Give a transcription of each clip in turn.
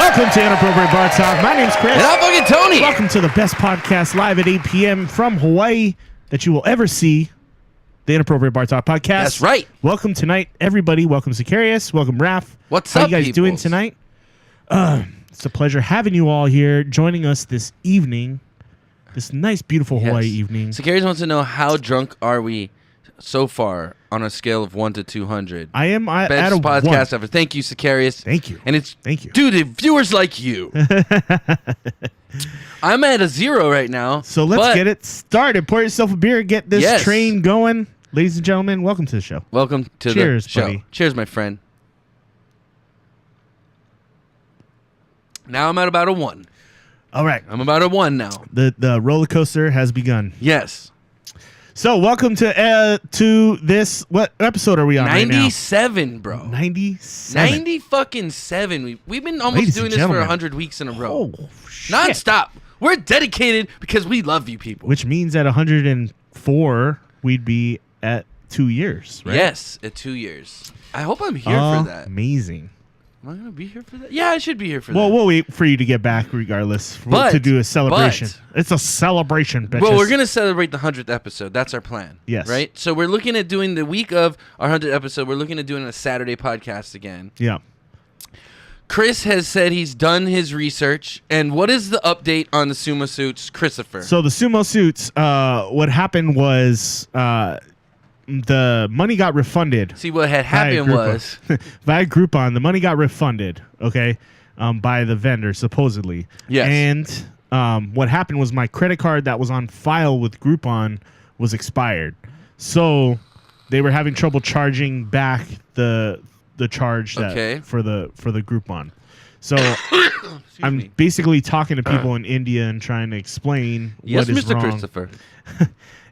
Welcome to Inappropriate Bar Talk. My name's Chris. And I'm fucking Tony. Welcome to the best podcast live at 8 p.m. from Hawaii that you will ever see, the Inappropriate Bar Talk podcast. That's right. Welcome tonight, everybody. Welcome, Sicarius. Welcome, Raph. What's How up, you guys peoples? doing tonight? It's a pleasure having you all here, joining us this evening, this nice, beautiful Hawaii evening. Sicarius wants to know how drunk are we so far on a scale of 1 to 200. I am at Best a podcast 1. ever. Thank you, Sicarius. Thank you. And it's Thank you. Dude, the viewers like you. I'm at a 0 right now. So let's get it started. Pour yourself a beer, get this train going. Ladies and gentlemen, welcome to the show. Welcome to Cheers, the show. buddy. Cheers, my friend. Now I'm at about a 1. All right. I'm about a 1 now. The roller coaster has begun. Yes. So welcome to this. What episode are we on 97, right now? bro. 97. 90 fucking 7. We've been almost Ladies doing and this for gentlemen. 100 weeks in a row. Oh, shit. Non-stop. We're dedicated because we love you people. Which means at 104, we'd be at 2 years, right? Yes, at 2 years. I hope I'm here for that. Amazing. Am I going to be here for that? Yeah, I should be here for that. Well, we'll wait for you to get back regardless to do a celebration. It's a celebration, bitches. Well, we're going to celebrate the 100th episode. That's our plan. Yes. Right? So we're looking at doing the week of our 100th episode. We're looking at doing a Saturday podcast again. Yeah. Chris has said he's done his research. And what is the update on the sumo suits, Christopher? So the sumo suits, what happened was the money got refunded. See, what had happened was... via Groupon, the money got refunded, okay, by the vendor, supposedly. Yes. And what happened was my credit card that was on file with Groupon was expired. So they were having trouble charging back the charge that for the Groupon. So I'm basically talking to people in India and trying to explain what is Mr. wrong. Christopher.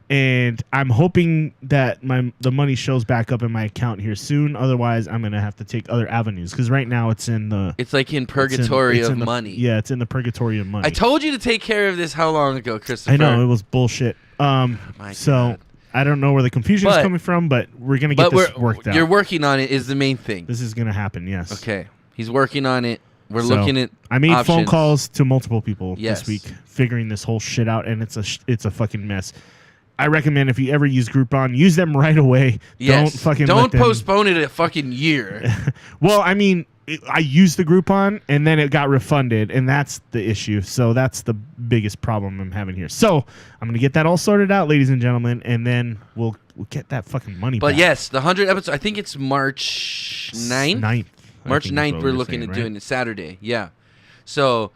And I'm hoping that the money shows back up in my account here soon. Otherwise, I'm gonna have to take other avenues because right now it's in the. It's like in purgatory of money. Yeah, it's in the purgatory of money. I told you to take care of this how long ago, Christopher? I know it was bullshit. So God. I don't know where the confusion is coming from, but we're gonna get this worked out. You're working on it is the main thing. This is gonna happen. Yes. Okay. He's working on it. We're looking at. I made options. phone calls to multiple people Yes. this week, figuring this whole shit out, and it's a fucking mess. I recommend if you ever use Groupon, use them right away. Yes. Don't postpone it a fucking year. Well, I mean, I used the Groupon and then it got refunded, and that's the issue. So that's the biggest problem I'm having here. So I'm gonna get that all sorted out, ladies and gentlemen, and then we'll get that fucking money back. But yes, the 100th episode. I think it's March 9th. March 9th. We're looking at doing it Saturday. Yeah. So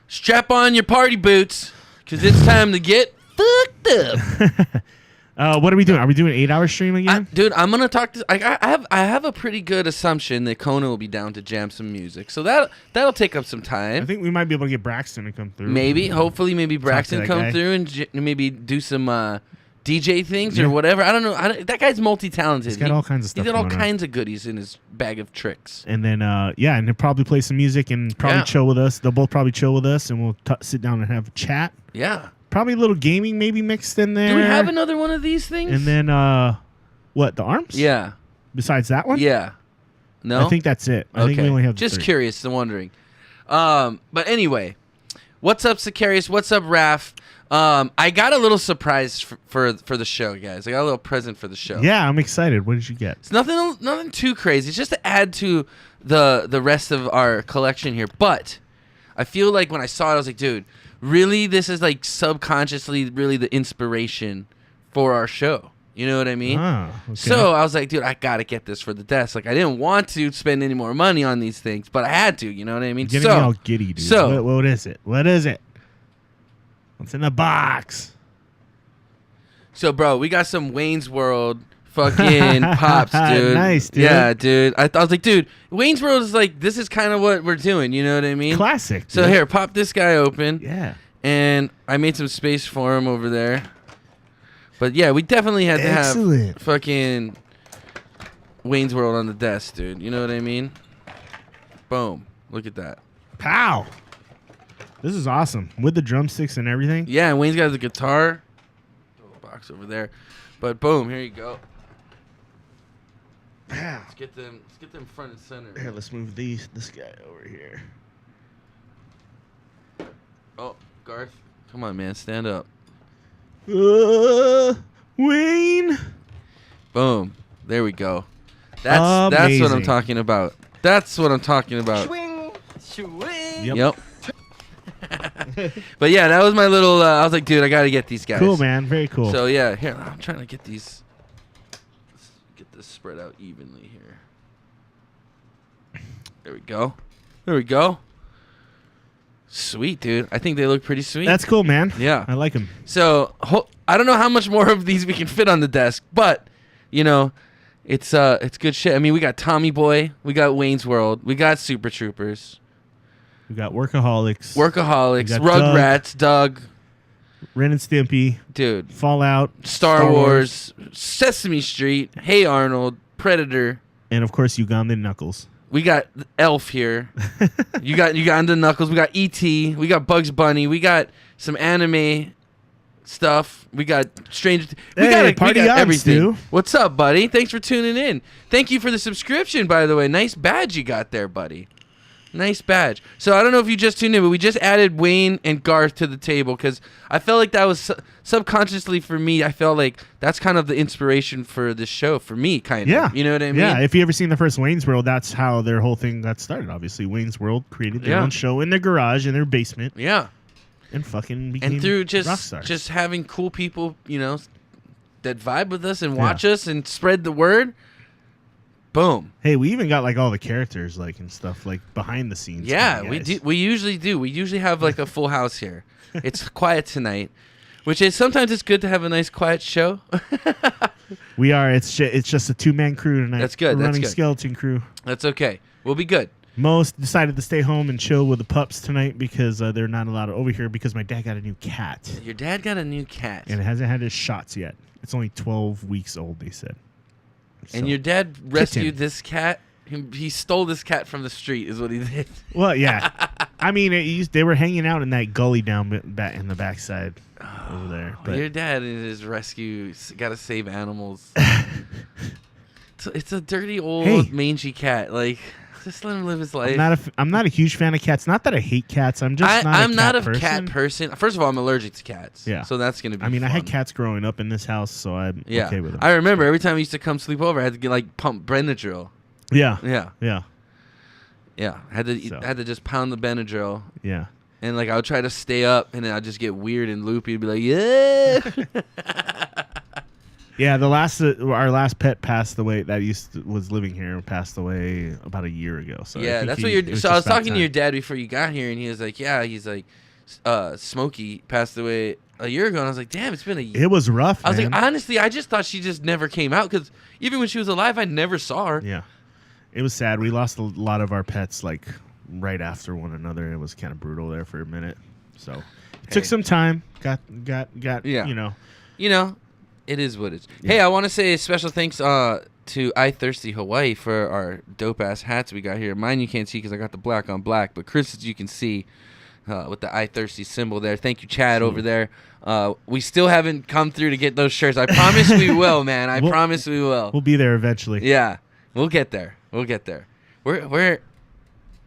strap on your party boots because it's time to get fucked up. What are we doing? Are we doing an 8-hour stream again? Dude, I'm gonna talk to. I have a pretty good assumption that Kona will be down to jam some music, so that'll take up some time. I think we might be able to get Braxton to come through. Hopefully, Braxton come through and maybe do some DJ things or whatever. I don't know. That guy's multi-talented. He's got all kinds of stuff. He's got all going kinds of goodies in his bag of tricks. And then and he'll probably play some music and probably chill with us. They'll both probably chill with us, and we'll sit down and have a chat. Yeah. Probably a little gaming maybe mixed in there. Do we have another one of these things? And then, what, the arms? Yeah. Besides that one? Yeah. No? I think that's it. I think we only have Just 3. curious and wondering. But anyway, what's up, Sicarius? What's up, Raph? I got a little surprise for the show, guys. I got a little present for the show. Yeah, I'm excited. What did you get? It's nothing too crazy. It's just to add to the rest of our collection here. But I feel like when I saw it, I was like, dude, really, this is like subconsciously really the inspiration for our show. You know what I mean? Ah, okay. So I was like, dude, I got to get this for the desk. Like, I didn't want to spend any more money on these things, but I had to. You know what I mean? Getting me all giddy, dude. So, what is it? What is it? What's in the box? So, bro, we got some Wayne's World fucking pops, dude. Nice, dude. Yeah, dude. I was like, dude, Wayne's World is like, this is kind of what we're doing. You know what I mean? Classic. So here, pop this guy open. Yeah. And I made some space for him over there. But yeah, we definitely had to have fucking Wayne's World on the desk, dude. You know what I mean? Boom. Look at that. Pow. This is awesome. With the drumsticks and everything. Yeah, and Wayne's got the guitar. Throw a box over there. But boom, here you go. Let's get them front and center. Here, let's move this guy over here. Oh, Garth, come on, man, stand up. Wayne. Boom. There we go. That's what I'm talking about. That's what I'm talking about. Swing, swing. Yep. But yeah, that was my little. I was like, dude, I gotta get these guys. Cool, man. Very cool. So yeah, here I'm trying to get these. Let's get this spread out evenly here. There we go. There we go. Sweet, dude. I think they look pretty sweet. That's cool, man. Yeah, I like them. So I don't know how much more of these we can fit on the desk, but you know, it's good shit. I mean, we got Tommy Boy, we got Wayne's World, we got Super Troopers, We got Workaholics. Rugrats, Doug, Ren and Stimpy. dude, Fallout. Star Wars, Sesame Street, Hey Arnold, Predator. And, of course, Uganda Knuckles. We got Elf here. you got Uganda Knuckles. We got E.T. We got Bugs Bunny. We got some anime stuff. We got Stranger. We got everything. Stu. What's up, buddy? Thanks for tuning in. Thank you for the subscription, by the way. Nice badge you got there, buddy. Nice badge. So I don't know if you just tuned in, but we just added Wayne and Garth to the table because I felt like that was subconsciously for me. I felt like that's kind of the inspiration for this show for me, kind of. Yeah. You know what I mean? Yeah. If you ever seen the first Wayne's World, that's how their whole thing got started. Obviously, Wayne's World created their own show in their garage, in their basement. Yeah. And fucking became and through rock stars. just having cool people, you know, that vibe with us and watch us and spread the word. Boom. Hey, we even got like all the characters like and stuff like behind the scenes. Yeah, we do. We usually do. We usually have like a full house here. It's quiet tonight, which is sometimes it's good to have a nice quiet show. We are. It's just a 2-man crew tonight. That's good. We're That's running good. skeleton crew. That's okay. We'll be good. Most decided to stay home and chill with the pups tonight because they're not allowed over here because my dad got a new cat. Your dad got a new cat. And it hasn't had his shots yet. It's only 12 weeks old, they said. And your dad rescued this cat? He stole this cat from the street is what he did. Well, yeah. I mean, they were hanging out in that gully down back in the backside over there. But your dad in his rescue got to save animals. It's a dirty old mangy cat. Like, just let him live his life. I'm not a huge fan of cats. Not that I hate cats. I'm just not a cat person. First of all, I'm allergic to cats. Yeah. So that's gonna be. I mean, fun. I had cats growing up in this house, so I'm okay with them. I remember every time I used to come sleep over, I had to get like pump Benadryl. Yeah. Yeah. Yeah. Yeah. I had to just pound the Benadryl. Yeah. And like I would try to stay up, and then I'd just get weird and loopy, and be like, yeah. Yeah, our last pet passed away. That was living here and passed away about a year ago. So yeah, that's what you're. So I was talking to your dad before you got here, and he was like, "Yeah," he's like, "Smokey passed away a year ago," and I was like, "Damn, it's been a year." It was rough. I was like, honestly, I just thought she just never came out because even when she was alive, I never saw her. Yeah, it was sad. We lost a lot of our pets like right after one another. It was kind of brutal there for a minute. So it took some time. Got. Yeah. You know. It is what it is. Yeah. Hey, I want to say a special thanks to I Thirsty Hawaii for our dope-ass hats we got here. Mine you can't see because I got the black on black, but Chris's you can see with the I Thirsty symbol there. Thank you, Chad, over there. We still haven't come through to get those shirts. I promise we will, man. I promise we will. We'll be there eventually. Yeah, we'll get there. We're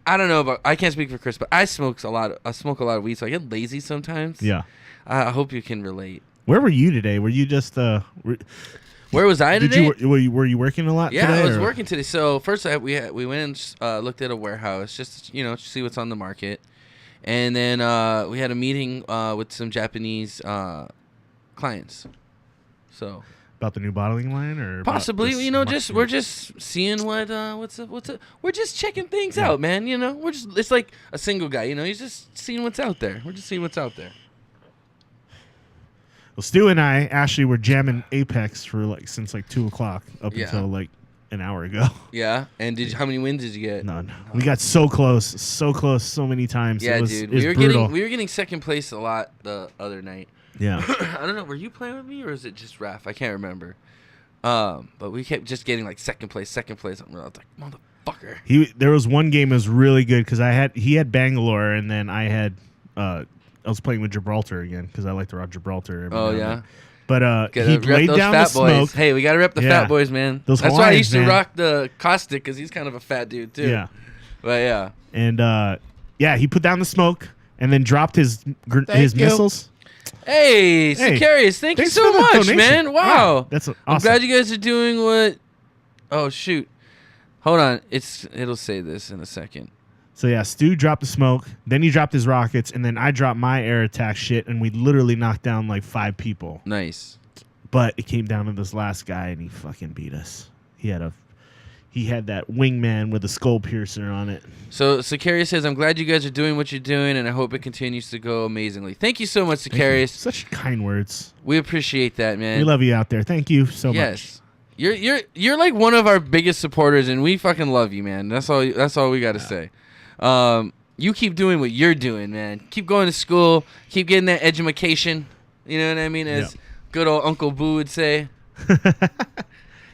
I don't know about. I can't speak for Chris, but I smoke a lot of weed, so I get lazy sometimes. Yeah. I hope you can relate. Where were you today? Were you just Where was I today? Were you working a lot today? Yeah, I was working today. So first we went and looked at a warehouse just to see what's on the market. And then we had a meeting with some Japanese clients. So about the new bottling line or possibly, we're just seeing what's up. We're just checking things out, man, it's like a single guy, he's just seeing what's out there. We're just seeing what's out there. Well, Stu and I actually were jamming Apex for since 2 o'clock up until an hour ago. Yeah, and how many wins did you get? None. We got so close, so many times. Yeah, dude, we were getting second place a lot the other night. Yeah. I don't know. Were you playing with me or is it just Raph? I can't remember. But we kept just getting second place. I was like, motherfucker. There was one game that was really good because he had Bangalore and then I had. I was playing with Gibraltar again because I like to rock Gibraltar. Oh, yeah? But he laid down the smoke. Hey, we got to rep the fat boys, man. That's why I used to rock the Caustic because he's kind of a fat dude, too. Yeah. But, yeah. And, he put down the smoke. and then dropped his missiles. Hey, Sicarius, thank you so much, donation. Man. Wow. That's awesome. I'm glad you guys are doing what... Oh, shoot. Hold on. It'll say this in a second. So, yeah, Stu dropped the smoke. Then he dropped his rockets. And then I dropped my air attack shit. And we literally knocked down like 5 people. Nice. But it came down to this last guy, and he fucking beat us. He had that wingman with a skull piercer on it. So Sicarius says, I'm glad you guys are doing what you're doing, and I hope it continues to go amazingly. Thank you so much, Sicarius. Such kind words. We appreciate that, man. We love you out there. Thank you so much. Yes. You're like one of our biggest supporters, and we fucking love you, man. That's all we got to say. You keep doing what you're doing, man. Keep going to school. Keep getting that edumacation. You know what I mean? As good old Uncle Boo would say.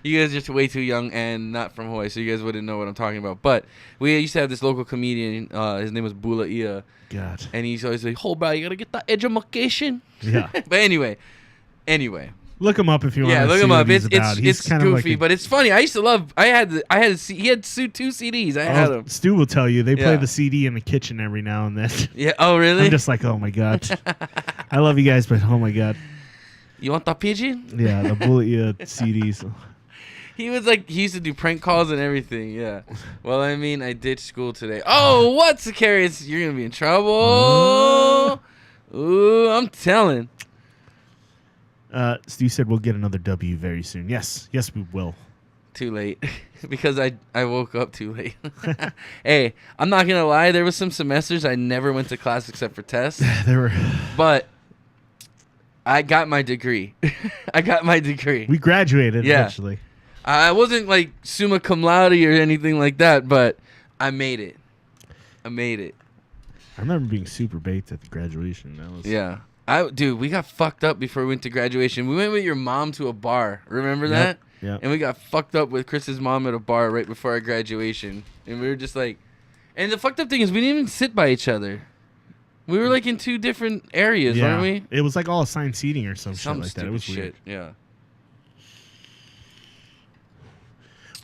You guys are just way too young and not from Hawaii, so you guys wouldn't know what I'm talking about. But we used to have this local comedian. His name was Bula Ia. God. And he's always like, "Hold back, you gotta get that edumacation." Yeah. But anyway. Look him up if you want. Yeah, look him up. It's goofy, like but it's funny. I used to love. He had 2 CDs. I had them. Stu will tell you they play the CD in the kitchen every now and then. Yeah. Oh, really? I'm just like, oh my god. I love you guys, but oh my god. You want the pigeon? Yeah, the Bullet CDs. He used to do prank calls and everything. Yeah. Well, I mean, I ditched school today. Oh, what's the Sicarius? You're gonna be in trouble. Ooh, I'm telling. Stu said we'll get another W very soon. Yes, we will. Too late. Because I woke up too late. Hey, I'm not gonna lie, there was some semesters I never went to class except for tests. But I got my degree. We graduated eventually. I wasn't like summa cum laude or anything like that, but I made it. I remember being super baked at the graduation. Dude, we got fucked up before we went to graduation. We went with your mom to a bar. Remember that? Yeah. And we got fucked up with Chris's mom at a bar right before our graduation. And we were just like... And the fucked up thing is we didn't even sit by each other. We were like in 2 different areas, weren't we? It was like all assigned seating or some shit like that. It was shit. Weird. Yeah.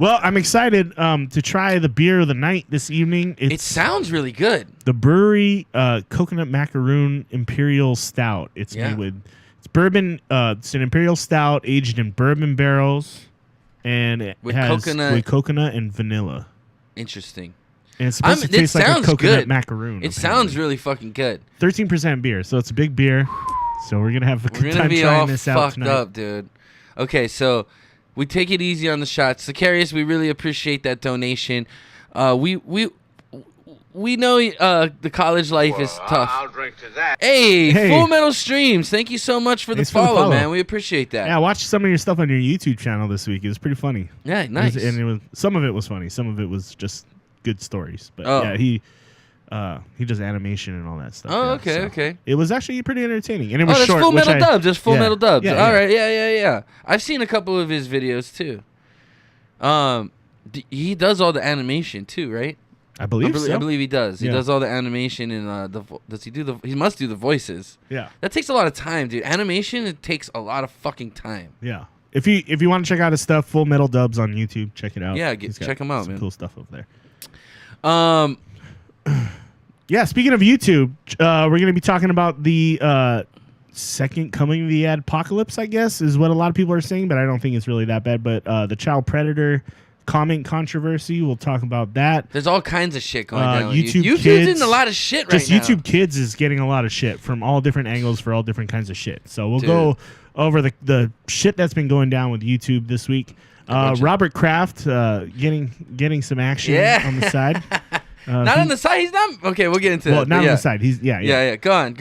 Well, I'm excited to try the beer of the night this evening. It sounds really good. The brewery coconut macaroon imperial stout. It's made with bourbon. It's an imperial stout aged in bourbon barrels, and it has coconut and vanilla. Interesting. And it's supposed to taste like a coconut macaroon. It sounds really fucking good. 13% beer, so it's a big beer. So we're gonna have a good time trying this out tonight. We're gonna be all fucked up, dude. Okay, so. We take it easy on the shots. Sicarius, we really appreciate that donation. We know the college life is tough. I'll drink to that. Hey, Full Metal Streams, thank you so much for the follow, man. We appreciate that. Yeah, I watched some of your stuff on your YouTube channel this week. It was pretty funny. Yeah, nice. Some of it was funny. Some of it was just good stories. But yeah, he does animation and all that stuff. Oh, okay. It was actually pretty entertaining, and it was that's short. Full Metal Dubs. Just Full Metal Dubs. Yeah, all right, yeah. I've seen a couple of his videos too. He does all the animation too, right? I believe so. I believe he does. He does all the animation and does he do the? He must do the voices. Yeah. That takes a lot of time, dude. Animation, it takes a lot of fucking time. Yeah. If you want to check out his stuff, Full Metal Dubs on YouTube, check it out. Yeah, check him out, man. Cool stuff over there. Yeah, speaking of YouTube, we're going to be talking about the second coming of the apocalypse, I guess, is what a lot of people are saying, but I don't think it's really that bad. But the child predator comment controversy, we'll talk about that. There's all kinds of shit going down. YouTube's in a lot of shit right now. Just YouTube Kids is getting a lot of shit from all different angles for all different kinds of shit. So we'll go over the shit that's been going down with YouTube this week. Robert Kraft getting some action on the side. Not on the side. He's not. Okay, we'll get into that. Well, not on the side. He's yeah. Go on.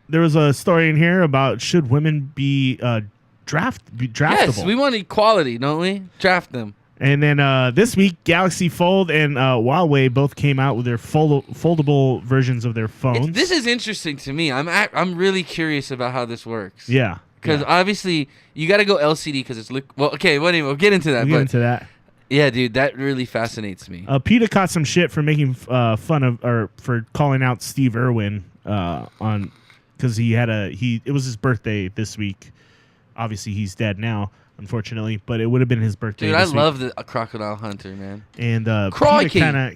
There was a story in here about should women be draftable. Yes, we want equality, don't we? Draft them. And then this week, Galaxy Fold and Huawei both came out with their foldable versions of their phones. This is interesting to me. I'm really curious about how this works. Yeah. Because obviously you got to go LCD because it's well. Okay, we'll get into that. Yeah, dude, that really fascinates me. PETA caught some shit for making fun of or for calling out Steve Irwin on because it was his birthday this week. Obviously, he's dead now, unfortunately, but it would have been his birthday. Dude, this week. love the Crocodile Hunter, man. And PETA kind of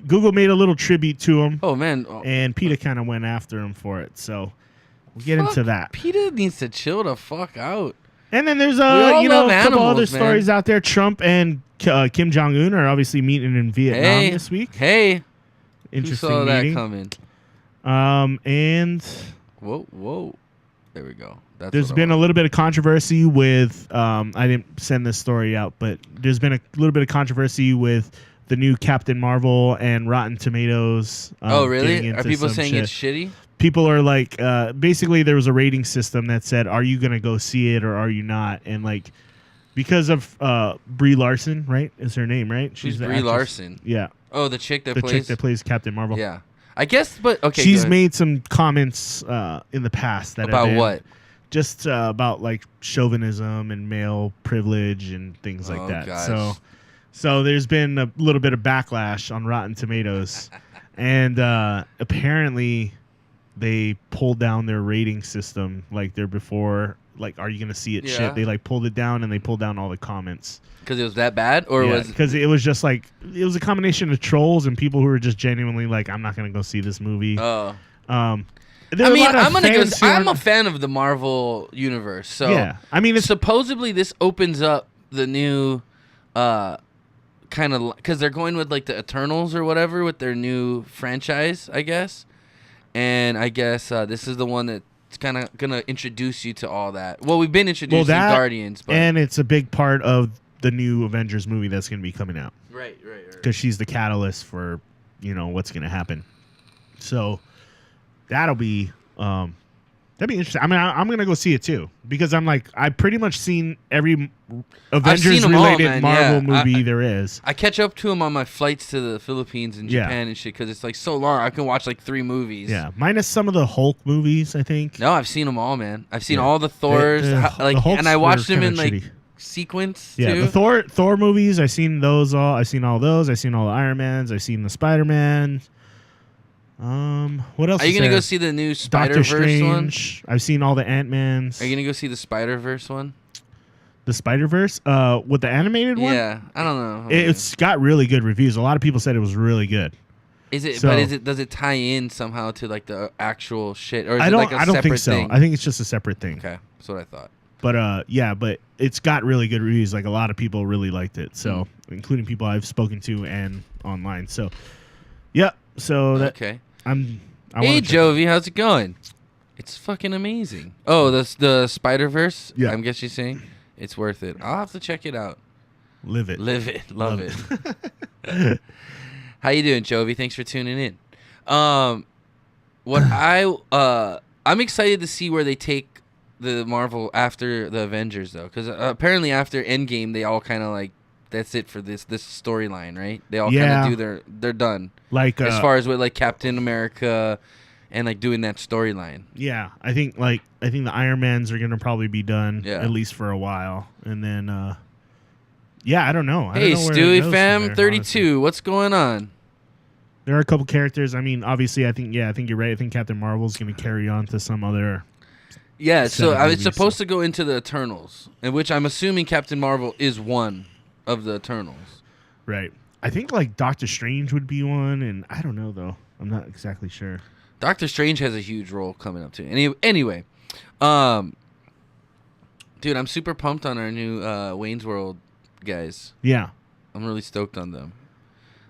Google made a little tribute to him. Oh man. And PETA kind of went after him for it. So we'll get into that. PETA needs to chill the fuck out. And then there's all a love couple animals, other man. stories out there. Trump and Kim Jong Un are obviously meeting in Vietnam this week. Hey, interesting who saw meeting. that coming? And whoa, there we go. There's been a little bit of controversy with. I didn't send this story out, but there's been a little bit of controversy with the new Captain Marvel and Rotten Tomatoes. Oh really? Are people saying it's shitty? People are like, basically, there was a rating system that said, "Are you gonna go see it or are you not?" And like, because of Brie Larson, right? Is her name right? She's Brie Larson. Yeah. Oh, the chick that plays Captain Marvel. Yeah, I guess. But okay, she's made some comments in the past that about what? Just about like chauvinism and male privilege and things like that. Gosh. So there's been a little bit of backlash on Rotten Tomatoes, and apparently they pulled down their rating system like their before. Like, are you gonna see it? Shit. They like pulled it down and they pulled down all the comments. Because it was that bad, or was because it was just like it was a combination of trolls and people who were just genuinely like, I'm not gonna go see this movie. Oh. I'm a fan of the Marvel universe, so yeah. I mean, supposedly this opens up the new, kind of because they're going with like the Eternals or whatever with their new franchise, I guess. And I guess this is the one that's kind of gonna introduce you to all that. Well, we've been introduced to Guardians, but and it's a big part of the new Avengers movie that's gonna be coming out. Right. Because she's the catalyst for what's gonna happen. So that'll be interesting. I mean, I'm gonna go see it too because I've pretty much seen every Avengers related Marvel movie there is. I catch up to them on my flights to the Philippines and Japan and shit because it's like so long. I can watch like 3 movies. Yeah, minus some of the Hulk movies, I think. No, I've seen them all, man. I've seen all the Thors, and I watched them in like sequence. Yeah, too. the Thor movies. I've seen those all. I've seen all those. I've seen all the Iron Mans. I've seen the Spider-Man. What else? Are you gonna go see the new Spider-Verse one? I've seen all the Ant-Mans. Are you gonna go see the Spider-Verse one? The Spider-Verse? With the animated one? Yeah, I don't know. It's got really good reviews. A lot of people said it was really good. Is it? But does it tie in somehow to like the actual shit, or is I it don't. like a I don't separate think so. thing? I think it's just a separate thing. Okay, that's what I thought. But yeah, but it's got really good reviews. Like a lot of people really liked it. So including people I've spoken to and online. So yeah. So that okay. Hey Jovi, how's it going? It's fucking amazing. Oh, the Spider-Verse? Yeah. I guess you're saying it's worth it. I'll have to check it out. Live it. Love it. How you doing, Jovi? Thanks for tuning in. I'm excited to see where they take the Marvel after the Avengers, though, because apparently after Endgame, they all kind of like that's it for this storyline, right? They all kind of they're done. Like as far as with like Captain America and like doing that storyline. Yeah, I think the Iron Mans are gonna probably be done at least for a while, and then I don't know. Hey, Stewie fam, 32. Honestly. What's going on? There are a couple characters. I mean, obviously, I think you're right. I think Captain Marvel's gonna carry on to some other. Yeah, so it's supposed to go into the Eternals, in which I'm assuming Captain Marvel is one of the Eternals. Right. I think like Doctor Strange would be one, and I don't know though. I'm not exactly sure. Doctor Strange has a huge role coming up too. Anyway, dude, I'm super pumped on our new Wayne's World guys. Yeah, I'm really stoked on them.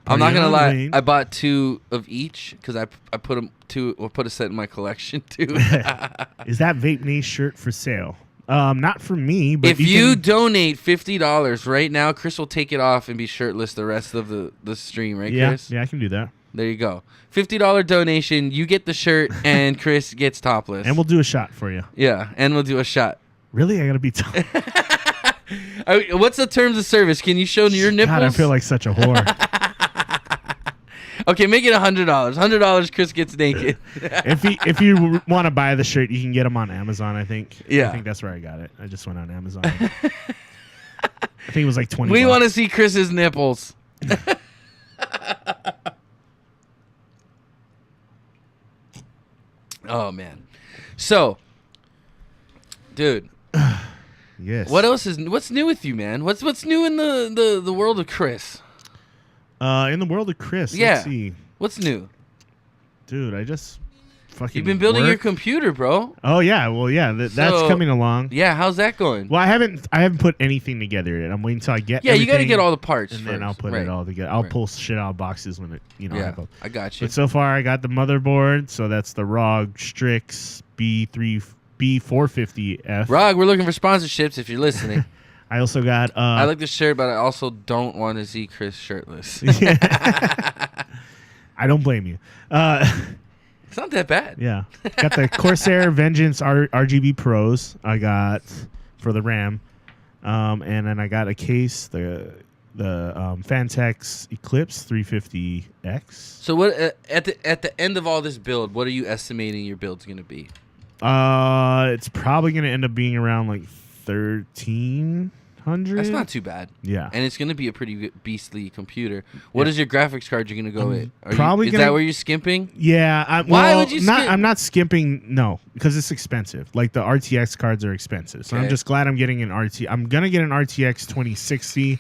I'm not gonna lie. Wayne. I bought 2 of each because I put them put a set in my collection too. Is that Vape Nace shirt for sale? Not for me, but if you donate $50 right now, Chris will take it off and be shirtless the rest of the stream, right, Chris? Yeah, I can do that. There you go. $50 donation, you get the shirt, and Chris gets topless. And we'll do a shot for you. Yeah, and we'll do a shot. Really? I gotta be topless. What's the terms of service? Can you show your nipples? God, I feel like such a whore. Okay, make it $100. $100, Chris gets naked. If you want to buy the shirt, you can get them on Amazon. I think. Yeah. I think that's where I got it. I just went on Amazon. I think it was like $20. We want to see Chris's nipples. Oh man. So, dude. Yes. What's new with you, man? What's new in the world of Chris? In the world of Chris, Yeah. let's see. What's new? Dude, I just fucking You've been building your work. computer, bro. Oh yeah, well yeah, that's So- coming along. Yeah, how's that going? Well, I haven't put anything together yet. I'm waiting until I get. Yeah, you got to everything, get all the parts and first. then I'll put Right. it all together. I'll Right. pull shit out of boxes when it, I Yeah, have both. I got you. But so far, I got the motherboard. So that's the ROG Strix B450F. Rog, we're looking for sponsorships if you're listening. I also got. I like this shirt, but I also don't want to see Chris shirtless. I don't blame you. It's not that bad. Yeah, got the Corsair Vengeance RGB Pros. I got for the RAM, and then I got a case, the Fantex Eclipse 350X. So what at the end of all this build, what are you estimating your build's gonna be? It's probably gonna end up being around like 1,300. That's not too bad. Yeah, And it's gonna be a pretty beastly computer. What is your graphics card you're gonna go with? Is that where you're skimping? Yeah. Why would you skimp? I'm not skimping. No, because it's expensive. Like the RTX cards are expensive. So Okay. I'm just glad I'm getting an I'm gonna get an RTX 2060,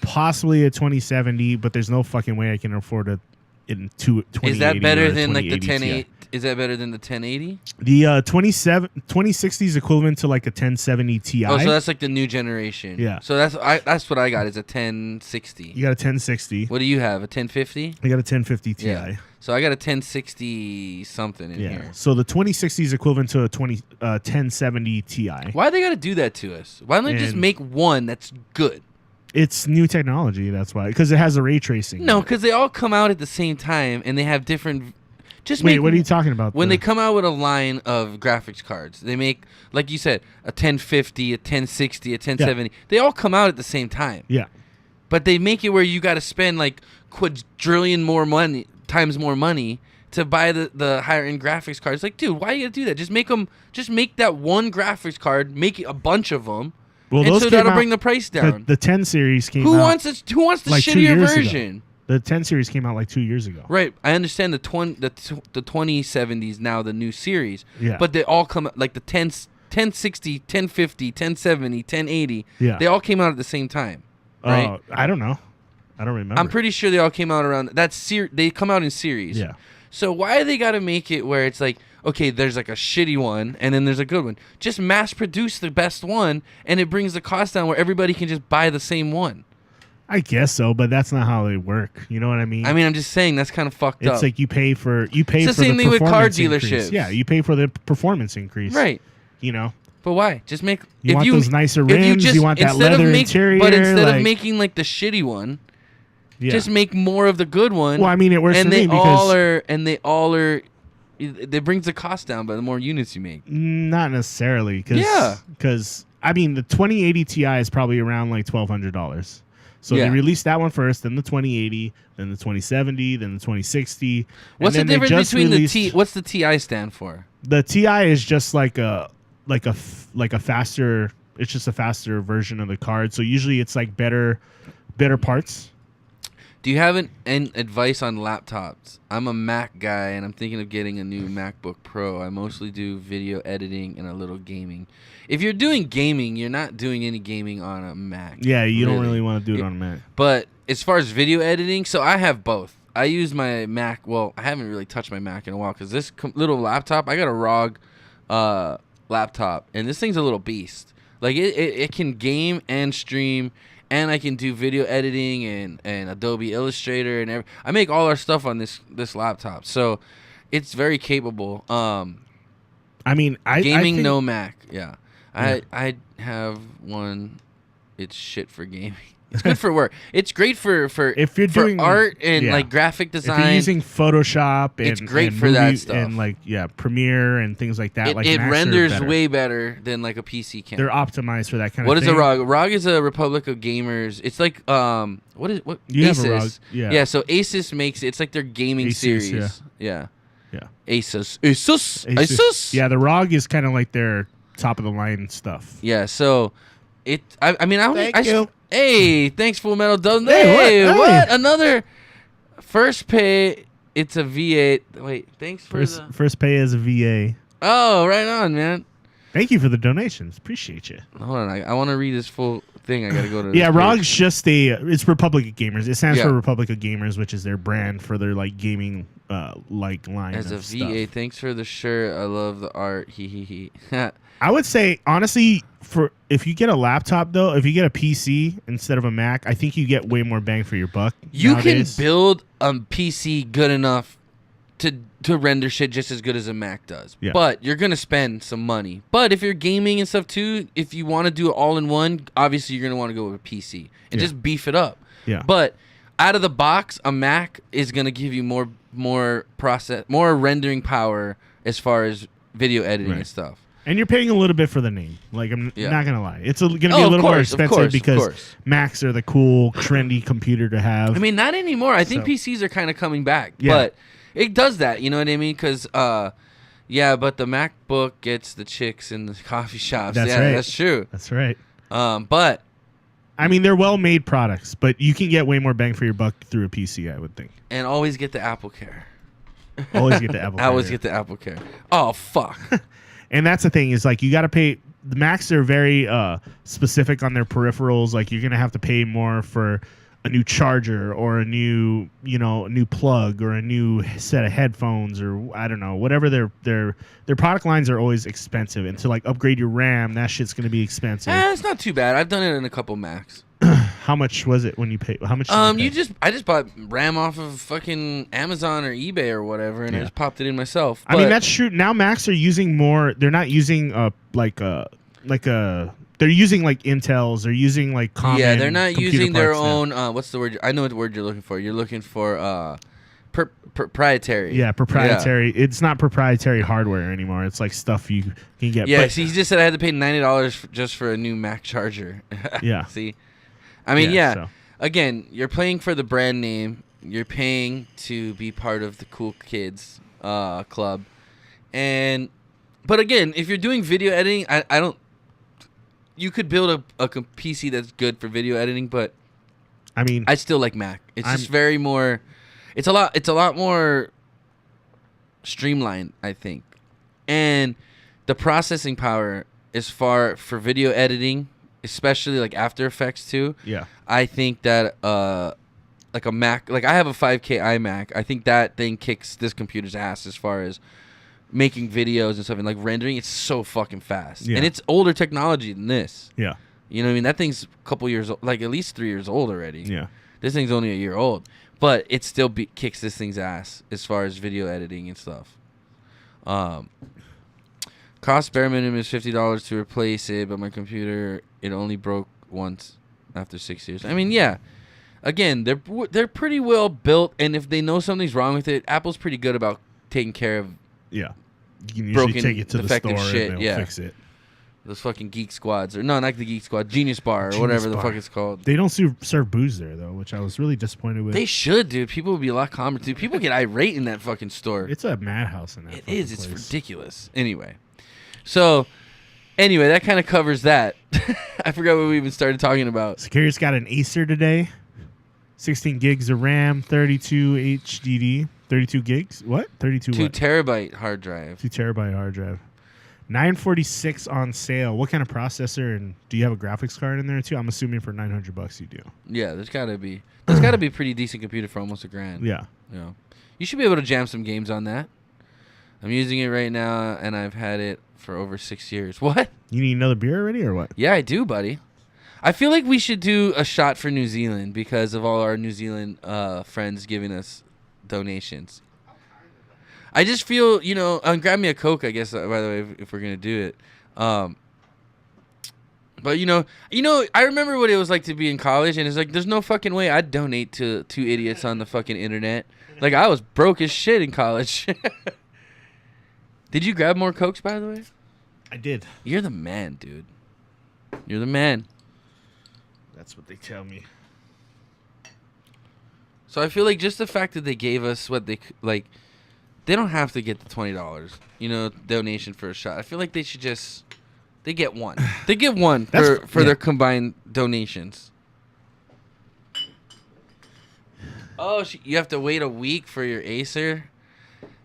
possibly a 2070, but there's no fucking way I can afford a in 2080. Is that better or a than like the 2080 1080? Is that better than the 1080? The 2060 is equivalent to like a 1070 Ti. Oh, so that's like the new generation. Yeah. So that's what I got is a 1060. You got a 1060. What do you have? A 1050? I got a 1050 Ti. Yeah. So I got a 1060 something in here. So the 2060 is equivalent to a 1070 Ti. Why they got to do that to us? Why don't they just And- make one that's good? It's new technology. That's why. Because it has a ray tracing. No, because they all come out at the same time and they have different. Just Wait, make, what are you talking about? When they come out with a line of graphics cards, they make, like you said, a 1050, a 1060, a 1070. They all come out at the same time. Yeah. But they make it where you got to spend like quadrillion more money to buy the higher end graphics cards. Like, dude, why you gotta do that? Just make them. Just make that one graphics card. Make it a bunch of them. Well, and those so came that'll out- bring the price down. The 10 series came Who out. wants the like 2 shittier years ago. version? The 10 series came out like 2 years ago. Right, I understand the 2070s now the new series. Yeah. But they all come like the 1060, 1050, 1070, 1080. Yeah. They all came out at the same time. Right? I don't know. I don't remember. I'm pretty sure they all came out around that they come out in series. Yeah. So why they got to make it where it's like, okay, there's like a shitty one and then there's a good one. Just mass produce the best one and it brings the cost down where everybody can just buy the same one. I guess so, but that's not how they work. You know what I mean? I mean, I'm just saying that's kind of fucked up. It's like you pay for It's the for same the thing with car performance increase. dealerships. Yeah, you pay for the performance increase. Right. You know, But why? Just make you want those nicer rims. You want that instead of leather make- interior. But instead of like- making like the shitty one, yeah. just make more of the good one. Well, I mean, it works and for they me all because are, and they all are. It brings the cost down by the more units you make. not necessarily. Cause, Yeah. Because I mean, the 2080 Ti is probably around like $1,200. So Yeah. they released that one first, then the 2080, then the 2070, then the 2060. What's the and then they difference just between released- the T? What's the TI stand for? The Ti is just like a faster. It's just a faster version of the card. So usually it's like better parts. Do you have an advice on laptops? I'm a Mac guy, and I'm thinking of getting a new MacBook Pro. I mostly do video editing and a little gaming. If you're doing gaming, you're not doing any gaming on a Mac. Yeah, you don't really want to do it on a Mac. But as far as video editing, so I have both. I use my Mac. Well, I haven't really touched my Mac in a while because this little laptop, I got a ROG laptop, and this thing's a little beast. Like it can game and stream, and I can do video editing and Adobe Illustrator and I make all our stuff on this laptop, so it's very capable. I mean, Gaming, I think, no Mac. Yeah. Yeah. I have one. It's shit for gaming. It's good for work. It's great for if you're for doing art and yeah. like graphic If design. you're using Photoshop, and, It's great and for that movie- stuff. and like Premiere and things like that. it Macs are renders better. way better than like a PC can. They're optimized for that kind What of is thing. a ROG? ROG is a Republic of Gamers. It's like what You have Asus. a ROG, yeah. So Asus makes it's like their gaming Asus, series. Yeah. Yeah. Asus. Yeah, the ROG is kind of like their top of the line stuff. Yeah. So it. I mean, Thank you. Hey, thanks, Full Metal Dozen. Hey, what? what? Hey. Another first pay. It's a V8. Wait, thanks for the. First pay as a VA. Oh, right on, man. Thank you for the donations. Appreciate you. Hold on, I want to read this full thing. I gotta go to. Yeah, ROG's just it's Republic of Gamers. It stands Yeah. for Republic of Gamers, which is their brand for their like gaming like line. As a of VA, stuff. thanks for the shirt. I love the art. He. I would say honestly, for if you get a laptop though, if you get a PC instead of a Mac, I think you get way more bang for your buck. You nowadays. can build a PC good enough to render shit just as good as a Mac does. Yeah. But you're gonna spend some money. But if you're gaming and stuff too, if you want to do it all in one, obviously you're gonna want to go with a PC and just beef it up. Yeah. But out of the box, a Mac is gonna give you more rendering power as far as video editing and stuff. And you're paying a little bit for the name. Like, I'm not going to lie. It's going to be a little more expensive because Macs are the cool, trendy computer to have. I mean, not anymore. I think PCs are kind of coming back. Yeah. But it does that. You know what I mean? Because, but the MacBook gets the chicks in the coffee shops. That's right. That's true. That's right. But. I mean, they're well-made products, but you can get way more bang for your buck through a PC, I would think. And always get the Apple Care. Always get the Apple Care. Always get the Apple Care. Oh, fuck. And that's the thing is like you got to pay. The Macs are very specific on their peripherals. Like you're gonna have to pay more for a new charger or a new new plug or a new set of headphones or I don't know whatever their product lines are always expensive. And to like upgrade your RAM, that shit's gonna be expensive. It's not too bad. I've done it in a couple Macs. How much was it when you paid? How much? Did you pay? I just bought RAM off of fucking Amazon or eBay or whatever, and I just popped it in myself. I mean that's true. Now Macs are using more. They're not using they're using like Intels. They're using like common. Yeah, they're not using their own. Now. What's the word? I know what word you're looking for. You're looking for proprietary. Yeah, proprietary. Yeah. It's not proprietary hardware anymore. It's like stuff you can get. Yeah, see, he just said I had to pay $90 just for a new Mac charger. Yeah. See. I mean, so. Again, you're paying for the brand name. You're paying to be part of the cool kids club. But again, if you're doing video editing, I don't. You could build a PC that's good for video editing, but I mean, I still like Mac. It's just very more. It's a lot more streamlined, I think, and the processing power is for video editing. Especially like After Effects too. Yeah. I think that like a Mac, like I have a 5K iMac. I think that thing kicks this computer's ass as far as making videos and stuff and like rendering. It's so fucking fast. Yeah. And it's older technology than this. Yeah. You know what I mean? That thing's a couple years old, like at least 3 years old already. Yeah. This thing's only a year old, but it still kicks this thing's ass as far as video editing and stuff. Cost bare minimum is $50 to replace it, but my computer, it only broke once after 6 years. I mean, yeah. Again, they're pretty well built, and if they know something's wrong with it, Apple's pretty good about taking care of. Yeah, you can usually take it to the store shit. And they'll fix it. Those fucking Geek Squads, or no, not the Geek Squad, Genius Bar, or whatever the fuck it's called. They don't serve booze there though, which I was really disappointed with. They should, dude. People would be a lot calmer, dude. People get irate in that fucking store. It's a madhouse in that. It is. It's ridiculous. Anyway. So, that kind of covers that. I forgot what we even started talking about. Security's got an Acer today. 16 gigs of RAM, 32 HDD, 32 gigs. What? 32 2 what? terabyte hard drive. 2 terabyte hard drive. 946 on sale. What kind of processor, and do you have a graphics card in there too? I'm assuming for $900 you do. Yeah, there's got to be. There's got to be a pretty decent computer for almost $1,000. Yeah. Yeah. You should be able to jam some games on that. I'm using it right now, and I've had it for over 6 years. What? You need another beer already, or what? Yeah, I do, buddy. I feel like we should do a shot for New Zealand because of all our New Zealand friends giving us donations. I just feel, grab me a Coke, I guess, by the way, if we're going to do it. But, I remember what it was like to be in college, and it's like, there's no fucking way I'd donate to 2 idiots on the fucking internet. Like, I was broke as shit in college. Did you grab more Cokes, by the way? I did. You're the man, dude. You're the man. That's what they tell me. So I feel like just the fact that they gave us what they like, they don't have to get the $20, donation for a shot. I feel like they should they get one. They get one for their combined donations. Oh, you have to wait a week for your Acer?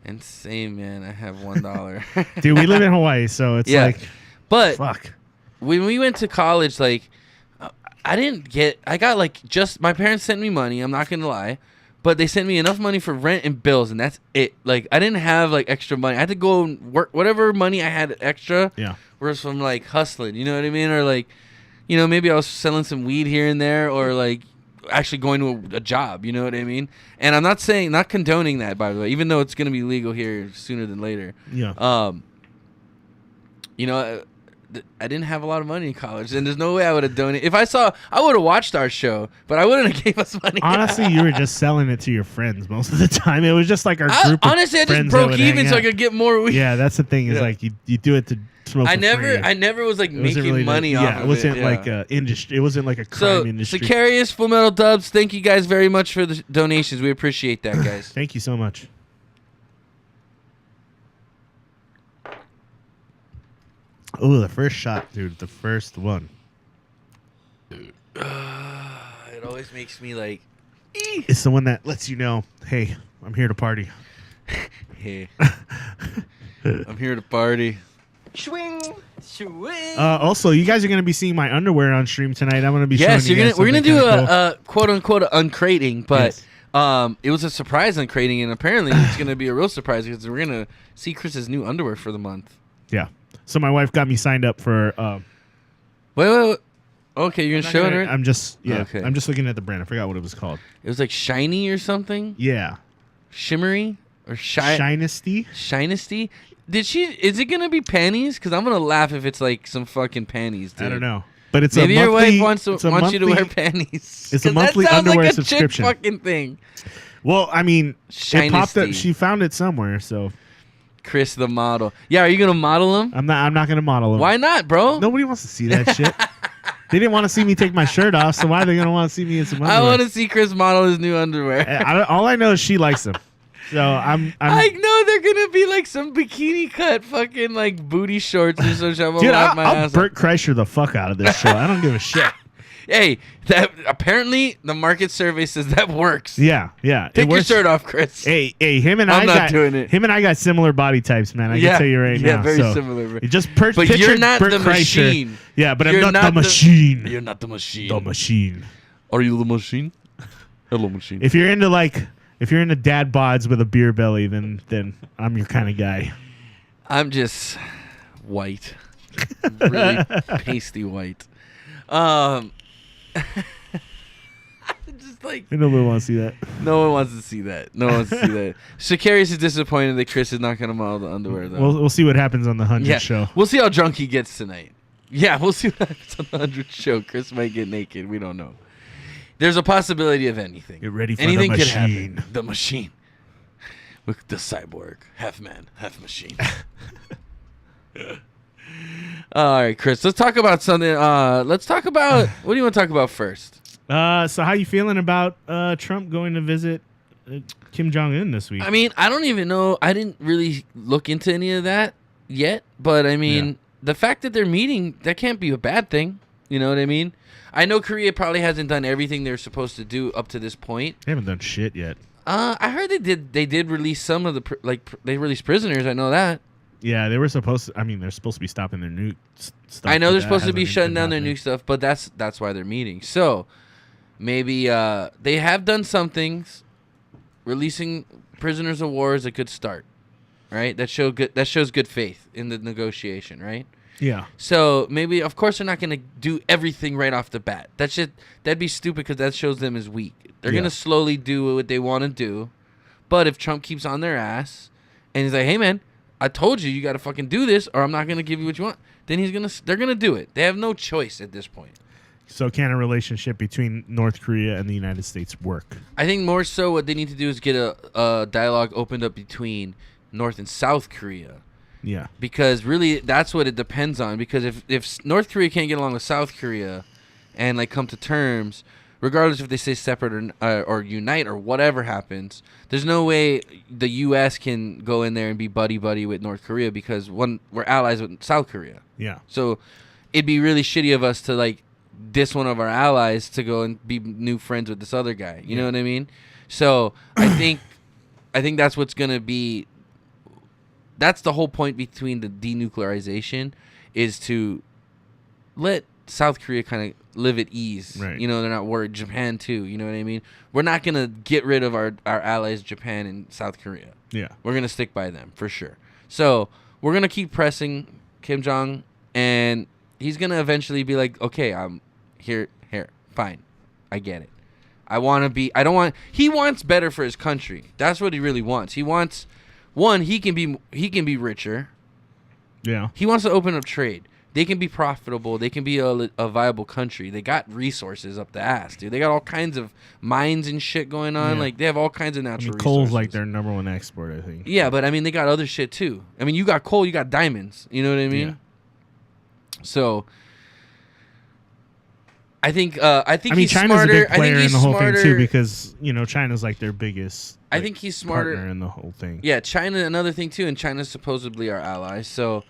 Insane, man. I have $1. Dude, we live in Hawaii, so it's like... But fuck. When we went to college, like, I got like just my parents sent me money. I'm not gonna lie, but they sent me enough money for rent and bills, and that's it. Like, I didn't have like extra money. I had to go and work whatever money I had extra. Yeah. Was from like hustling. You know what I mean? Or like, you know, maybe I was selling some weed here and there, or like actually going to a job. You know what I mean? And I'm not condoning that, by the way, even though it's gonna be legal here sooner than later. Yeah. You know. I didn't have a lot of money in college, and there's no way I would have donated. If I would have watched our show, but I wouldn't have gave us money. Honestly, you were just selling it to your friends most of the time. It was just like our group of honestly, I just friends broke even so I could get more weed. Yeah, that's the thing. Is like you do it to smoke. I free. never was like making really money off of it. It wasn't like a industry. It wasn't like a crime industry. Sicarius, Full Metal Dubs, thank you guys very much for the donations. We appreciate that, guys. Thank you so much. Oh, the first shot, dude. The first one. It always makes me like... It's the one that lets you know, hey, I'm here to party. Hey. I'm here to party. Swing. Swing. Also, you guys are going to be seeing my underwear on stream tonight. I'm going to be showing you guys we're gonna do cool. a quote-unquote uncrating, but... Yes. It was a surprise uncrating, and apparently it's going to be a real surprise because we're going to see Chris's new underwear for the month. Yeah. So my wife got me signed up for. Wait. Okay, you're gonna show it, right? I'm just Okay. I'm just looking at the brand. I forgot what it was called. It was like shiny or something. Yeah. Shimmery or Shinesty. Shinesty. Is it gonna be panties? Because I'm gonna laugh if it's like some fucking panties, dude. I don't know. But it's maybe a monthly, your wife wants you to wear panties. It's a monthly that sounds underwear like a subscription. Chick fucking thing. Well, I mean, it popped up. Shinesty. She found it somewhere, so. Chris the model. Yeah, are you gonna model him? I'm not gonna model him. Why not, bro? Nobody wants to see that shit. They didn't want to see me take my shirt off, so why are they gonna want to see me in some underwear? I want to see Chris model his new underwear. All I know is she likes them. So I'm I know they're gonna be like some bikini cut fucking like booty shorts or some shit. Dude, I'll Bert Kreischer the fuck out of this show. I don't give a shit. Hey, that apparently the market survey says that works. Yeah. Take your shirt off, Chris. Hey, him and I'm not doing it. Him and I got similar body types, man. I can tell you right now. Yeah, very similar. Bro. You just but you're not Bert the Kreischer. machine. Yeah, but I'm not the machine. You're not the machine. The machine. Are you the machine? Hello, machine. If you're into dad bods with a beer belly, then I'm your kind of guy. I'm just white, really pasty white. Just like nobody wants to see that. No one wants to see that. Shakarius is disappointed that Chris is not going to model the underwear though. We'll see what happens on the 100th show. We'll see how drunk he gets tonight. Yeah, we'll see what happens on the 100th show. Chris might get naked. We don't know. There's a possibility of anything. Get ready for anything the could machine. happen. The machine. With the cyborg, half man, half machine. All right, Chris. Let's talk about something. Let's talk about what do you want to talk about first? So how you feeling about Trump going to visit Kim Jong-un this week? I mean, I don't even know. I didn't really look into any of that yet, but I mean, the fact that they're meeting, that can't be a bad thing. You know what I mean? I know Korea probably hasn't done everything they're supposed to do up to this point. They haven't done shit yet. I heard they did release some of the they released prisoners. I know that. Yeah, they were supposed to. I mean, they're supposed to be stopping their nuke stuff. I know they're supposed to be shutting down their nuke stuff, but that's why they're meeting. So maybe they have done some things. Releasing prisoners of war is a good start, right? That shows good faith in the negotiation, right? Yeah. So maybe, of course, they're not going to do everything right off the bat. That'd be stupid because that shows them as weak. They're going to slowly do what they want to do. But if Trump keeps on their ass and he's like, hey, man, I told you got to fucking do this or I'm not going to give you what you want, then they're going to do it. They have no choice at this point. So can a relationship between North Korea and the United States work? I think more so what they need to do is get a dialogue opened up between North and South Korea. Yeah. Because really, that's what it depends on. Because if North Korea can't get along with South Korea and like come to terms, regardless if they stay separate or unite or whatever happens, there's no way the U.S. can go in there and be buddy-buddy with North Korea because we're allies with South Korea. Yeah. So it'd be really shitty of us to like diss one of our allies to go and be new friends with this other guy. You know what I mean? So I think that's what's going to be. That's the whole point between the denuclearization is to let South Korea kind of live at ease. Right. You know, they're not worried. Japan too. You know what I mean? We're not gonna get rid of our allies, Japan and South Korea. Yeah. We're gonna stick by them for sure. So we're gonna keep pressing Kim Jong, and he's gonna eventually be like, okay, I'm here, fine, I get it. I want to be. I don't want. He wants better for his country. That's what he really wants. He wants, one, he can be richer. Yeah. He wants to open up trade. They can be profitable. They can be a viable country. They got resources up the ass, dude. They got all kinds of mines and shit going on. Yeah. Like, they have all kinds of natural resources. Coal's like their number one export, I think. Yeah, but I mean, they got other shit too. I mean, you got coal, you got diamonds. You know what I mean? Yeah. So, I think he's China's smarter. a big player in the whole thing too, because because China's like their biggest. I think he's smarter partner in the whole thing. Yeah, China, another thing too, and China's supposedly our ally. So,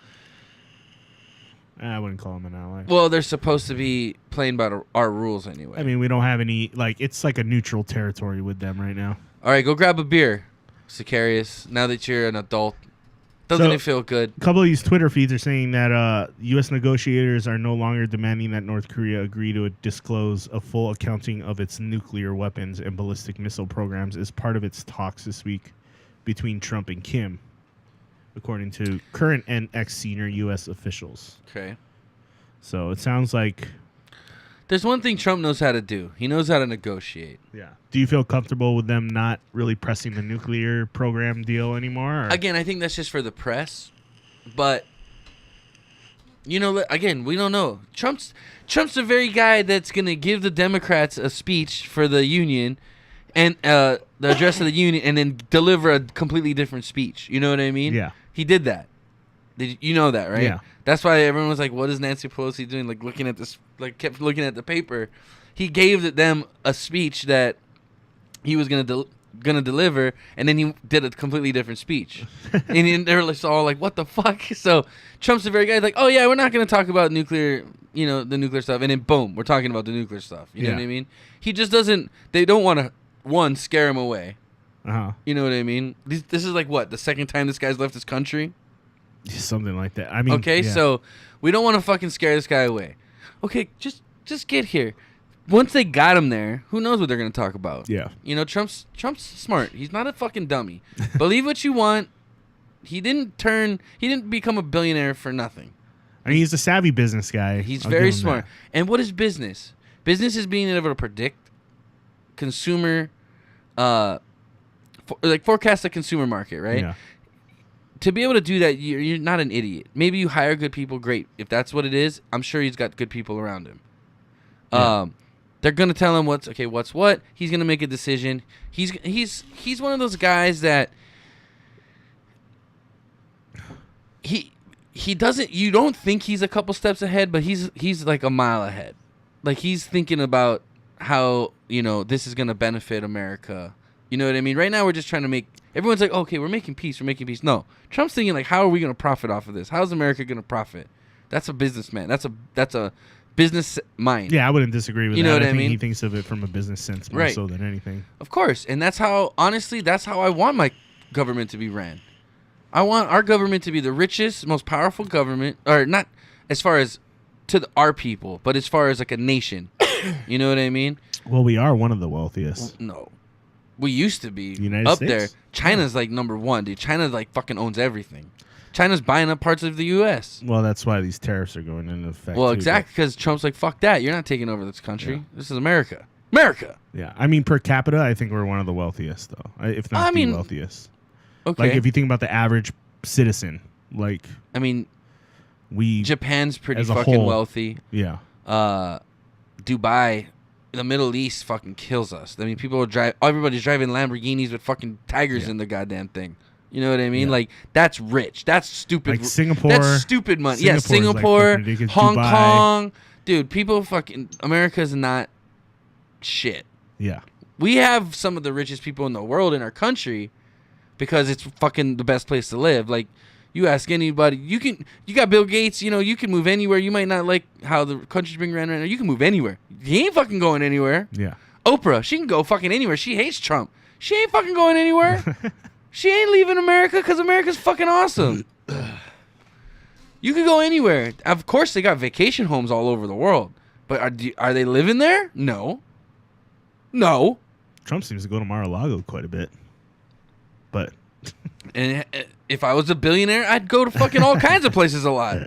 I wouldn't call them an ally. well, they're supposed to be playing by our rules anyway. I mean, we don't have any it's like a neutral territory with them right now. All right, go grab a beer, Sicarius. Now that you're an adult, doesn't it feel good? A couple of these Twitter feeds are saying that U.S. negotiators are no longer demanding that North Korea agree to disclose a full accounting of its nuclear weapons and ballistic missile programs as part of its talks this week between Trump and Kim, according to current and ex-senior U.S. officials. Okay. So it sounds like... There's one thing Trump knows how to do. He knows how to negotiate. Yeah. Do you feel comfortable with them not really pressing the nuclear program deal anymore? Or? Again, I think that's just for the press. But, again, we don't know. Trump's the very guy that's going to give the Democrats a speech for the union and the address of the union and then deliver a completely different speech. You know what I mean? Yeah. He did that. You know that, right? Yeah. That's why everyone was like, what is Nancy Pelosi doing? Like, looking at this, like, kept looking at the paper. He gave them a speech that he was going to deliver, and then he did a completely different speech. And they were all like, what the fuck? So Trump's the very guy like, oh, yeah, we're not going to talk about nuclear, the nuclear stuff. And then, boom, we're talking about the nuclear stuff. You know what I mean? He just doesn't, they don't want to, one, scare him away. Uh-huh. You know what I mean? This is like, what, the second time this guy's left his country? Something like that. I mean, okay, so we don't want to fucking scare this guy away. Okay, just get here. Once they got him there, who knows what they're gonna talk about? Yeah. Trump's smart. He's not a fucking dummy. Believe what you want. He didn't become a billionaire for nothing. I mean, he's a savvy business guy. He's very smart. And what is business? Business is being able to predict consumer, forecast the consumer market, right? Yeah. To be able to do that, you're not an idiot. Maybe you hire good people, great. If that's what it is, I'm sure he's got good people around him. Yeah. They're gonna tell him what's what. He's gonna make a decision. He's one of those guys that he doesn't. You don't think he's a couple steps ahead, but he's like a mile ahead. Like, he's thinking about how this is gonna benefit America. You know what I mean? Right now, we're just trying to make. Everyone's like, okay, we're making peace. No, Trump's thinking like, how are we going to profit off of this? How's America going to profit? That's a businessman. That's a business mind. Yeah, I wouldn't disagree with that. You know what I think mean? He thinks of it from a business sense more so than anything. Of course, and that's how I want my government to be ran. I want our government to be the richest, most powerful government, or not as far as our people, but as far as like a nation. You know what I mean? Well, we are one of the wealthiest. No. We used to be United up States? there. China's like number one, dude. China like fucking owns everything. China's buying up parts of the U.S. Well, that's why these tariffs are going into effect. Well, too, exactly, because Trump's like, fuck that. You're not taking over this country. Yeah. This is America. America. Yeah. I mean, per capita, I think we're one of the wealthiest, though. If not the wealthiest. Okay. Like, if you think about the average citizen, like... I mean, we... Japan's pretty as a fucking whole, wealthy. Yeah. Dubai... The Middle East fucking kills us. I mean, everybody's driving Lamborghinis with fucking tigers in the goddamn thing. You know what I mean? Yeah. Like, that's rich. That's stupid. Like Singapore. That's stupid money. Yeah, Singapore, like Hong Dubai. Kong. Dude, America's not shit. Yeah. We have some of the richest people in the world in our country because it's fucking the best place to live. Like, you ask anybody, you got Bill Gates, you can move anywhere. You might not like how the country's being ran right now. You can move anywhere. He ain't fucking going anywhere. Yeah. Oprah, she can go fucking anywhere. She hates Trump. She ain't fucking going anywhere. She ain't leaving America because America's fucking awesome. You could go anywhere. Of course, they got vacation homes all over the world. But are they living there? No. No. Trump seems to go to Mar-a-Lago quite a bit. But and if I was a billionaire, I'd go to fucking all kinds of places a lot.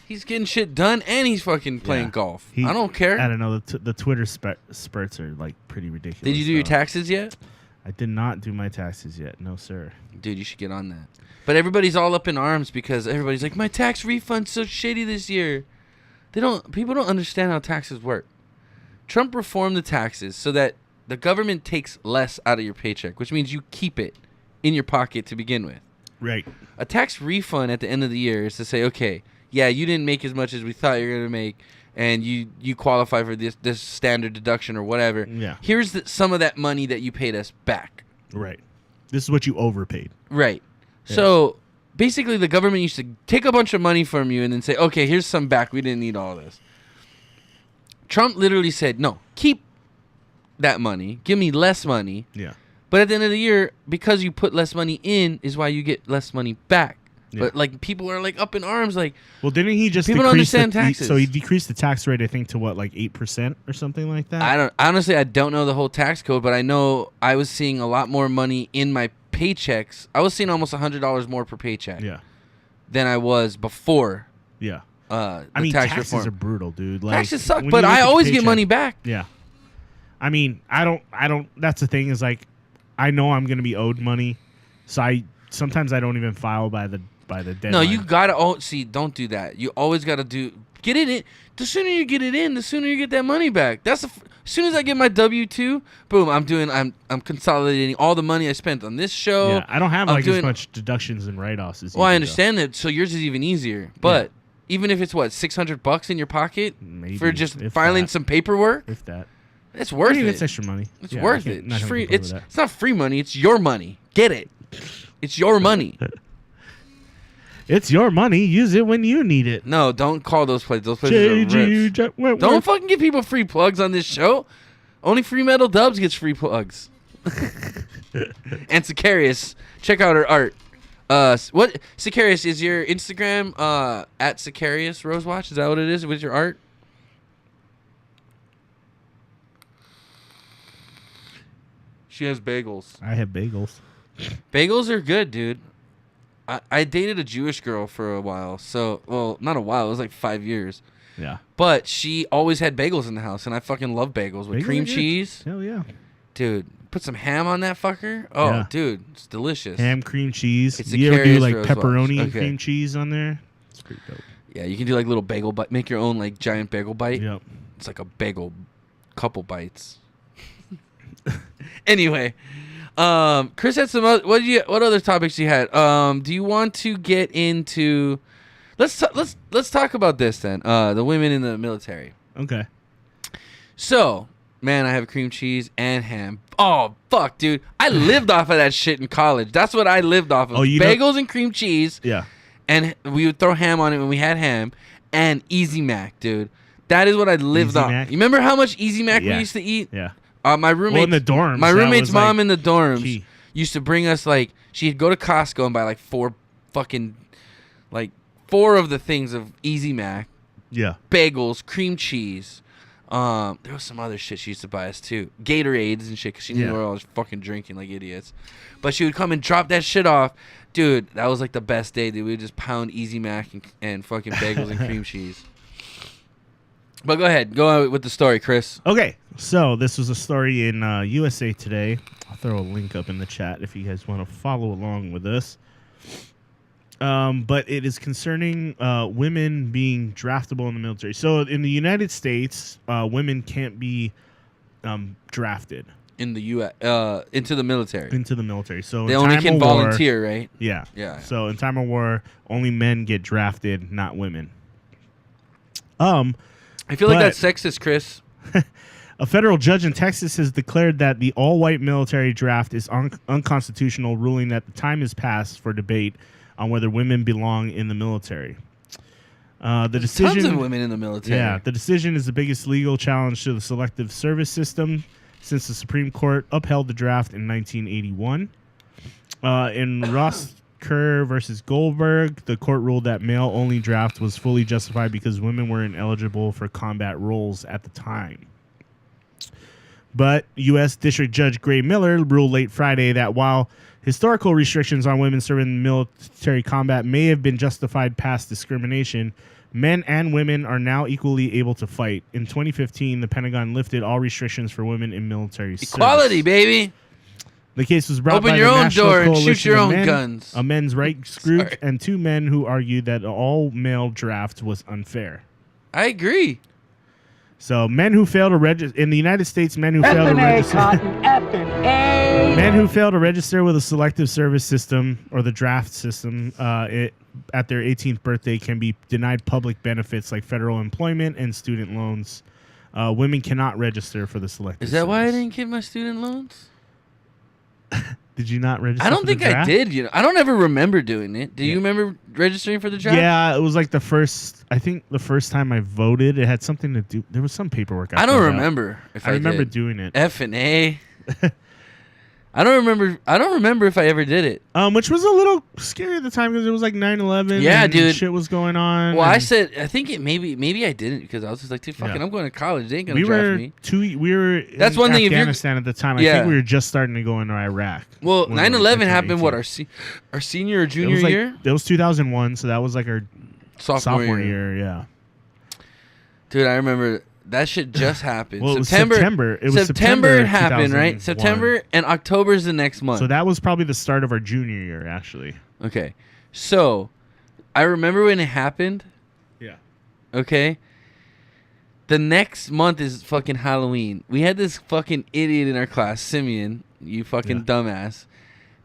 He's getting shit done, and he's fucking playing golf. I don't care. I don't know. The Twitter spurts are like pretty ridiculous. Did you do your taxes yet? I did not do my taxes yet. No, sir. Dude, you should get on that. But everybody's all up in arms because everybody's like, my tax refund's so shitty this year. People don't understand how taxes work. Trump reformed the taxes so that the government takes less out of your paycheck, which means you keep it in your pocket to begin with. Right. A tax refund at the end of the year is to say, okay, yeah, you didn't make as much as we thought you were going to make, and you qualify for this standard deduction or whatever. Yeah. Here's some of that money that you paid us back. Right. This is what you overpaid. Right. Yeah. So basically the government used to take a bunch of money from you and then say, okay, here's some back. We didn't need all this. Trump literally said, no, keep that money. Give me less money. Yeah. But at the end of the year, because you put less money in is why you get less money back. Yeah. But like people are like up in arms, like. Well, didn't he just people don't understand taxes? So he decreased the tax rate, I think, to what, like 8% or something like that. I don't know the whole tax code, but I know I was seeing a lot more money in my paychecks. I was seeing almost $100 more per paycheck. Yeah. Than I was before. Yeah. I mean, tax taxes reform. are brutal, dude. Like, taxes suck, but I always get money back. Yeah. I mean, I don't. That's the thing is like, I know I'm gonna be owed money, so sometimes I don't even file by the deadline. No, you gotta don't do that. You always gotta get it in. The sooner you get it in, the sooner you get that money back. As soon as I get my W-2, boom, I'm consolidating all the money I spent on this show. Yeah, I don't have as much deductions and write-offs as you. Well, I understand that, so yours is even easier. But even if it's $600 in your pocket for just filing some paperwork, if that. It's worth it. It's extra money. It's worth it. It's free. It's not free money. It's your money. Get it. It's your money. It's your money. Use it when you need it. No, don't call those places. Those places are rich. Don't fucking give people free plugs on this show. Only Free Metal Dubs gets free plugs. And Sicarius, check out her art. What Sicarius is your Instagram? At Sicarius Rosewatch. Is that what it is with your art? She has bagels. I have bagels. Bagels are good, dude. I dated a Jewish girl for a while. So, well, not a while. It was like 5 years. Yeah. But she always had bagels in the house, and I fucking love bagels with cream cheese. Hell yeah. Dude, put some ham on that fucker. Oh, yeah. Dude, it's delicious. Ham, cream cheese. You ever do like pepperoni and cream cheese on there? It's pretty dope. Yeah, you can do like little bagel bite. Make your own like giant bagel bite. Yep. It's like a bagel, couple bites. Anyway, Chris had some other, what other topics you had? Do you want to get into? Let's talk about this then. The women in the military. Okay. So, man, I have cream cheese and ham. Oh fuck, dude! I lived off of that shit in college. That's what I lived off of. Bagels and cream cheese. Yeah. And we would throw ham on it when we had ham, and Easy Mac, dude. That is what I lived on. You remember how much Easy Mac we used to eat? Yeah. My roommate in the dorms. My roommate's mom in the dorms used to bring us she'd go to Costco and buy like four of the things of Easy Mac. Yeah. Bagels, cream cheese. There was some other shit she used to buy us too. Gatorades and shit because she knew we were all fucking drinking like idiots. But she would come and drop that shit off. Dude, that was like the best day, dude. We would just pound Easy Mac and fucking bagels and cream cheese. But go ahead. Go on with the story, Chris. Okay. So this was a story in USA Today. I'll throw a link up in the chat if you guys want to follow along with this. But it is concerning women being draftable in the military. So in the United States, women can't be drafted. In the U.S., into the military. Into the military. So they only can volunteer, right? Yeah. Yeah. So in time of war, only men get drafted, not women. I feel like that's sexist, Chris. A federal judge in Texas has declared that the all-white military draft is unconstitutional, ruling that the time has passed for debate on whether women belong in the military. The decision, tons of women in the military. Yeah, the decision is the biggest legal challenge to the selective service system since the Supreme Court upheld the draft in 1981. In Kerr versus Goldberg, the court ruled that male-only draft was fully justified because women were ineligible for combat roles at the time. But U.S. District Judge Gray Miller ruled late Friday that while historical restrictions on women serving in military combat may have been justified past discrimination, men and women are now equally able to fight. In 2015, the Pentagon lifted all restrictions for women in military service. Equality, baby. The case was brought Open by your the own National door and Coalition shoot your of own Men, guns. a men's rights group, Sorry. and two men who argued that all male draft was unfair. I agree. So, men who fail to register in the United States, men who fail to register, men who fail to register with a selective service system or the draft system, at their 18th birthday can be denied public benefits like federal employment and student loans. Women cannot register for the selective. Is that why I service. didn't get my student loans? Did you not register? I don't for think the draft? I did. You know, I don't ever remember doing it. Do you remember registering for the draft? Yeah, it was like the first time I voted. It had something to do. There was some paperwork. I don't remember. I remember doing it. F and A. I don't remember if I ever did it. Which was a little scary at the time because it was like 9/11. Yeah, and dude. Shit was going on. Well, I think it maybe I didn't because I was just like, dude, fucking, I'm going to college. They ain't gonna draft me. We were. That's in one thing. If you're Afghanistan at the time, I Yeah. think we were just starting to go into Iraq. Well, when we were 9/11 like happened. 18. What our senior or junior it was like, year? It was 2001, so that was like our sophomore year. Yeah. Dude, I remember that shit just happened. Well, it was September. It was September it happened, right? 2001. September and October is the next month. So that was probably the start of our junior year, actually. Okay. So, I remember when it happened. Yeah. Okay. The next month is fucking Halloween. We had this fucking idiot in our class, Simeon, you fucking dumbass.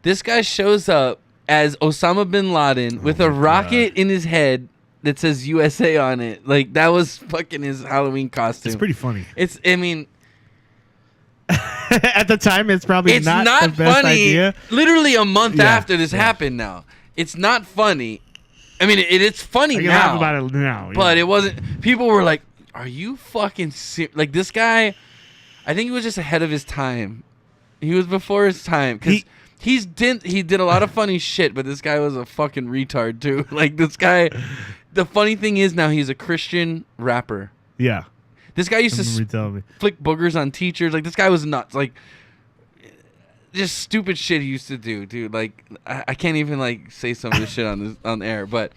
This guy shows up as Osama bin Laden with a rocket in his head that says USA on it. Like, that was fucking his Halloween costume. It's pretty funny. I mean... At the time, it's probably not the best funny. idea. Literally a month after this happened now. It's not funny. I mean, it's funny I can now. laugh about it now. But it wasn't... People were like, are you fucking serious? Like, this guy... I think he was just ahead of his time. He was before his time. Because he did a lot of funny shit, but this guy was a fucking retard, too. Like, this guy... The funny thing is now he's a Christian rapper. Yeah. This guy used to flick boogers on teachers. Like, this guy was nuts. Like, just stupid shit he used to do, dude. Like, I can't even, like, say some of this shit on air. But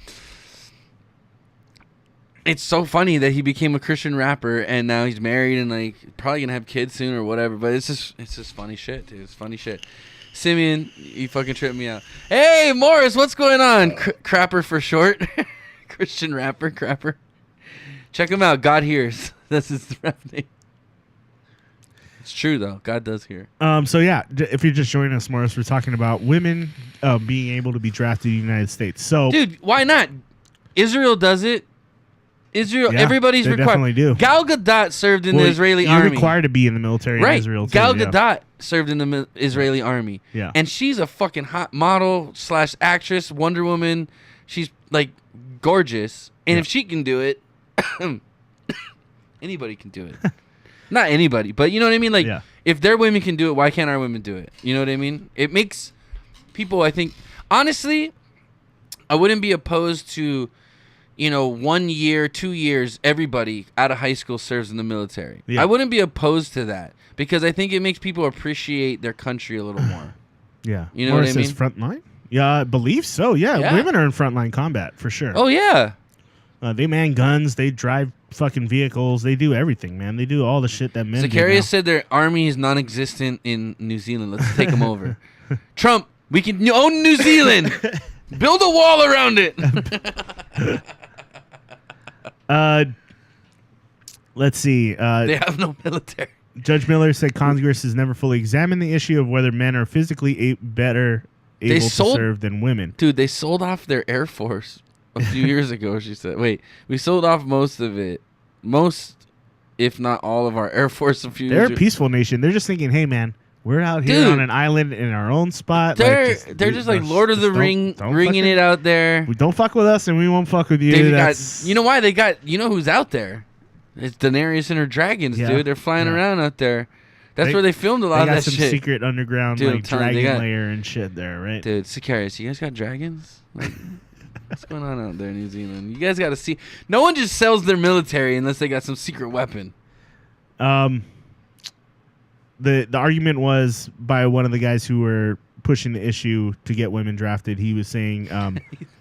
it's so funny that he became a Christian rapper and now he's married and, like, probably going to have kids soon or whatever. But it's just funny shit, dude. It's funny shit. Simeon, you fucking tripped me out. Hey, Morris, what's going on? Crapper for short. Christian rapper, crapper. Check him out. God hears. That's his rap name. It's true, though. God does hear. So, yeah, if you're just joining us, Morris, we're talking about women being able to be drafted in the United States. So, dude, why not? Israel does it. Israel, yeah, everybody's they required. Definitely do. Gal Gadot served in the Israeli you're army. You're required to be in the military in Israel, too. Gal Gadot served in the Israeli army. Yeah. And she's a fucking hot model / actress, Wonder Woman. She's, like, gorgeous. And if she can do it, anybody can do it. Not anybody, but you know what I mean? Like, if their women can do it, why can't our women do it? You know what I mean? It makes people, I think... Honestly, I wouldn't be opposed to, 1 year, 2 years, everybody out of high school serves in the military. Yeah. I wouldn't be opposed to that because I think it makes people appreciate their country a little more. Yeah. You know what I mean? Front line? Yeah, I believe so. Yeah, women are in frontline combat for sure. Oh, yeah. They man guns. They drive fucking vehicles. They do everything, man. They do all the shit that men do. Zacharias said their army is non-existent in New Zealand. Let's take them over. Trump, we can own New Zealand. Build a wall around it. Let's see. They have no military. Judge Miller said Congress has never fully examined the issue of whether men are physically able to serve than women. Dude, they sold off their Air Force a few years ago, she said. Wait, we sold off most of it. Most, if not all of our Air Force a few years ago. They're a peaceful nation. They're just thinking, hey, man, we're out here on an island in our own spot. They're just like Lord of the Ring, ringing it out there. Don't fuck with us and we won't fuck with you. You know why? You know who's out there? It's Daenerys and her dragons, dude. They're flying around out there. That's where they filmed a lot of got that some shit. secret underground Dude, like dragon lair and shit there, right? Dude, Sicarius, you guys got dragons? Like, what's going on out there in New Zealand? You guys got to see. No one just sells their military unless they got some secret weapon. The argument was by one of the guys who were pushing the issue to get women drafted. He was saying,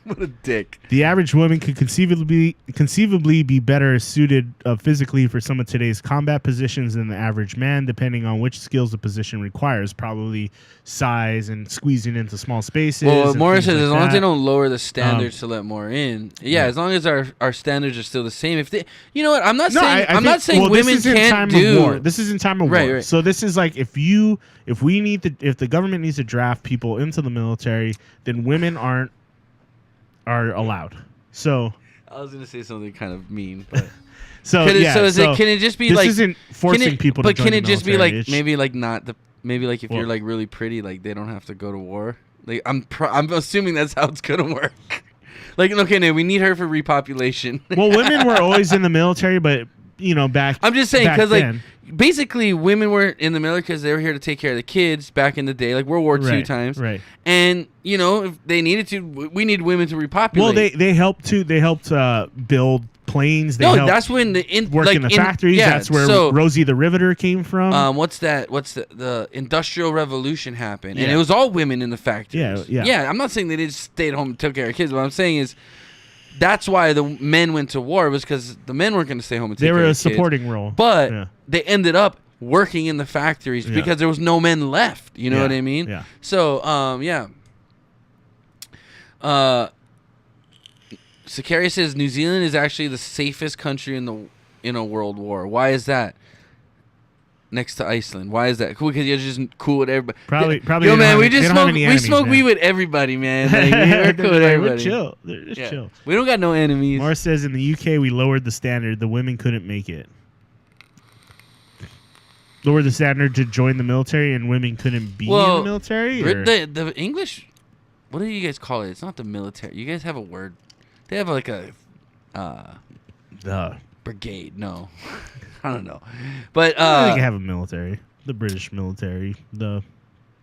what a dick. The average woman could conceivably be better suited physically for some of today's combat positions than the average man, depending on which skills the position requires. Probably size and squeezing into small spaces. Well, Morris says like as long as they don't lower the standards to let more in. Yeah, as long as our standards are still the same. If they, you know what? I'm not saying I'm not saying women can't do. This is in time of war. Right. So this is like if the government needs to draft people into the military, then women are allowed. So I was gonna say something kind of mean, but can it just be this like isn't forcing people to join the military? But can it just be like maybe like if you're like really pretty, like they don't have to go to war? Like I'm assuming that's how it's gonna work. Like okay, no, we need her for repopulation. Well, women were always in the military, but back. I'm just saying because like basically women were in the military because they were here to take care of the kids back in the day, like World War II times. Right. And if they needed to, we need women to repopulate. Well, they helped too. They helped build planes. That's when work in the factories. Yeah, that's where Rosie the Riveter came from. What's the Industrial Revolution happened, and it was all women in the factories. Yeah. I'm not saying they didn't stay at home and took care of kids. What I'm saying is, that's why the men went to war, was because the men weren't going to stay home and take care of kids. They were a supporting role. But they ended up working in the factories because there was no men left. You know what I mean? Yeah. So, Sicarius says New Zealand is actually the safest country in a world war. Why is that? Next to Iceland. Why is that? Cool, because you're just cool with everybody. Probably. Yo, man, we smoke weed with everybody, man. Like, we're cool with everybody. We're chill. They're just chill. We don't got no enemies. Morris says in the UK we lowered the standard. The women couldn't make it. Lowered the standard to join the military, and women couldn't be in the military. The English. What do you guys call it? It's not the military. You guys have a word. They have like a brigade. No. I don't know, but I think they have a military, the British military,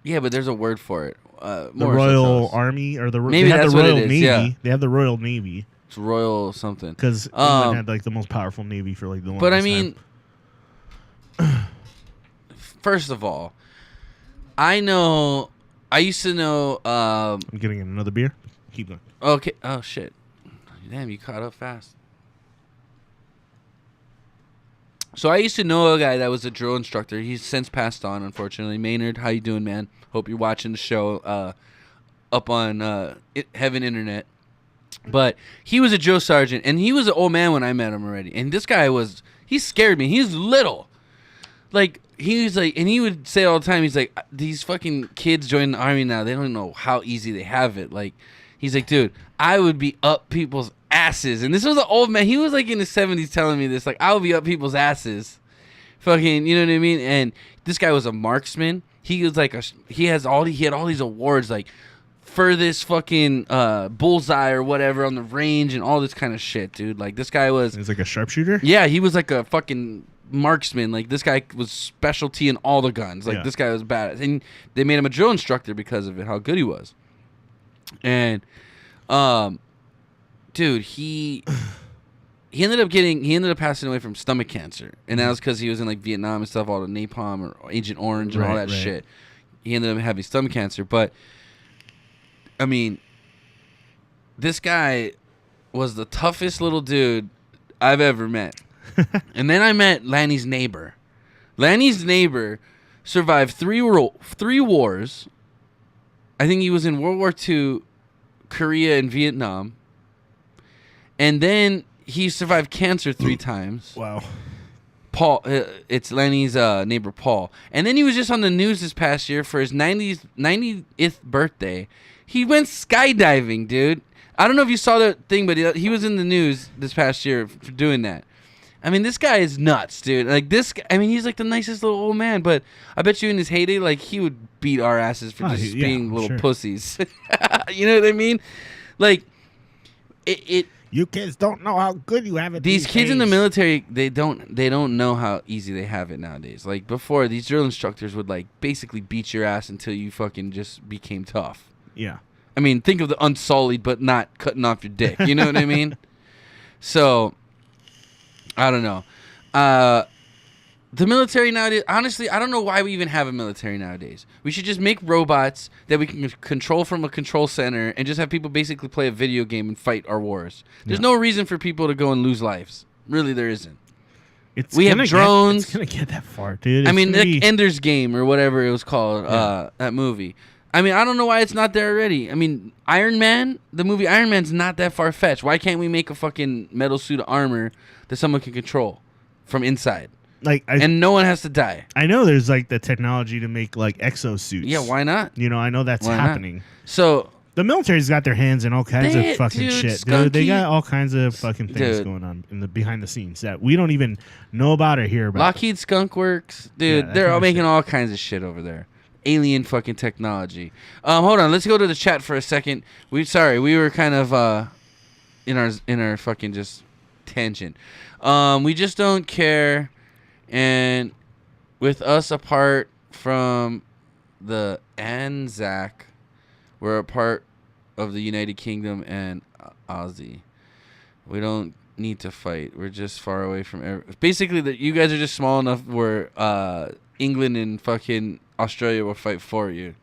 yeah, but there's a word for it. The Royal Army or maybe they have that's the Royal Navy. Yeah. They have the Royal Navy. It's Royal something because England had like the most powerful navy for like the longest But I mean, time. First of all, I used to know. I'm getting another beer. Keep going. Okay. Oh shit! Damn, you caught up fast. So I used to know a guy that was a drill instructor. He's since passed on, unfortunately. Maynard, how you doing, man? Hope you're watching the show up on Heaven Internet. But he was a drill sergeant, and he was an old man when I met him already. And this guy he scared me. He was little. Like, he was like, and he would say all the time, he's like, these fucking kids join the army now. They don't know how easy they have it. Like, he's like, dude, I would be up people's asses. And this was an old man. He was like in his 70s telling me this. Like, I would be up people's asses. Fucking, you know what I mean? And this guy was a marksman. He was like he had all these awards, like furthest fucking bullseye or whatever on the range and all this kind of shit, dude. Like, this guy was... He's like a sharpshooter? Yeah, he was like a fucking marksman. Like, this guy was specialty in all the guns. Like, this guy was badass. And they made him a drill instructor because of it, how good he was. And, dude, he ended up passing away from stomach cancer, and that was because he was in like Vietnam and stuff, all the napalm or Agent Orange and all that shit. He ended up having stomach cancer, but I mean, this guy was the toughest little dude I've ever met. And then I met Lanny's neighbor. Lanny's neighbor survived three wars. I think he was in World War II, Korea, and Vietnam. And then he survived cancer 3 times. Wow. Paul, it's Lenny's neighbor Paul. And then he was just on the news this past year for his 90th birthday. He went skydiving, dude. I don't know if you saw that thing, but he was in the news this past year for doing that. I mean, this guy is nuts, dude. Like, he's like the nicest little old man, but I bet you in his heyday, like, he would beat our asses for being little pussies. You know what I mean? Like, You kids don't know how good you have it. These kids days. in the military, they don't know how easy they have it nowadays. Like before, these drill instructors would like basically beat your ass until you fucking just became tough. Yeah. I mean, think of the unsullied but not cutting off your dick. You know what I mean? So, I don't know. The military nowadays, honestly, I don't know why we even have a military nowadays. We should just make robots that we can control from a control center and just have people basically play a video game and fight our wars. There's no reason for people to go and lose lives. Really, there isn't. We have drones. It's going to get that far, dude. I mean, like Ender's Game or whatever it was called, that movie. I mean, I don't know why it's not there already. I mean, Iron Man, the movie Iron Man's not that far-fetched. Why can't we make a fucking metal suit of armor that someone can control from inside? And no one has to die. I know there's like the technology to make like exosuits. Yeah, why not? You know, I know that's happening. Not? So the military's got their hands in all kinds of fucking shit, dude. They got all kinds of fucking things going on in the behind the scenes that we don't even know about or hear about. Lockheed Skunk Works, dude. They're all making all kinds of shit over there. Alien fucking technology. Hold on, let's go to the chat for a second. We were kind of in our fucking just tangent. We just don't care. And with us apart from the Anzac, we're a part of the United Kingdom and Aussie. We don't need to fight. We're just far away from basically, you guys are just small enough where England and fucking Australia will fight for you.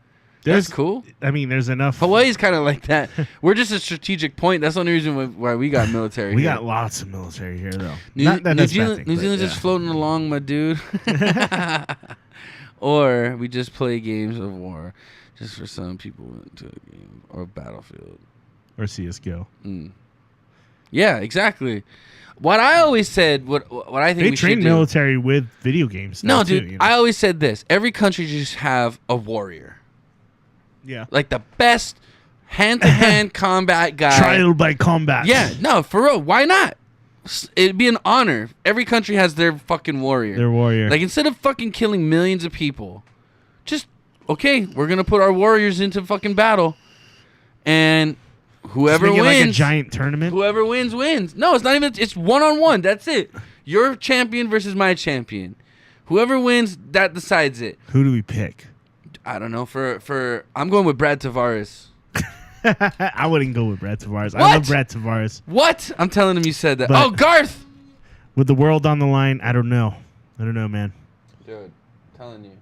That's cool. I mean, there's enough. Hawaii's kind of like that. We're just a strategic point. That's the only reason why we got military. We got lots of military here, though. New Zealand's just floating along, my dude. Or we just play games of war, just for some people into a game or Battlefield or CS:GO. Yeah, exactly. What I always said, what I think they we train should do, military with video games. No, dude. Too, I always said this: every country just have a warrior. Yeah. Like the best hand-to-hand combat guy. Trial by combat. Yeah, no, for real. Why not? It'd be an honor. Every country has their fucking warrior. Their warrior. Like, instead of fucking killing millions of people, just, okay, we're going to put our warriors into fucking battle. And whoever wins. Like a giant tournament? Whoever wins, wins. No, it's not even. It's one-on-one. That's it. Your champion versus my champion. Whoever wins, that decides it. Who do we pick? I don't know. For I'm going with Brad Tavares. I wouldn't go with Brad Tavares. What? I love Brad Tavares. What? I'm telling him you said that. But Garth! With the world on the line, I don't know. Man. Dude, telling you.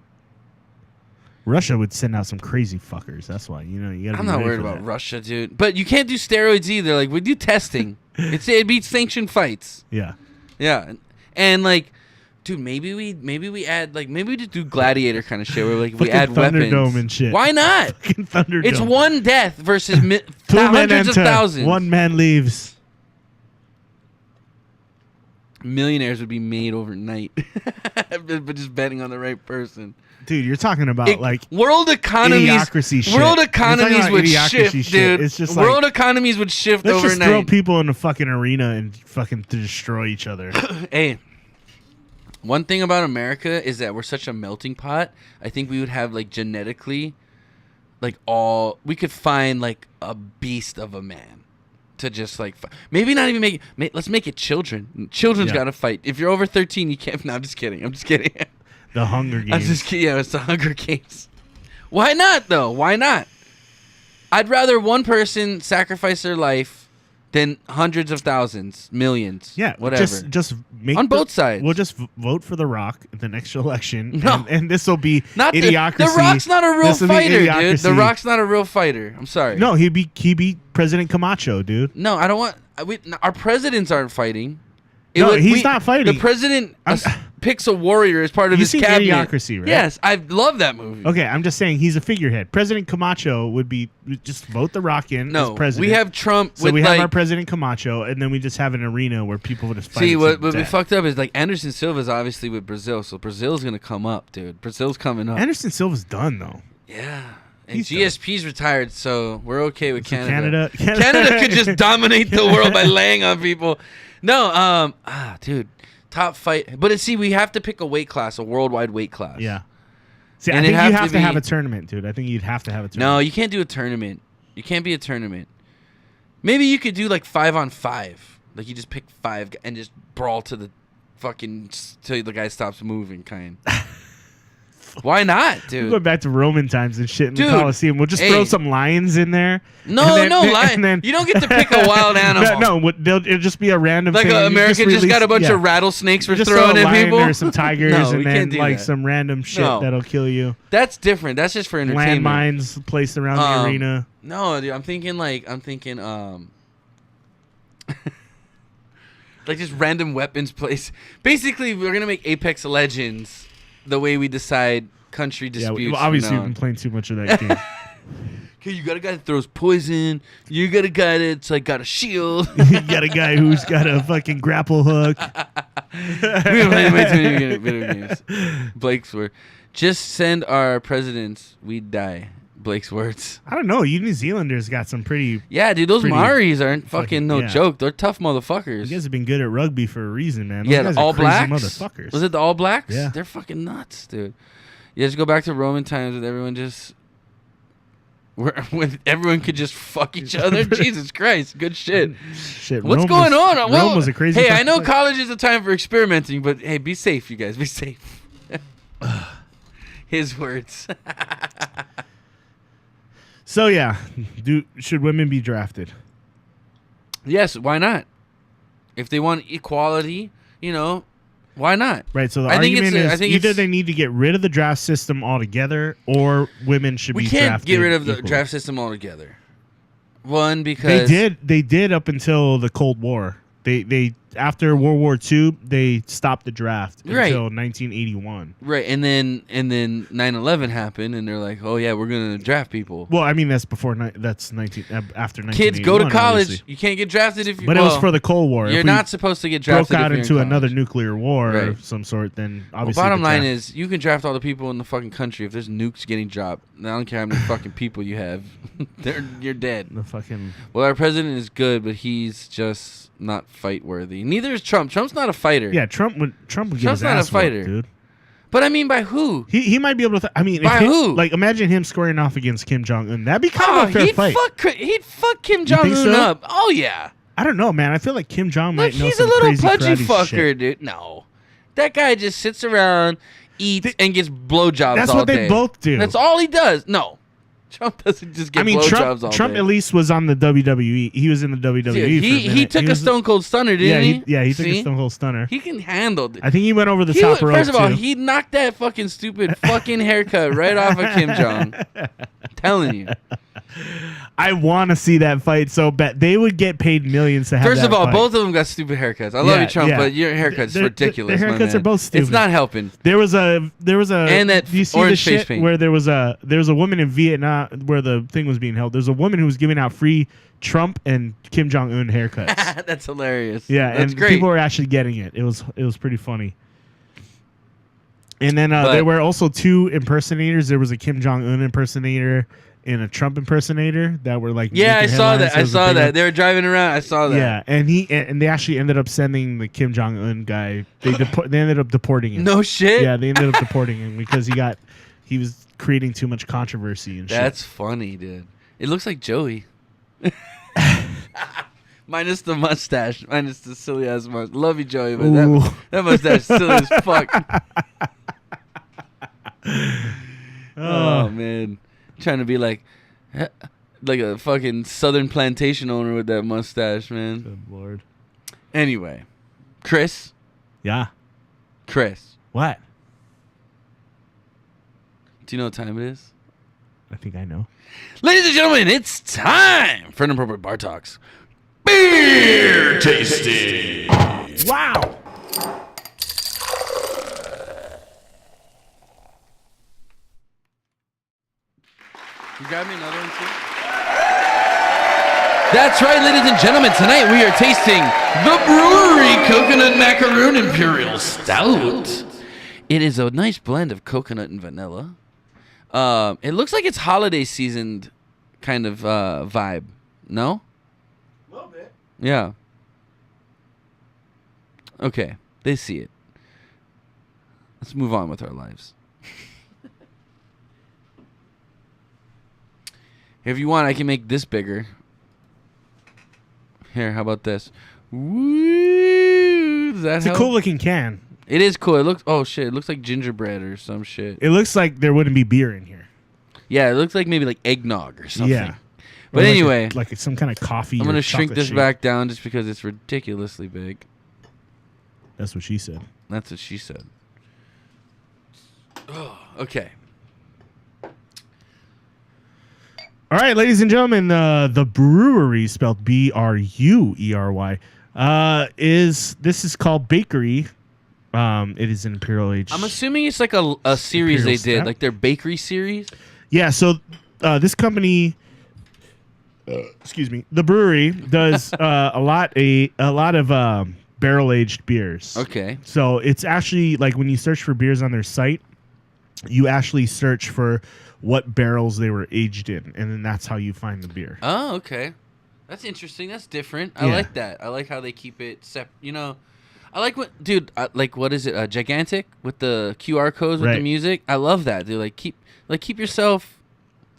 Russia would send out some crazy fuckers. That's why. You gotta I'm not worried about Russia, dude. But you can't do steroids either. Like, we do testing. It'd be sanctioned fights. Yeah. Yeah. And like, dude, maybe we add, like, maybe we just do gladiator kind of shit where like we add weapons. Thunderdome and shit. Why not? Fucking Thunderdome. It's one death versus hundreds of thousands. One man leaves. Millionaires would be made overnight, but just betting on the right person. Dude, you're talking about world economies. Idiocracy shit. World economies would shift, dude. It's just world economies would shift let's overnight. Just throw people in a fucking arena and fucking destroy each other. Hey. One thing about America is that we're such a melting pot. I think we would have, like, genetically, like, we could find, like, a beast of a man to just, like, maybe not even make it, let's make it children. Children's got to fight. If you're over 13, you can't. No, I'm just kidding. The Hunger Games. I'm just kidding. Yeah, it's the Hunger Games. Why not, though? Why not? I'd rather one person sacrifice their life than hundreds of thousands, millions, whatever. Just make on both sides. We'll just vote for The Rock in the next election. No, and this will be not idiocracy. The Rock's not a real fighter, dude. The Rock's not a real fighter. I'm sorry. No, he beat President Camacho, dude. No, I don't want. Our presidents aren't fighting. He's not fighting. The president picks a warrior as part of his cabinet. Idiocracy, right? Yes, I love that movie. Okay, I'm just saying he's a figurehead. President Camacho would be just vote The Rock in as president. We have Trump. So we have our President Camacho, and then we just have an arena where people would just fight. See, what we fucked up is like Anderson Silva's obviously with Brazil, so Brazil's gonna come up, dude. Brazil's coming up. Anderson Silva's done though. Yeah. And GSP's retired, so we're okay with Canada. Canada could just dominate the world by laying on people. No, dude, top fight. But we have to pick a weight class, a worldwide weight class. Yeah. See, I think you have to have a tournament, dude. I think you'd have to have a tournament. No, you can't do a tournament. You can't be a tournament. Maybe you could do like 5-on-5. Like you just pick 5 and just brawl to the fucking till the guy stops moving, kind. Why not, dude? We're going back to Roman times and shit in Dude, the Coliseum. We'll just throw some lions in there. No, lion. You don't get to pick a wild animal. It'll just be a random like thing. America just got a bunch of rattlesnakes for throwing at people. Or some tigers and then like that. some random shit that'll kill you. That's different. That's just for entertainment. Landmines placed around the arena. No, dude, I'm thinking like just random weapons placed. Basically, we're gonna make Apex Legends the way we decide country disputes. Yeah, obviously you've been playing too much of that game. Okay, you got a guy that throws poison. You got a guy that's like got a shield. You got a guy who's got a fucking grapple hook. We don't play way too many video games. Blake's word. Just send our presidents. We'd die. Blake's words. I don't know. You New Zealanders got some pretty... Yeah, dude. Those Maoris aren't fucking joke. They're tough motherfuckers. You guys have been good at rugby for a reason, man. Those yeah, guys All are crazy Blacks? Motherfuckers. Was it the All Blacks? Yeah. They're fucking nuts, dude. Yeah, just go back to Roman times with everyone just... when everyone could just fuck each other. Jesus Christ. Good shit. What's going on? Rome was a crazy... Hey, I know college is a time for experimenting, but hey, be safe, you guys. Be safe. His words. So, yeah. Should women be drafted? Yes, why not? If they want equality, why not? Right, so the argument is either they need to get rid of the draft system altogether or women should be drafted. We can't get rid of the draft system altogether. One, because... They did up until the Cold War. They after World War II, they stopped the draft until 1981. Right, and then 9/11 happened, and they're like, "Oh yeah, we're gonna draft people." Well, I mean that's after 1981. Kids go to college. Obviously. You can't get drafted if you. But it was for the Cold War. You're not supposed to get drafted. Broke out if into you're another nuclear war right. of some sort, then obviously. Bottom line is, you can draft all the people in the fucking country. If there's nukes getting dropped, I don't care how many fucking people you have, you're dead. The fucking. Well, our president is good, but he's just not fight worthy. Neither is Trump. Trump's not a fighter. Yeah, Trump would get his Trump's not ass a fighter, whooped, dude. But I mean, by who? He might be able to. By who? Like, imagine him squaring off against Kim Jong Un. That'd be kind of a fair fight. He'd fuck Kim Jong Un up. Oh yeah. I don't know, man. I feel like Kim Jong might know he's some a little crazy pudgy karate fucker, shit. dude. No, that guy just sits around, eats, and gets blowjobs. That's all what they day. both do. That's all he does. No, Trump doesn't just get blowjobs all day. Trump at least was on the WWE. He was in the WWE. Dude, he took a Stone Cold Stunner, didn't he? He took a Stone Cold Stunner. He can handle it. I think he went over the top rope. First of all, he knocked that fucking stupid fucking haircut right off of Kim Jong. Telling you. I want to see that fight so bad. They would get paid millions to have First that of all, fight. both of them got stupid haircuts. I love you, Trump, but your haircut's ridiculous. The haircuts are both stupid. It's not helping. There was a and that do you see orange the face shit paint. where there was a woman in Vietnam where the thing was being held. There's a woman who was giving out free Trump and Kim Jong Un haircuts. That's hilarious. Yeah, that's and great. people were actually getting it. It was pretty funny. And then there were also two impersonators. There was a Kim Jong Un impersonator and a Trump impersonator that were like. Yeah, I saw that. I saw that. They were driving around. I saw that. Yeah, and they actually ended up sending the Kim Jong Un guy. They ended up deporting him. No shit. Yeah, they ended up deporting him because he was creating too much controversy and shit. That's funny, dude. It looks like Joey. Minus the mustache. Minus the silly ass mustache. Love you, Joey, but that mustache is silly as fuck. Oh man. Trying to be like a fucking southern plantation owner with that mustache, man. Good Lord. Anyway. Chris. Yeah. Chris. What? Do you know what time it is? I think I know. Ladies and gentlemen, it's time for Inappropriate Bar Talks. Beer tasting. Wow. You grab me another one too? That's right, ladies and gentlemen. Tonight we are tasting the Brewery Coconut Macaroon Imperial Stout. It is a nice blend of coconut and vanilla. It looks like it's holiday seasoned kind of vibe. No? A little bit. Yeah. Okay, they see it. Let's move on with our lives. If you want, I can make this bigger. Here, how about this? Woo! Does that It's help? a cool looking can. It is cool. It looks. Oh shit! It looks like gingerbread or some shit. It looks like there wouldn't be beer in here. Yeah, it looks like maybe like eggnog or something. Yeah. But Or anyway, like some kind of coffee. I'm gonna or shrink chocolate this shake. back down just because it's ridiculously big. That's what she said. That's what she said. Oh, okay. All right, ladies and gentlemen, the brewery, spelled Bruery, is called Bakery. It is an Imperial Age. I'm assuming it's like a series Imperial they did, Stout? like their bakery series. Yeah, so this company, excuse me, the brewery does a lot of barrel aged beers. Okay. So it's actually like when you search for beers on their site, you actually search for what barrels they were aged in, and then that's how you find the beer. Oh, okay. That's interesting. That's different. I Yeah. like that. I like how they keep it separate. You know, I like what, dude. Like, what is it? Gigantic with the QR codes with the Right. music. I love that, dude. Keep yourself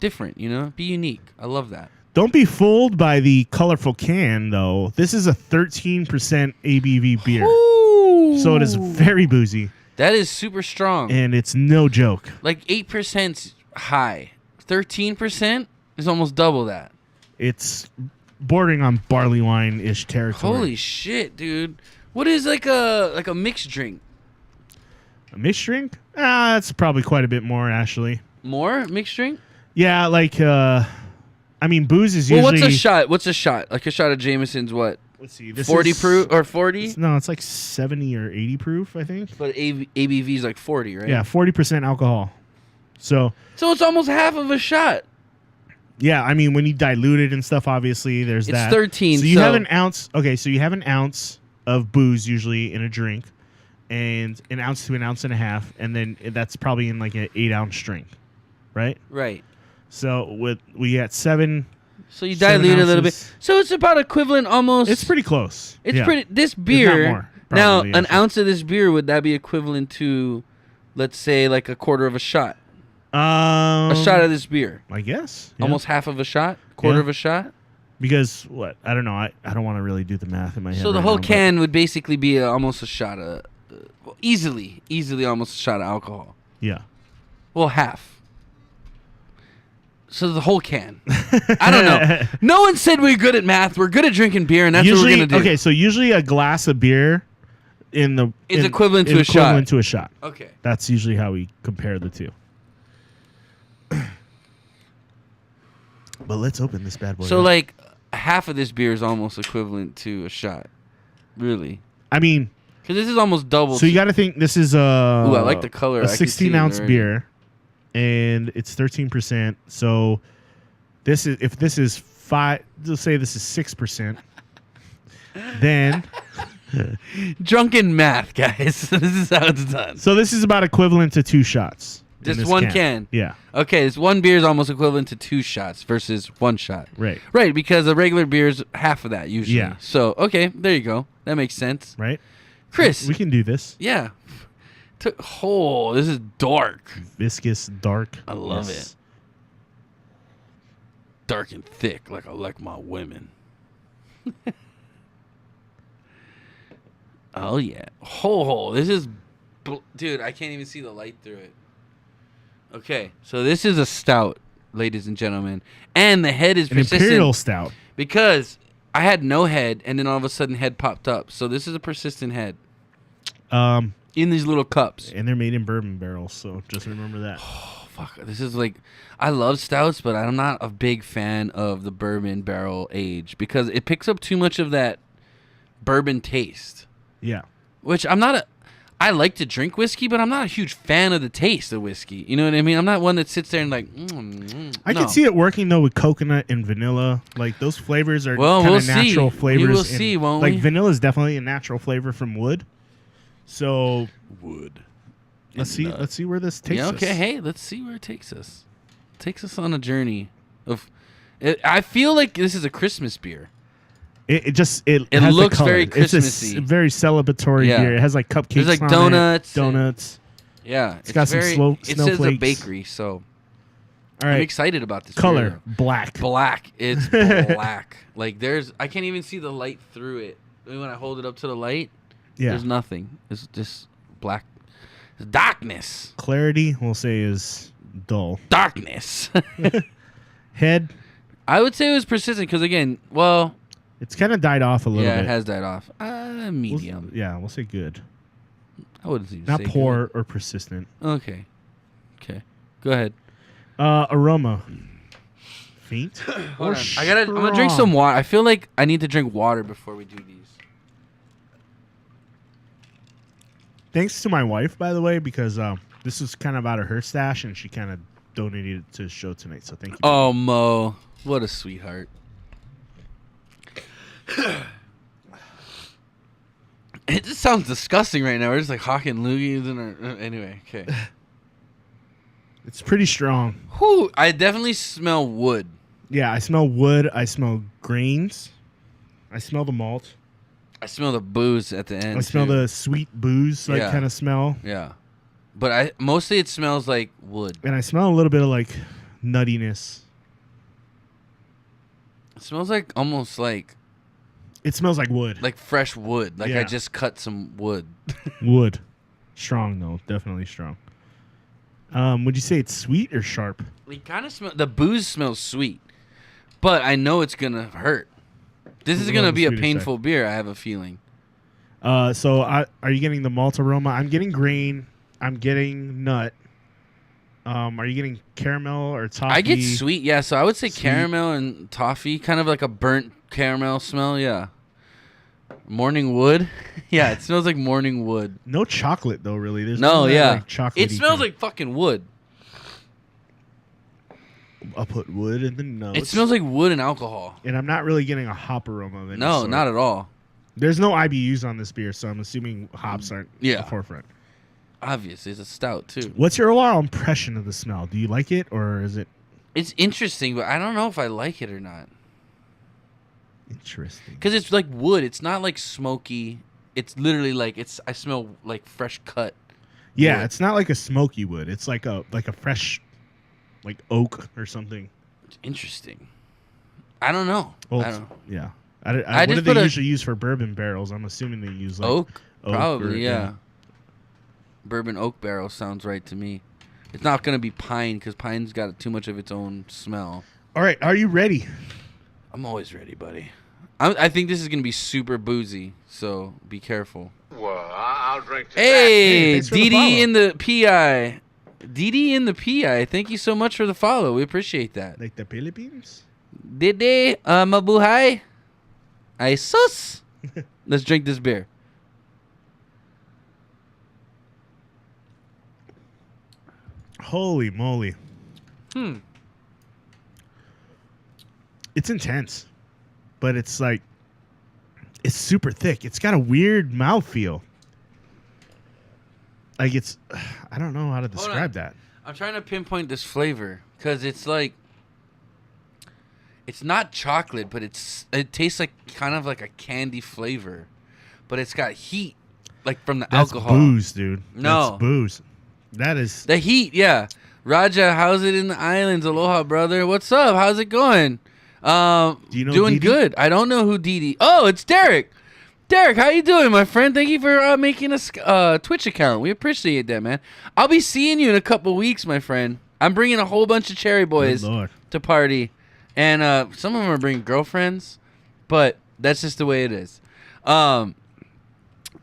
different. You know, be unique. I love that. Don't be fooled by the colorful can, though. This is a 13% ABV beer, Ooh. so it is very boozy, That is super strong. and it's no joke. Like 8% high. 13% is almost double that. It's bordering on barley wine-ish territory. Holy shit, dude. What is like a mixed drink? A mixed drink? That's probably quite a bit more, actually. More mixed drink? Yeah, like, I mean, booze is Well, usually... what's a shot? What's a shot? Like a shot of Jameson's what? Let's see. This 40 is, proof or 40? No, it's like 70 or 80 proof, I think. But ABV is like 40, right? Yeah, 40% alcohol. So it's almost half of a shot. yeah, I mean, when you dilute it and stuff, obviously there's It's that. 13, So you so- have an ounce. Okay, so you have an ounce of booze usually in a drink, and an ounce to an ounce and a half, and then that's probably in like an 8-ounce drink, right? Right. So we got 7. So you 7 dilute it a little bit. ounces. So it's about equivalent almost. It's pretty close. It's Yeah. pretty. This If not beer. more, Now, probably, an actually. ounce of this beer, would that be equivalent to, let's say, like a quarter of a shot? A shot of this beer. I guess. Yeah. Almost half of a shot? Quarter Yeah. of a shot? Because what? I don't know. I don't want to really do the math in my head. So the right whole now, but- can would basically be almost a shot of, easily almost a shot of alcohol. Yeah. Well, half. So the whole can. I don't know. No one said we're good at math. We're good at drinking beer, and that's usually, what we're gonna do. okay. So usually a glass of beer Is equivalent to a equivalent shot. to a shot. Okay. That's usually how we compare the two. But let's open this bad boy. So up. like half of this beer is almost equivalent to a shot. Really? I mean, Because this is almost double. so you got to think this is Ooh, I like the color. I a can see 16-ounce it already. beer, and it's 13%. So this is if this is 5. Let's say this is 6%. Then Drunken math, guys. This is how it's done. so this is about equivalent to 2 shots. in Just this one can. Yeah. Okay, this one beer is almost equivalent to 2 shots versus 1 shot. Right. Right, because a regular beer is half of that usually. Yeah. So, okay, there you go. That makes sense. Right. Chris. We can do this. Yeah. Oh, this is dark. Viscous, dark. I love Yes. it. Dark and thick, like I like my women. Oh, yeah. This is... Dude, I can't even see the light through it. Okay, so this is a stout, ladies and gentlemen. And the head is An persistent. Imperial Stout. Because I had no head, and then all of a sudden head popped up. So this is a persistent head in these little cups. And they're made in bourbon barrels, so just remember that. Oh, fuck. This is like... I love stouts, but I'm not a big fan of the bourbon barrel age because it picks up too much of that bourbon taste. Yeah. Which I'm not a... I like to drink whiskey, but I'm not a huge fan of the taste of whiskey. You know what I mean? I'm not one that sits there and like... I no. can see it working, though, with coconut and vanilla. Like, those flavors are Well, kind we'll of see. natural flavors. We will and, see, won't like, we? vanilla is definitely a natural flavor from wood. So, Wood. let's see where this takes us. Okay, hey, let's see where it takes us. Takes us on a journey of... I feel like this is a Christmas beer. It has the looks color. very It's Christmassy. a very celebratory Yeah. beer. It has, like, cupcakes There's, like, on donuts it. and- Donuts. Yeah. It's got some It says a snowflakes. bakery, so... All right. I'm excited about this. Color black. Black. It's black. Like I can't even see the light through it. When I hold it up to the light, there's nothing. It's just black. It's darkness. Clarity, we'll say, is dull. Darkness. Head. I would say it was persistent because again, well, it's kind of died off a little bit. Yeah, it has died off. Medium. We'll say good. I wouldn't say not poor good. Or persistent. Okay. Go ahead. Aroma. Faint. I'm gonna drink some water. I feel like I need to drink water before we do these. Thanks to my wife, by the way, because this is kind of out of her stash, and she kind of donated it to the show tonight. So thank you. Oh, Mo, what a sweetheart. It just sounds disgusting right now. We're just like hawking loogies in our. Anyway, okay. It's pretty strong. Whew, I definitely smell wood. Yeah, I smell wood. I smell grains. I smell the malt. I smell the booze at the end. I smell the sweet booze kind of smell. Yeah. But mostly it smells like wood. And I smell a little bit of like nuttiness. It smells like almost like. It smells like wood. Like fresh wood. Like I just cut some wood. Wood. Strong though. Definitely strong. Would you say it's sweet or sharp? It kind of smells. The booze smells sweet, but I know it's gonna hurt. This is gonna be a painful beer. I have a feeling. So are you getting the malt aroma? I'm getting grain. I'm getting nut. Are you getting caramel or toffee? I get sweet. Yeah. So I would say caramel and toffee, kind of like a burnt caramel smell. Yeah. Morning wood. Yeah, it smells like morning wood. No chocolate though, really. There's like chocolate. It smells like fucking wood. I'll put wood in the notes. It smells like wood and alcohol. And I'm not really getting a hop aroma of any No, sort. not at all. There's no IBUs on this beer, so I'm assuming hops aren't the forefront. Obviously, it's a stout too. What's your overall impression of the smell? Do you like it or is it? It's interesting, but I don't know if I like it or not. Interesting. Because it's like wood. It's not like smoky. It's literally like I smell like fresh cut. Yeah, wood. It's not like a smoky wood. It's like a fresh, like oak or something. It's interesting. I don't know. Well, I don't. Yeah. I what do they usually use for bourbon barrels? I'm assuming they use like oak probably. Yeah. Bourbon oak barrel sounds right to me. It's not gonna be pine because pine's got too much of its own smell. All right, are you ready? I'm always ready, buddy. I think this is going to be super boozy, so be careful. Well, I'll drink to Hey, DD in the PI. DD in the PI. Thank you so much for the follow. We appreciate that. Like the Philippines? Dede, mabuhay. Ay sus. Let's drink this beer. Holy moly. It's intense, but it's like, it's super thick. It's got a weird mouthfeel. Like I don't know how to describe that. I'm trying to pinpoint this flavor because it's like, it's not chocolate, but it tastes like kind of like a candy flavor, but it's got heat, like from the alcohol. That's booze, dude. No. That's booze. That is. The heat, yeah. Raja, how's it in the islands? Aloha, brother. What's up? How's it going? Do you know doing Didi? Good. I don't know who Didi. Oh, it's Derek. Derek, how you doing, my friend? Thank you for making a Twitch account. We appreciate that, man. I'll be seeing you in a couple weeks, my friend. I'm bringing a whole bunch of cherry boys to party, and some of them are bringing girlfriends, but that's just the way it is.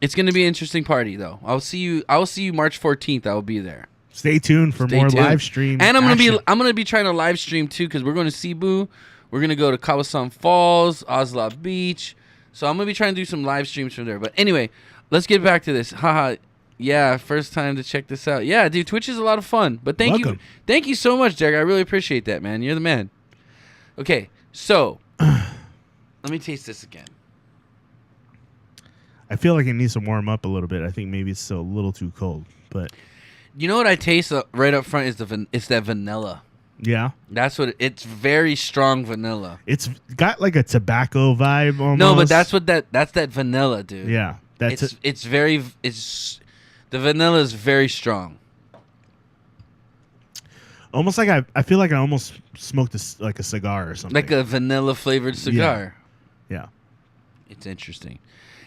It's gonna be an interesting party, though. I will see you March 14th. I will be there. Stay tuned for more live stream. And I'm gonna be trying to live stream too because we're going to Cebu. We're gonna go to Kawasan Falls, Oslo Beach. So I'm gonna be trying to do some live streams from there. But anyway, let's get back to this. Haha. Yeah, first time to check this out. Yeah, dude, Twitch is a lot of fun. But thank you so much, Derek. I really appreciate that, man. You're the man. Okay, so let me taste this again. I feel like it needs to warm up a little bit. I think maybe it's still a little too cold, but you know what I taste right up front is it's that vanilla. Yeah, that's what it's very strong vanilla. It's got like a tobacco vibe almost. No, but that's that vanilla, dude. Yeah, it's the vanilla is very strong. Almost like I feel like I almost smoked like a cigar or something. Like a vanilla flavored cigar. Yeah. It's interesting.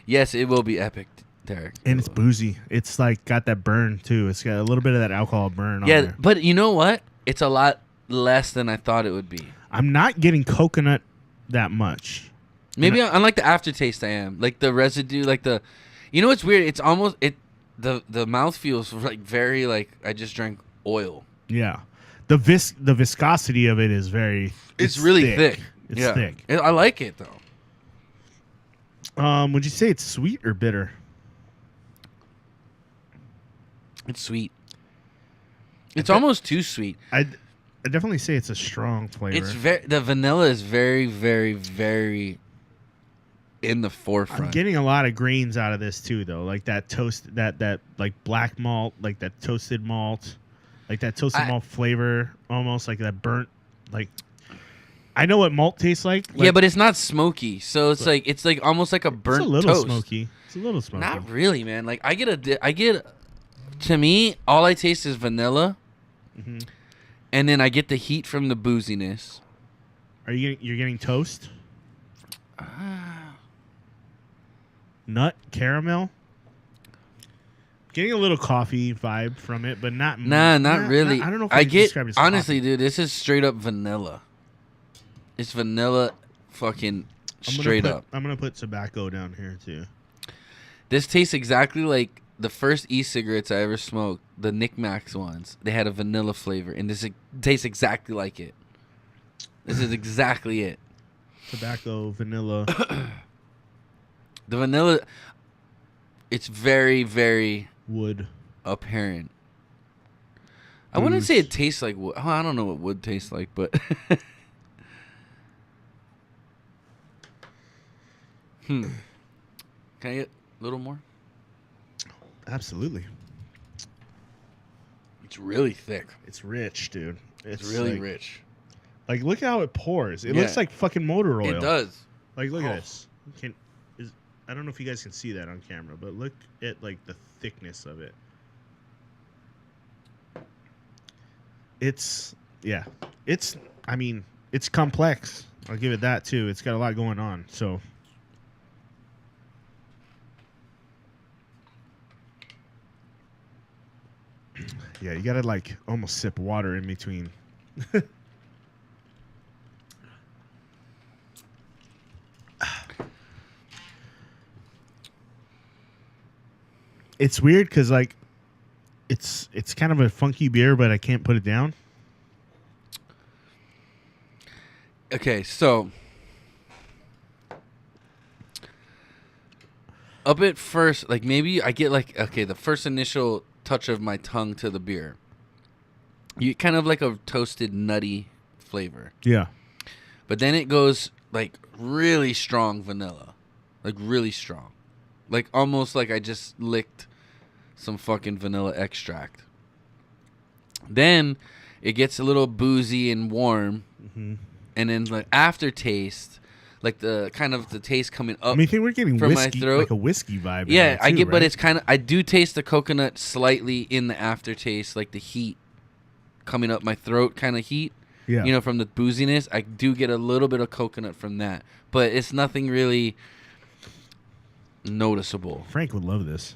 Yes, it will be epic, Derek. And it's boozy. It's like got that burn too. It's got a little bit of that alcohol burn on Yeah, there. but you know what? It's a lot less than I thought it would be. I'm not getting coconut that much. Maybe unlike the aftertaste I am. Like the residue, like the... You know what's weird? It's almost... The mouth feels like very like I just drank oil. Yeah. The viscosity of it is very... It's really thick. It's thick. I like it, though. Would you say it's sweet or bitter? It's sweet. It's almost too sweet. I definitely say it's a strong flavor. It's the vanilla is very, very, very in the forefront. I'm getting a lot of grains out of this too, though. Like that toast, that like black malt, like that toasted malt, like that toasted malt flavor, almost like that burnt. Like I know what malt tastes like. Yeah, but it's not smoky, so it's like almost like a burnt It's a little toast. smoky. It's a little smoky. Not really, man. Like I get. To me, all I taste is vanilla, and then I get the heat from the booziness. You're getting toast? Nut caramel? Getting a little coffee vibe from it, but not really. I don't know if I can get describe it as honestly, coffee. dude. This is straight up vanilla. It's vanilla, fucking straight up. I'm gonna put tobacco down here too. This tastes exactly like the first e-cigarettes I ever smoked, the Knick Knacks ones. They had a vanilla flavor, and this tastes exactly like it. This is exactly it. Tobacco, vanilla. The vanilla, it's very, very wood apparent. I wouldn't say it tastes like wood. Oh, I don't know what wood tastes like, but Can I get a little more? Absolutely. It's really thick. It's rich, dude. It's really rich. Like, look how it pours. It looks like fucking motor oil. It does. Like, look at this. I don't know if you guys can see that on camera, but look at like the thickness of it. It's complex. I'll give it that too. It's got a lot going on. So yeah, you gotta like almost sip water in between. It's weird because like it's kind of a funky beer, but I can't put it down. Okay, so up at first, like maybe I get like the first initial touch of my tongue to the beer. You kind of like a toasted nutty flavor. Yeah. But then it goes like really strong vanilla. Like really strong. Like almost like I just licked some fucking vanilla extract. Then it gets a little boozy and warm. Mm-hmm. And then like aftertaste, like the kind of the taste coming up. I think we're getting from whiskey, my throat. like a whiskey vibe. Yeah, too, I get, right? but it's kind of I do taste the coconut slightly in the aftertaste, like the heat coming up my throat, kind of heat. Yeah. You know, from the booziness, I do get a little bit of coconut from that, but it's nothing really noticeable. Frank would love this,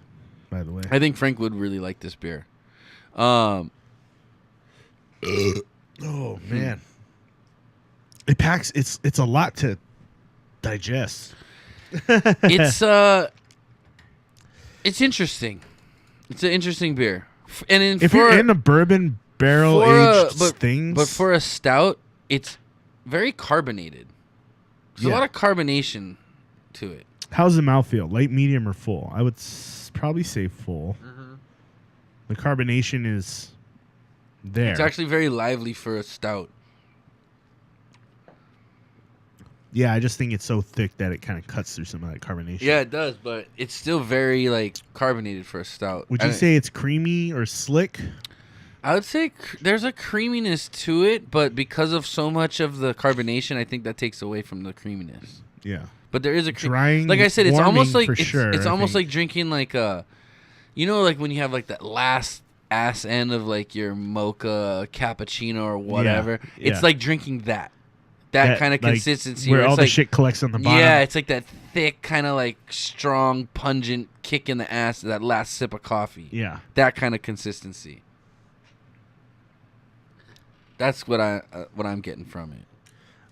by the way. I think Frank would really like this beer. Oh man, it packs. It's a lot to digest. It's interesting. It's an interesting beer, and if you're in a bourbon barrel aged things, but for a stout, it's very carbonated. There's a lot of carbonation to it. How's the mouthfeel? Light, medium, or full? I would probably say full. Mm-hmm. The carbonation is there. It's actually very lively for a stout. Yeah, I just think it's so thick that it kind of cuts through some of that carbonation. Yeah, it does, but it's still very like carbonated for a stout. Would you say it's creamy or slick? I would say there's a creaminess to it, but because of so much of the carbonation, I think that takes away from the creaminess. Yeah. But there is a drying, like I said, it's almost like it's almost like drinking like a, you know, like when you have like that last ass end of like your mocha cappuccino or whatever. Yeah. It's like drinking that kind of consistency where all the like, shit collects on the bottom. Yeah, it's like that thick kind of like strong, pungent kick in the ass of that last sip of coffee. Yeah, that kind of consistency. That's what I'm getting from it.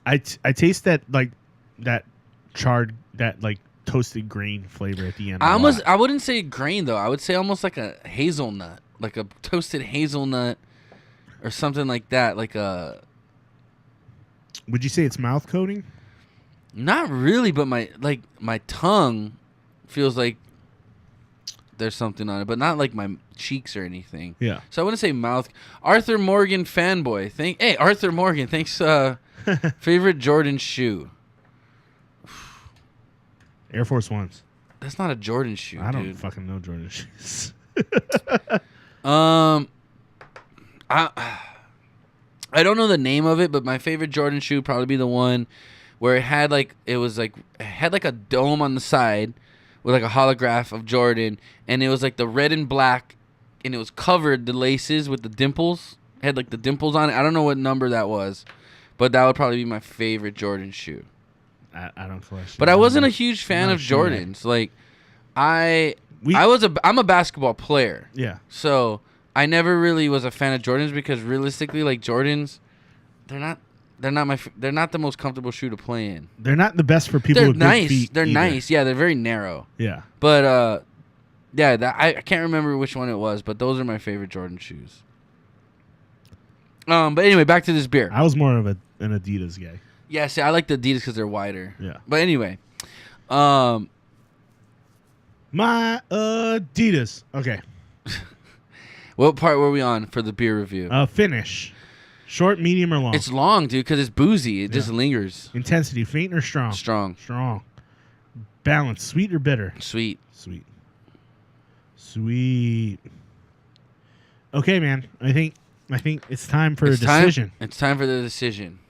I taste that like that charred that like toasted grain flavor at the end. I wouldn't say grain though. I would say almost like a hazelnut, like a toasted hazelnut or something like that. Like a. Would you say it's mouth coating? Not really, but my tongue feels like there's something on it, but not like my cheeks or anything. Yeah. So I wouldn't say mouth. Arthur Morgan fanboy. Hey, Arthur Morgan. Thanks. Favorite Jordan shoe. Air Force Ones. That's not a Jordan shoe. I don't dude. fucking know Jordan shoes. I don't know the name of it, but my favorite Jordan shoe would probably be the one where it had like a dome on the side with like a holograph of Jordan, and it was like the red and black, and it was covered the laces with the dimples. It had like the dimples on it. I don't know what number that was, but that would probably be my favorite Jordan shoe. I don't question. But I wasn't a huge fan of Jordans. Like I'm a basketball player. Yeah. So I never really was a fan of Jordans because realistically, like Jordans, they're not the most comfortable shoe to play in. They're not the best for people with nice. big feet. They're either. nice. Yeah, they're very narrow. Yeah. But I can't remember which one it was, but those are my favorite Jordan shoes. But anyway, back to this beer. I was more of an Adidas guy. Yeah, see, I like the Adidas because they're wider. Yeah. But anyway, my Adidas. Okay. What part were we on for the beer review? Finish. Short, medium, or long? It's long, dude, because it's boozy. It just lingers. Intensity, faint or strong? Strong. Strong. Balance, sweet or bitter? Sweet. Sweet. Sweet. Okay, man. I think it's time for a decision. It's time for the decision.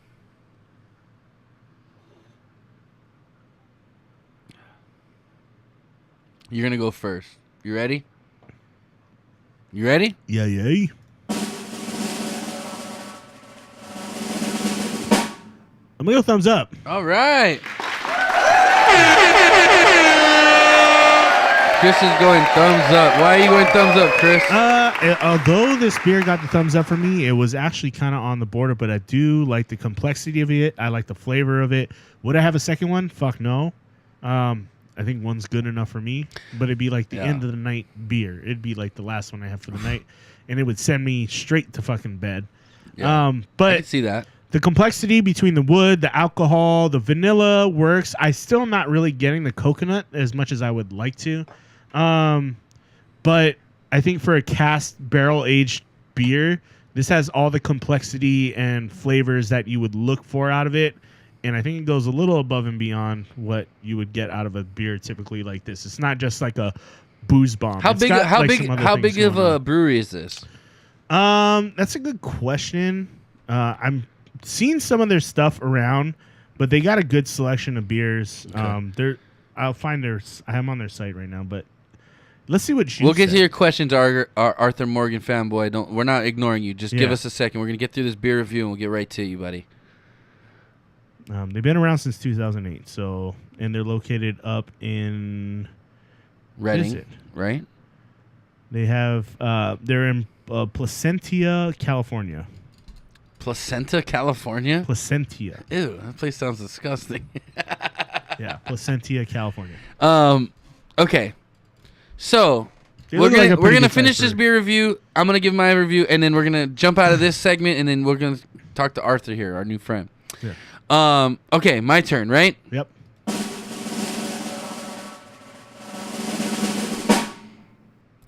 You're going to go first. You ready? You ready? Yeah, yeah. I'm going to go thumbs up. All right. Chris is going thumbs up. Why are you going thumbs up, Chris? Although this beer got the thumbs up for me, it was actually kind of on the border, but I do like the complexity of it. I like the flavor of it. Would I have a second one? Fuck no. I think one's good enough for me, but it'd be like the end of the night beer. It'd be like the last one I have for the night, and it would send me straight to fucking bed. Yeah. But I can see that. The complexity between the wood, the alcohol, the vanilla works. I still am not really getting the coconut as much as I would like to. But I think for a cast barrel aged beer, this has all the complexity and flavors that you would look for out of it. And I think it goes a little above and beyond what you would get out of a beer typically like this. It's not just like a booze bomb. How big of a brewery is this? That's a good question. I'm seeing some of their stuff around, but they got a good selection of beers. Okay. I am on their site right now, but let's see what we'll get to your questions, Arthur Morgan fanboy. We're not ignoring you. Just give us a second. We're gonna get through this beer review and we'll get right to you, buddy. They've been around since 2008, and they're located up in Reading, right? They have they're in Placentia, California. Placenta, California? Placentia. Ew, that place sounds disgusting. Yeah, Placentia, California. Okay. So we're gonna finish this beer review. I'm gonna give my review, and then we're gonna jump out of this segment, and then we're gonna talk to Arthur here, our new friend. Yeah. Okay, my turn, right? Yep.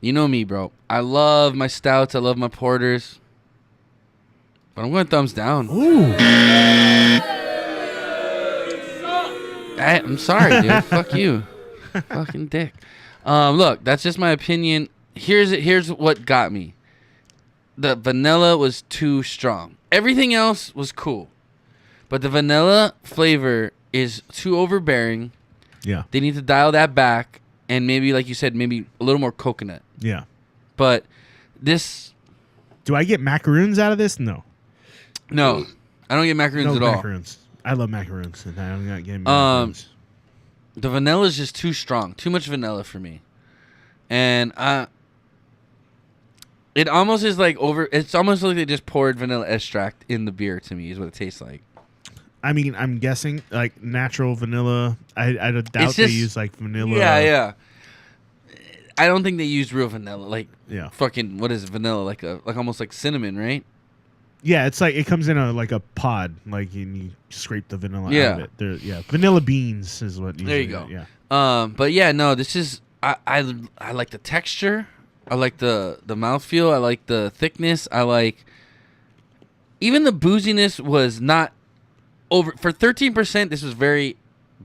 You know me, bro. I love my stouts. I love my porters. But I'm going thumbs down. Ooh. I'm sorry, dude. Fuck you. Fucking dick. Look, that's just my opinion. Here's what got me. The vanilla was too strong. Everything else was cool. But the vanilla flavor is too overbearing. Yeah. They need to dial that back, and maybe, like you said, maybe a little more coconut. Yeah. But this. Do I get macaroons out of this? No. No, I don't get macaroons at all. Macaroons. I love macaroons, and I'm not getting macaroons. The vanilla is just too strong. Too much vanilla for me. And it almost is like it's almost like they just poured vanilla extract in the beer to me is what it tastes like. I mean, I'm guessing like natural vanilla. I doubt they use like vanilla. Yeah. I don't think they use real vanilla. Like fucking what is it, vanilla? Like almost like cinnamon, right? Yeah, it's like it comes in a pod, like and you scrape the vanilla out of it. Vanilla beans is what. There you go. Yeah. But yeah, no, this is I like the texture. I like the mouthfeel. I like the thickness. I like even the booziness was not over for 13%. This was very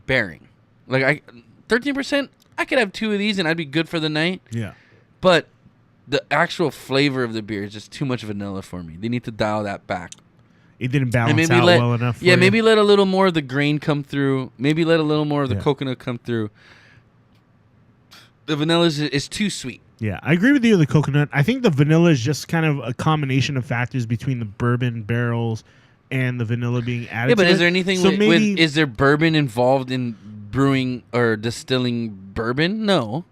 bearing. Like 13%. I could have 2 of these and I'd be good for the night. Yeah. But the actual flavor of the beer is just too much vanilla for me. They need to dial that back. It didn't balance out well enough. Maybe let a little more of the grain come through. Maybe let a little more of the coconut come through. The vanilla is too sweet. Yeah, I agree with you on the coconut. I think the vanilla is just kind of a combination of factors between the bourbon barrels and the vanilla being added. Yeah, but to is there anything is there bourbon involved in brewing or distilling bourbon? No.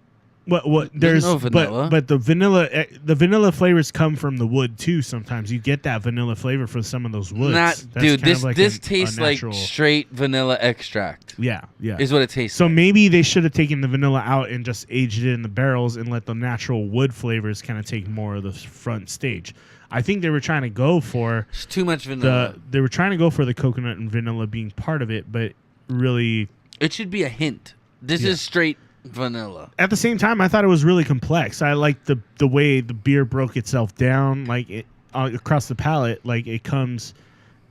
What there's no vanilla. But the vanilla flavors come from the wood too. Sometimes you get that vanilla flavor from some of those woods. This tastes like straight vanilla extract. Yeah, is what it tastes. So maybe they should have taken the vanilla out and just aged it in the barrels and let the natural wood flavors kind of take more of the front stage. I think they were trying to go for it's too much vanilla. They were trying to go for the coconut and vanilla being part of it, but really, it should be a hint. This is straight vanilla. At the same time, I thought it was really complex. I liked the way the beer broke itself down, like it across the palate. Like it comes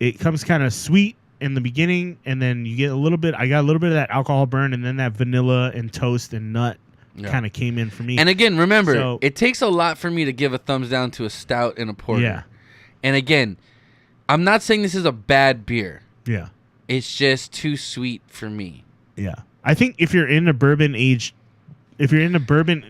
kind of sweet in the beginning, and then you get a little bit. I got a little bit of that alcohol burn, and then that vanilla and toast and nut kind of came in for me. And again, remember, it takes a lot for me to give a thumbs down to a stout and a porter. Yeah. And again, I'm not saying this is a bad beer. Yeah. It's just too sweet for me. Yeah. I think if you're in a bourbon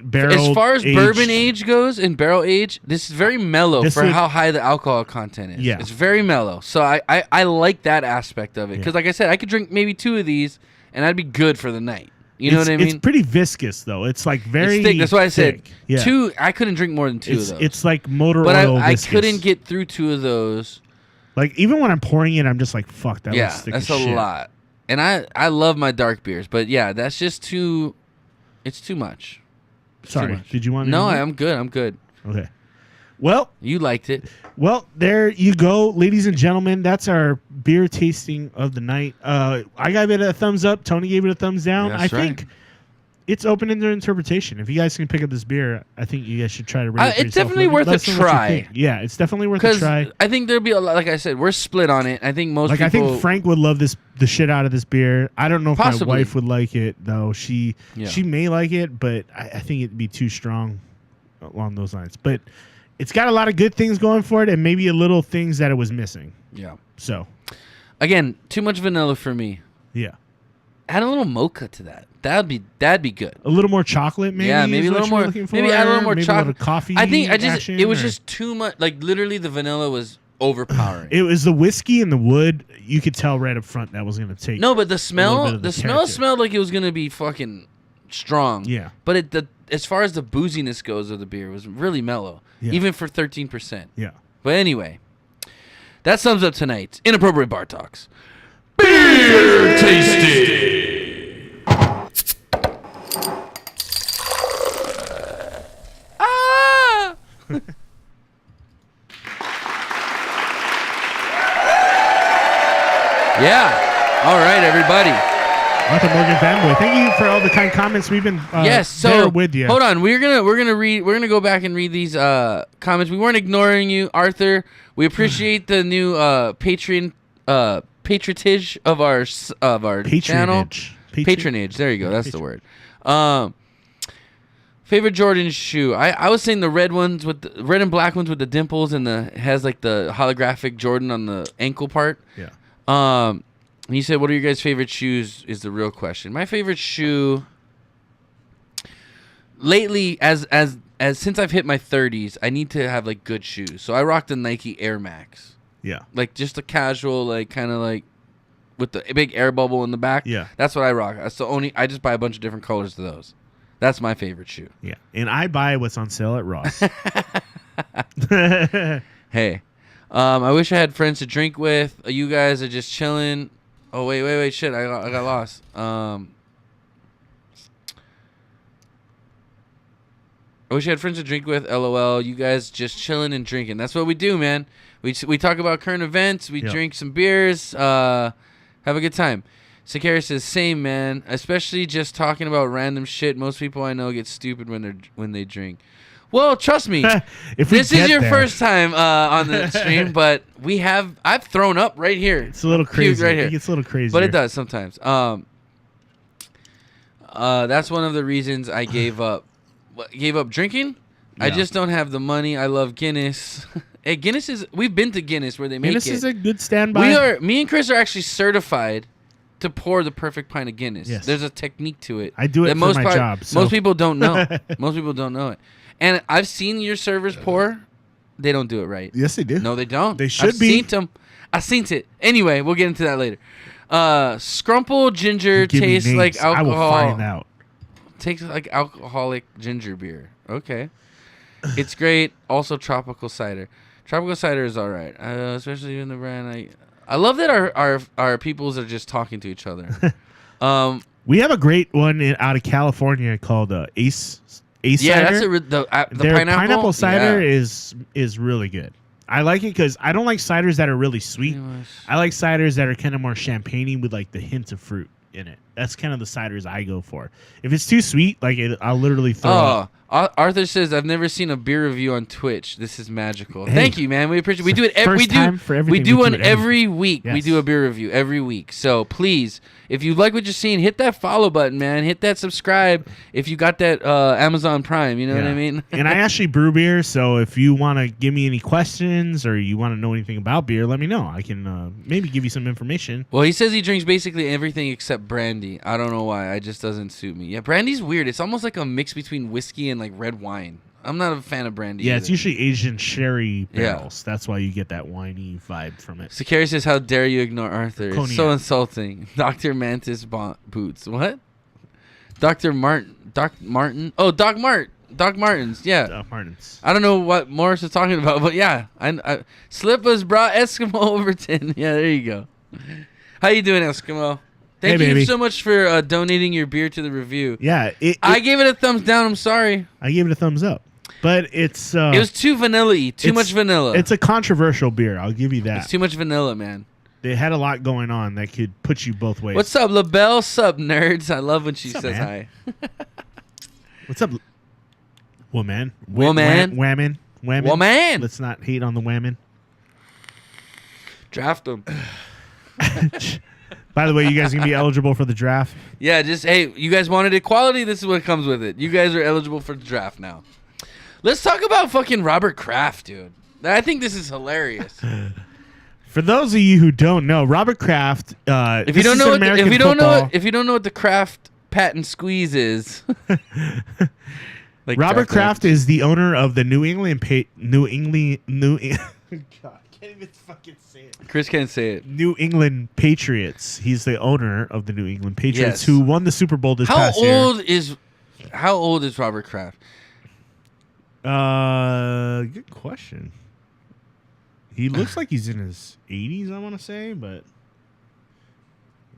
barrel, as far as bourbon age goes and barrel age, this is very mellow for how high the alcohol content is. Yeah. It's very mellow. So I like that aspect of it. Because like I said, I could drink maybe 2 of these and I'd be good for the night. You know what I mean? It's pretty viscous though. It's like very thick. That's why I said thick. 2. I couldn't drink more than 2 of those. It's like motor oil. But I couldn't get through 2 of those. Like even when I'm pouring it, I'm just like, fuck, that was thick as shit. That's a lot. And I love my dark beers, but yeah, that's just too. It's too much. Sorry, did you want? No, I'm good. I'm good. Okay. Well, you liked it. Well, there you go, ladies and gentlemen. That's our beer tasting of the night. I gave it a thumbs up. Tony gave it a thumbs down. I think it's open in their interpretation. If you guys can pick up this beer, I think you guys should try to rate it for it's definitely worth a try. Yeah, it's definitely worth a try. I think there'll be a lot. Like I said, we're split on it. I think most people. I think Frank would love the shit out of this beer. I don't know if my wife would like it though. She may like it, but I think it'd be too strong along those lines. But it's got a lot of good things going for it, and maybe a little things that it was missing. Yeah. So, again, too much vanilla for me. Yeah. Add a little mocha to that. That'd be good. A little more chocolate, maybe. Yeah, maybe a little more. Maybe add a little more chocolate. A little coffee. I think it was just too much. Like literally, the vanilla was overpowering. It was the whiskey and the wood. You could tell right up front that was gonna take. No, but the smell smelled like it was gonna be fucking strong. Yeah. But as far as the booziness goes of the beer, it was really mellow, even for 13%. Yeah. But anyway, that sums up tonight's Inappropriate Bar Talks. Beer tasting. Yeah. All right, everybody. Arthur Morgan fanboy, thank you for all the kind comments we've been there with you. Hold on, we're gonna go back and read these comments. We weren't ignoring you, Arthur. We appreciate the new patronage of our channel. Patronage. There you go. That's the word. Favorite Jordan shoe. I was saying the red ones with the red and black ones with the dimples and has like the holographic Jordan on the ankle part. Yeah. He said, "What are your guys' favorite shoes?" Is the real question. My favorite shoe lately, as since I've hit my 30s, I need to have like good shoes. So I rock the Nike Air Max. Yeah. Like just a casual, like kind of like with the big air bubble in the back. Yeah. That's what I rock. That's the only. I just buy a bunch of different colors of those. That's my favorite shoe. Yeah. And I buy what's on sale at Ross. Hey, I wish I had friends to drink with. You guys are just chilling. Oh wait, shit! I got lost. I wish I had friends to drink with. LOL. You guys just chilling and drinking. That's what we do, man. We talk about current events. We drink some beers. Have a good time. Sakara says, same, man. Especially just talking about random shit. Most people I know get stupid when they drink. Well, trust me, this is your first time on the stream, but I've thrown up right here. It's a little crazy. Right here. It gets a little crazy. But it does sometimes. That's one of the reasons I gave up drinking. Yeah. I just don't have the money. I love Guinness. Hey, we've been to Guinness where they make Guinness it. is a good standby. Me and Chris are actually certified to pour the perfect pint of Guinness. Yes. There's a technique to it. I do it for my job. So. Most people don't know. Most people don't know it. And I've seen your servers pour. They don't do it right. Yes, they do. No, they don't. They should be. I've seen it. Anyway, we'll get into that later. Scrumple ginger tastes like alcohol. I will find out. Tastes like alcoholic ginger beer. Okay. It's great. Also, tropical cider. Tropical cider is all right, especially in the brand. I love that our peoples are just talking to each other. We have a great one out of California called Ace. Yeah, cider. That's the Their pineapple cider is really good. I like it because I don't like ciders that are really sweet. I like ciders that are kind of more champagne-y with like the hint of fruit in it. That's kind of the ciders I go for. If it's too sweet, I'll literally throw up. Arthur says, "I've never seen a beer review on Twitch. This is magical." Hey, thank you, man. We appreciate. We do it. We do one every week. Yes. We do a beer review every week. So please, if you like what you're seeing, hit that follow button, man. Hit that subscribe. If you got that Amazon Prime, you know what I mean. And I actually brew beer, so if you want to give me any questions or you want to know anything about beer, let me know. I can maybe give you some information. Well, he says he drinks basically everything except brandy. I don't know why. It just doesn't suit me. Yeah, brandy's weird. It's almost like a mix between whiskey and like red wine. I'm not a fan of brandy. Yeah, it's usually Asian sherry barrels. Yeah. That's why you get that winey vibe from it. Sakari says, "How dare you ignore Arthur? Cognac. It's so insulting." Dr. Mantis boots. What? Dr. Martin. Doc Martin. Oh, Doc Mart. Doc Martens. Yeah. Doc Martens. I don't know what Morris is talking about, but yeah. Slippers brought Eskimo Overton. Yeah, there you go. How you doing, Eskimo? Thank you so much for donating your beer to the review. Yeah. I gave it a thumbs down. I'm sorry. I gave it a thumbs up. But it's... it was too vanilla-y. Too much vanilla. It's a controversial beer. I'll give you that. It's too much vanilla, man. They had a lot going on that could put you both ways. What's up, LaBelle? Sup, nerds? I love when she says hi. What's up? Woman. Whammin. Let's not hate on the whammin. Draft them. By the way, you guys are going to be eligible for the draft? Yeah, hey, you guys wanted equality? This is what comes with it. You guys are eligible for the draft now. Let's talk about fucking Robert Kraft, dude. I think this is hilarious. For those of you who don't know, Robert Kraft, if you don't know what the Kraft pat and squeeze is. Robert Kraft is the owner of the New England God, I can't even fucking say it. Chris can't say it. New England Patriots. He's the owner of the New England Patriots, who won the Super Bowl this past year. How old is Robert Kraft? Good question. He looks like he's in his 80s, I want to say, but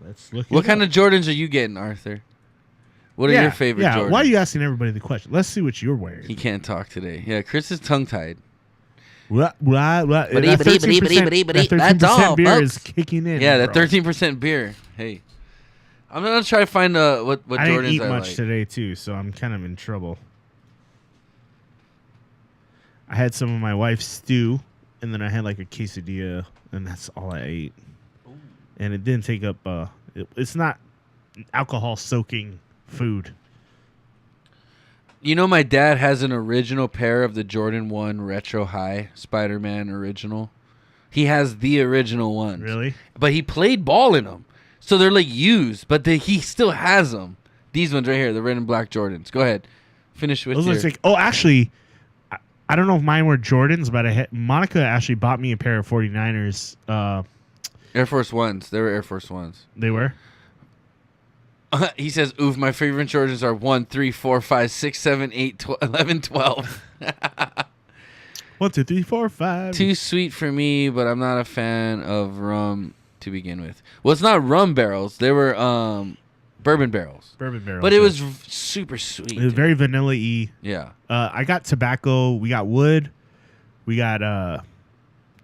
let's look. What kind of Jordans are you getting, Arthur? What are your favorite Jordans? Why are you asking everybody the question? Let's see what you're wearing. He can't talk today. Yeah, Chris is tongue-tied. That 13% beer is kicking in. Yeah, that 13% beer. Hey. I'm going to try to find what Jordans I didn't eat much today, too, so I'm kind of in trouble. I had some of my wife's stew, and then I had like a quesadilla, and that's all I ate. Ooh. And it didn't take up... it's not alcohol-soaking food. You know, my dad has an original pair of the Jordan 1 Retro High Spider-Man original. He has the original ones. Really? But he played ball in them. So they're like used, but he still has them. These ones right here, the red and black Jordans. Go ahead. Finish with Those your... look sick. Oh, actually, I don't know if mine were Jordans, but Monica actually bought me a pair of 49ers. Air Force Ones. They were Air Force Ones. They were? He says, oof, my favorite Jordans are 1, 3, 4, 5, 6, 7, 8, 12, 11, 12. 1, 2, 3, 4, 5. Too sweet for me, but I'm not a fan of rum to begin with. Well, it's not rum barrels. They were bourbon barrels. Bourbon barrels. But it was super sweet. It was very vanilla-y. Yeah. I got tobacco. We got wood. We got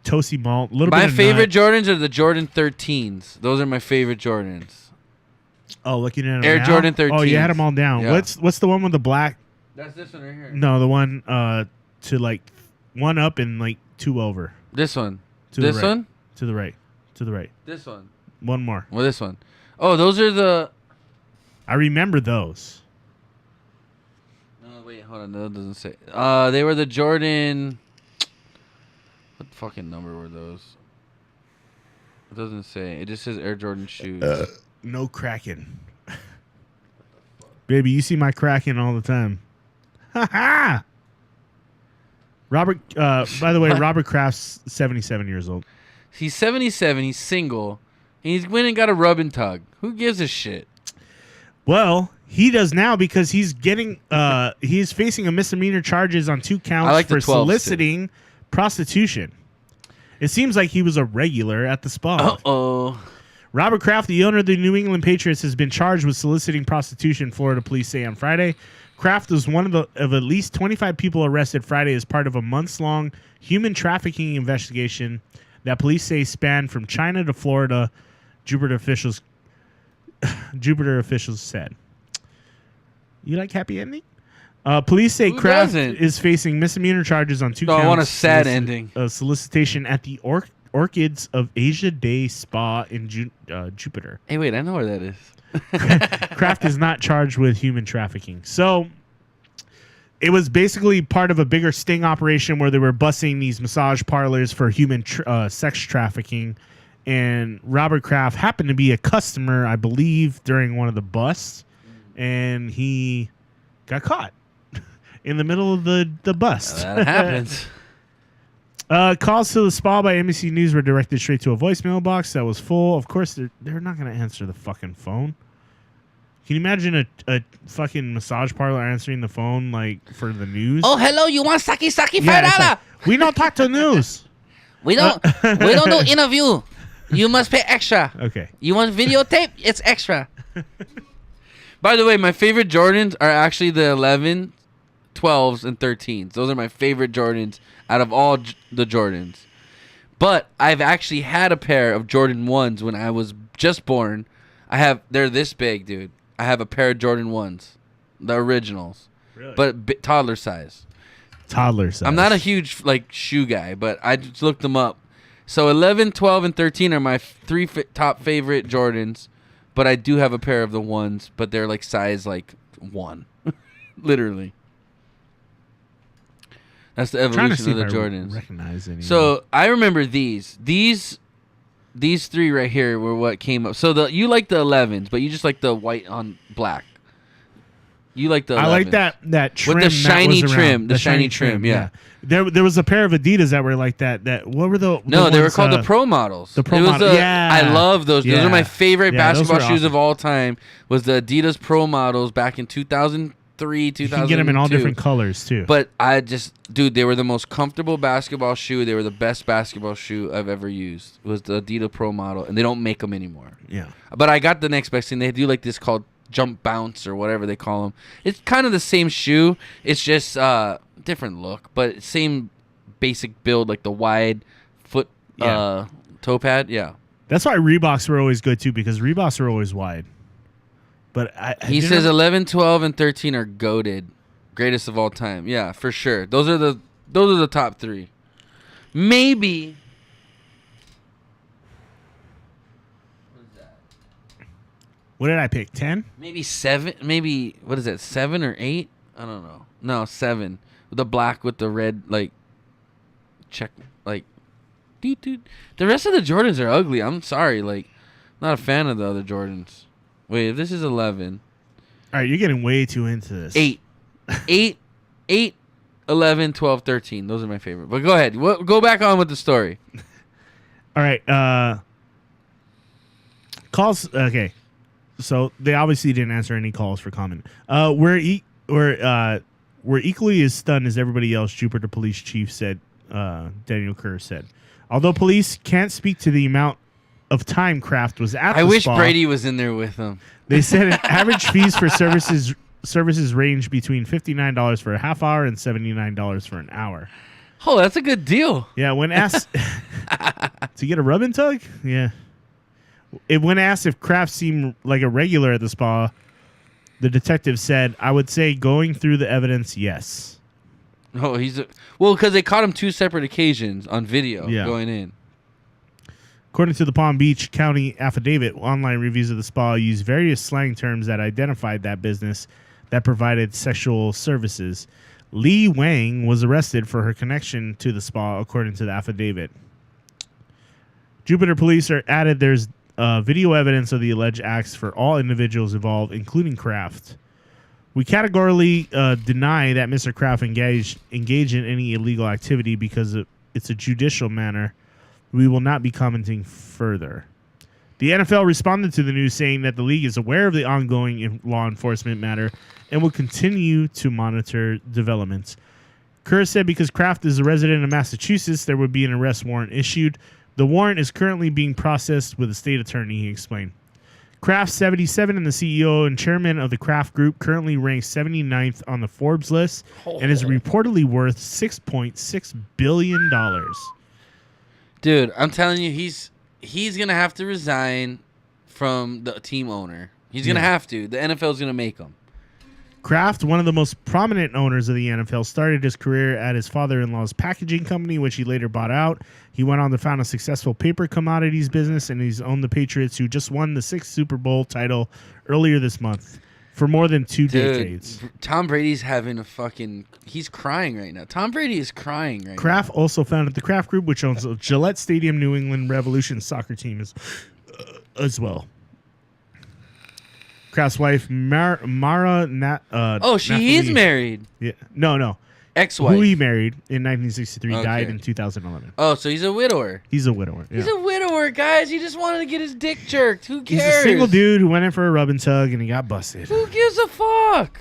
toasty malt. A little bit My of favorite nut. Jordans are the Jordan 13s. Those are my favorite Jordans. Oh, looking at them Air now? Jordan 13s. Oh, you had them all down. Yeah. What's the one with the black? That's this one right here. No, the one to like one up and like two over. This one. To This the right. one? To the right. To the right. This one. One more. Well, this one. Oh, those are the... I remember those. No, wait, hold on. That doesn't say. They were the Jordan... What fucking number were those? It doesn't say. It just says Air Jordan shoes. No cracking. Baby, you see my cracking all the time. Ha ha! Robert, by the way, Robert Kraft's 77 years old. He's 77. He's single. And he's went and got a rub and tug. Who gives a shit? Well, he does now because he's getting he's facing a misdemeanor charges on 2 counts for soliciting prostitution. It seems like he was a regular at the spa. Uh-oh. Robert Kraft, the owner of the New England Patriots, has been charged with soliciting prostitution, Florida police say on Friday. Kraft was one of at least 25 people arrested Friday as part of a months-long human trafficking investigation that police say spanned from China to Florida, Jupiter officials said. You like happy ending? Police say Kraft is facing misdemeanor charges on 2 counts. I want a sad ending. Solicitation at the Orchids of Asia Day Spa in Jupiter. Hey, wait, I know where that is. Kraft is not charged with human trafficking. So it was basically part of a bigger sting operation where they were busing these massage parlors for human sex trafficking. And Robert Kraft happened to be a customer, I believe, during one of the busts. And he got caught in the middle of the bust. That happens. Calls to the spa by NBC News were directed straight to a voicemail box that was full. Of course, they're not going to answer the fucking phone. Can you imagine a fucking massage parlor answering the phone like for the news? Oh, hello, you want sake $5? Like, we don't talk to news. We don't do interview. You must pay extra. Okay. You want videotape? It's extra. By the way, my favorite Jordans are actually the 11, 12s, and 13s. Those are my favorite Jordans out of all the Jordans. But I've actually had a pair of Jordan 1s when I was just born. They're this big, dude. I have a pair of Jordan 1s, the originals. Really? But toddler size. Toddler size. I'm not a huge shoe guy, but I just looked them up. So 11, 12, and 13 are my 3 top favorite Jordans. But I do have a pair of the 1s, but they're size 1. Literally. That's the evolution of the Jordans. Recognize any. So I remember these 3 right here were what came up. So you like the 11s, but you just like the white on black. You like the 11s. I like that trim with the shiny that was trim. The shiny trim, yeah. There was a pair of Adidas that were like that. What were the? No, they were ones, called the Pro Models. The Pro Models. Yeah, I love those. Yeah. Those are my favorite basketball shoes awesome. of all time. Was the Adidas Pro Models back in 2003, 2002. You can get them in all different colors too. But dude, they were the most comfortable basketball shoe. They were the best basketball shoe I've ever used. It was the Adidas Pro Model, and they don't make them anymore. Yeah. But I got the next best thing. They do this called Jump Bounce or whatever they call them. It's kind of the same shoe. It's just different look, but same basic build, like the wide foot toe pad. Yeah. That's why Reeboks were always good too, because Reeboks are always wide. But he says 11, 12, and 13 are goated, greatest of all time. Yeah, for sure. Those are the top 3. Maybe. What did I pick? 10? Maybe 7. Maybe what is that? 7 or 8? I don't know. No, 7. With the black with the red check The rest of the Jordans are ugly. I'm sorry. Not a fan of the other Jordans. Wait, if this is 11. All right, you're getting way too into this. 8. 8, 11, 12, 13. Those are my favorite. But go ahead. Go back on with the story. All right. Calls. Okay. So they obviously didn't answer any calls for comment. We're equally as stunned as everybody else, Jupiter Police Chief said. Daniel Kerr said. Although police can't speak to the amount of time Kraft was at the wish spa, Brady was in there with them. They said an average fees for services range between $59 for a half hour and $79 for an hour. Oh, that's a good deal. Yeah, when asked to get a rub and tug, yeah. When asked if Kraft seemed like a regular at the spa, the detective said, "I would say going through the evidence, yes." Oh, because they caught him 2 separate occasions on video going in. According to the Palm Beach County affidavit, online reviews of the spa used various slang terms that identified that business that provided sexual services. Lee Wang was arrested for her connection to the spa, according to the affidavit. Jupiter police are added there's video evidence of the alleged acts for all individuals involved, including Kraft. We categorically deny that Mr. Kraft engaged in any illegal activity because it's a judicial matter. We will not be commenting further. The NFL responded to the news saying that the league is aware of the ongoing law enforcement matter and will continue to monitor developments. Kerr said because Kraft is a resident of Massachusetts, there would be an arrest warrant issued. The warrant is currently being processed with the state attorney, he explained. Kraft, 77, and the CEO and chairman of the Kraft Group, currently ranks 79th on the Forbes list and is reportedly worth $6.6 billion. Dude, I'm telling you, he's going to have to resign from the team owner. He's going to have to. The NFL's going to make him. Kraft, one of the most prominent owners of the NFL, started his career at his father-in-law's packaging company, which he later bought out. He went on to found a successful paper commodities business, and he's owned the Patriots, who just won the 6th Super Bowl title earlier this month for more than 2 decades. Tom Brady's having a fucking... He's crying right now. Tom Brady is crying right now. Kraft also founded the Kraft Group, which owns the Gillette Stadium New England Revolution soccer team as well. Kraft's wife, Mara... she is married. Yeah. No. Ex-wife. Who he married in 1963 died in 2011. Oh, so he's a widower. He's a widower. Yeah. He's a widower, guys. He just wanted to get his dick jerked. Who cares? He's a single dude who went in for a rub and tug and he got busted. Who gives a fuck?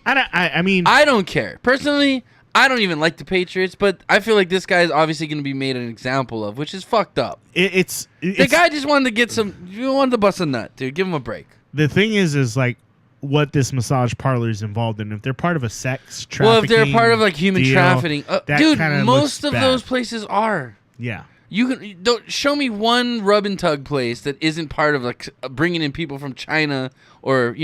I mean... I don't care. Personally, I don't even like the Patriots, but I feel like this guy is obviously going to be made an example of, which is fucked up. It's the guy just wanted to get some... You wanted to bust a nut, dude. Give him a break. The thing is like what this massage parlor is involved in. If they're part of a sex trafficking, well, if they're part of like human trafficking, dude, most of bad. Those places are. Yeah. Don't show me one rub and tug place that isn't part of like bringing in people from China or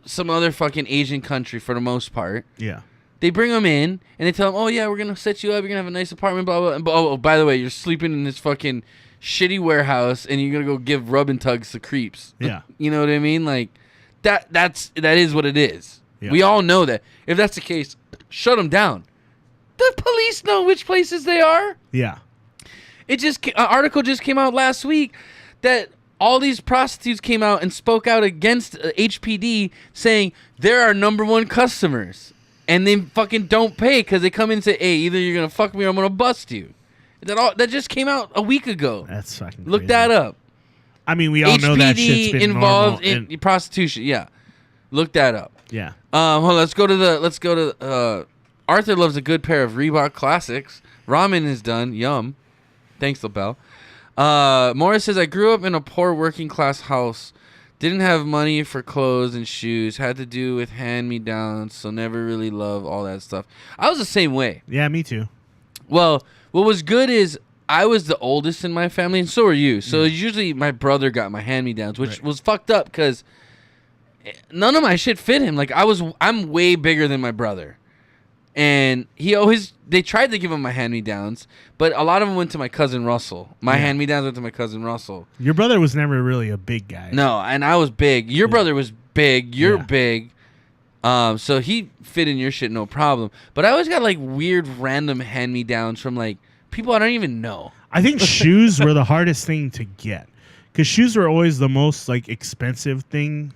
some other fucking Asian country for the most part. Yeah. They bring them in and they tell them, "Oh yeah, we're gonna set you up. You're gonna have a nice apartment." Blah blah. And, oh, by the way, you're sleeping in this fucking shitty warehouse and you're gonna go give rub and tugs to creeps. Yeah. You know what I mean? Like that is what it is. Yeah. We all know that. If that's the case, shut them down. The police know which places they are. Yeah. An article just came out last week that all these prostitutes came out and spoke out against HPD saying they're our #1 customers and they fucking don't pay because they come in and say, "Hey, either you're gonna fuck me or I'm gonna bust you." That just came out a week ago. That's fucking Look crazy. that up. I mean, we all know that shit's been involved normal in prostitution. Yeah, look that up. Yeah. Hold on, let's go to Arthur loves a good pair of Reebok Classics. Ramen is done. Yum. Thanks, LaBelle. Morris says, I grew up in a poor working class house. Didn't have money for clothes and shoes. Had to do with hand-me-downs, so never really loved all that stuff. I was the same way. Yeah, me too. Well, what was good is I was the oldest in my family, and so were you. So usually my brother got my hand-me-downs, which was fucked up because none of my shit fit him. Like I'm way bigger than my brother. And they tried to give him my hand-me-downs, but a lot of them went to my cousin Russell. My hand-me-downs went to my cousin Russell. Your brother was never really a big guy. No, and I was big. Your brother was big. You're big. So he fit in your shit no problem. But I always got like weird random hand-me-downs from like people I don't even know. I think shoes were the hardest thing to get because shoes were always the most like expensive thing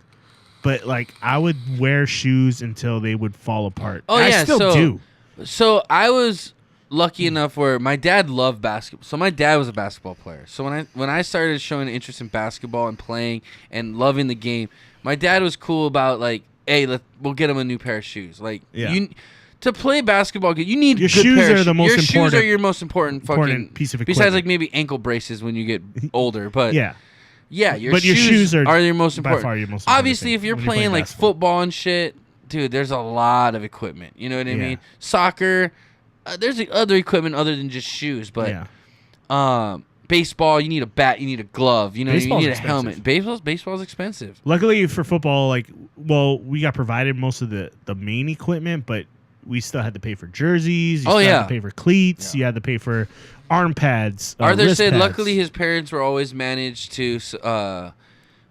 but like I would wear shoes until they would fall apart. Oh I yeah, still do. So I was lucky enough where my dad loved basketball. So my dad was a basketball player. So when I started showing interest in basketball and playing and loving the game, my dad was cool about like, hey, we'll get him a new pair of shoes. Like to play basketball, you need your good shoes pair are of the most your important. shoes are your most important fucking piece of equipment. besides like maybe ankle braces when you get older. But yeah, your your shoes are your most important. By far your most important Obviously, thing if you're when playing like basketball. football and shit, dude, there's a lot of equipment. You know what I mean? Soccer, there's other equipment other than just shoes. But baseball, you need a bat, you need a glove. You know, you need a helmet. Baseball's expensive. Luckily for football, we got provided most of the main equipment, but we still had to pay for jerseys. You still had to pay for cleats. You had to pay for arm pads. Arthur said, pads. luckily his parents were always managed to,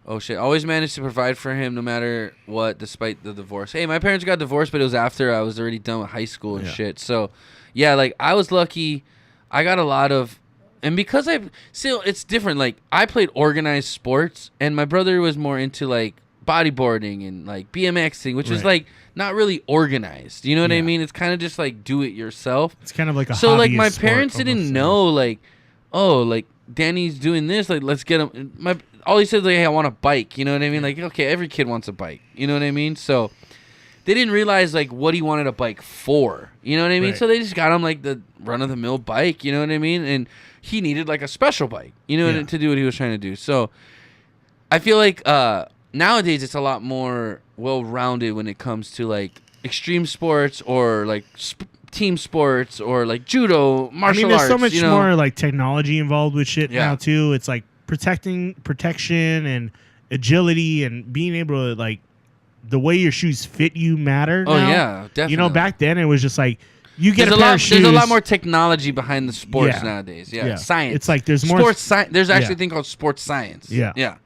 always managed to provide for him no matter what, despite the divorce. Hey, my parents got divorced, but it was after I was already done with high school and shit. So, yeah, like I was lucky. I got a lot of, and because it's different. Like I played organized sports, and my brother was more into like bodyboarding and like BMXing, which is like not really organized. You know what I mean? It's kind of just like do it yourself. It's kind of like a so like my hobbyist parents sport didn't almost, know like, oh, like Danny's doing this, like let's get him. All he said was like, hey, I want a bike. You know what I mean? Like, okay, every kid wants a bike. You know what I mean? So they didn't realize like what he wanted a bike for. You know what I mean? Right. So they just got him like the run of the mill bike. You know what I mean? And he needed like a special bike. You know, to do what he was trying to do. So I feel like nowadays it's a lot more well-rounded when it comes to like extreme sports or like team sports or like judo, martial arts. There's so much more like technology involved with shit now too. It's like protection and agility and being able to like the way your shoes fit you matter. Oh now. yeah, definitely. You know, back then it was just like you get a pair of shoes. There's a lot more technology behind the sports nowadays. Yeah, science. It's like there's more sports science. There's actually a thing called sports science. Yeah.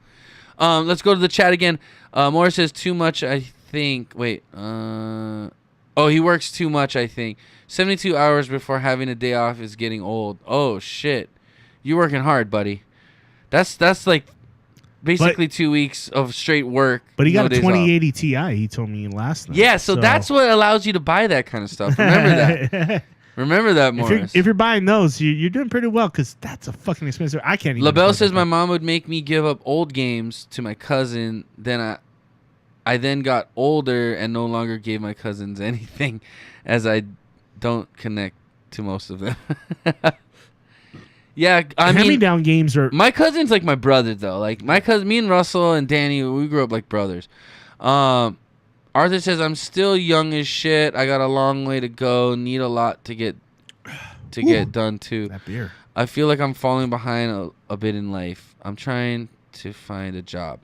Let's go to the chat again. Morris says too much. I think. Wait. He works too much. I think 72 hours before having a day off is getting old. Oh shit, you're working hard, buddy. That's like basically 2 weeks of straight work. But he got a 2080 Ti. He told me last night. Yeah, so that's what allows you to buy that kind of stuff. Remember that. Remember that, Morris. If you're buying those, you're doing pretty well because that's a fucking expensive. I can't even. LaBelle says my mom would make me give up old games to my cousin. Then I then got older and no longer gave my cousins anything, as I don't connect to most of them. Yeah, I mean, hand-me-down games are. My cousin's like my brother though. Like my cousin, me and Russell and Danny, we grew up like brothers. Arthur says I'm still young as shit. I got a long way to go. Need a lot to get done too. That beer. I feel like I'm falling behind a bit in life. I'm trying to find a job.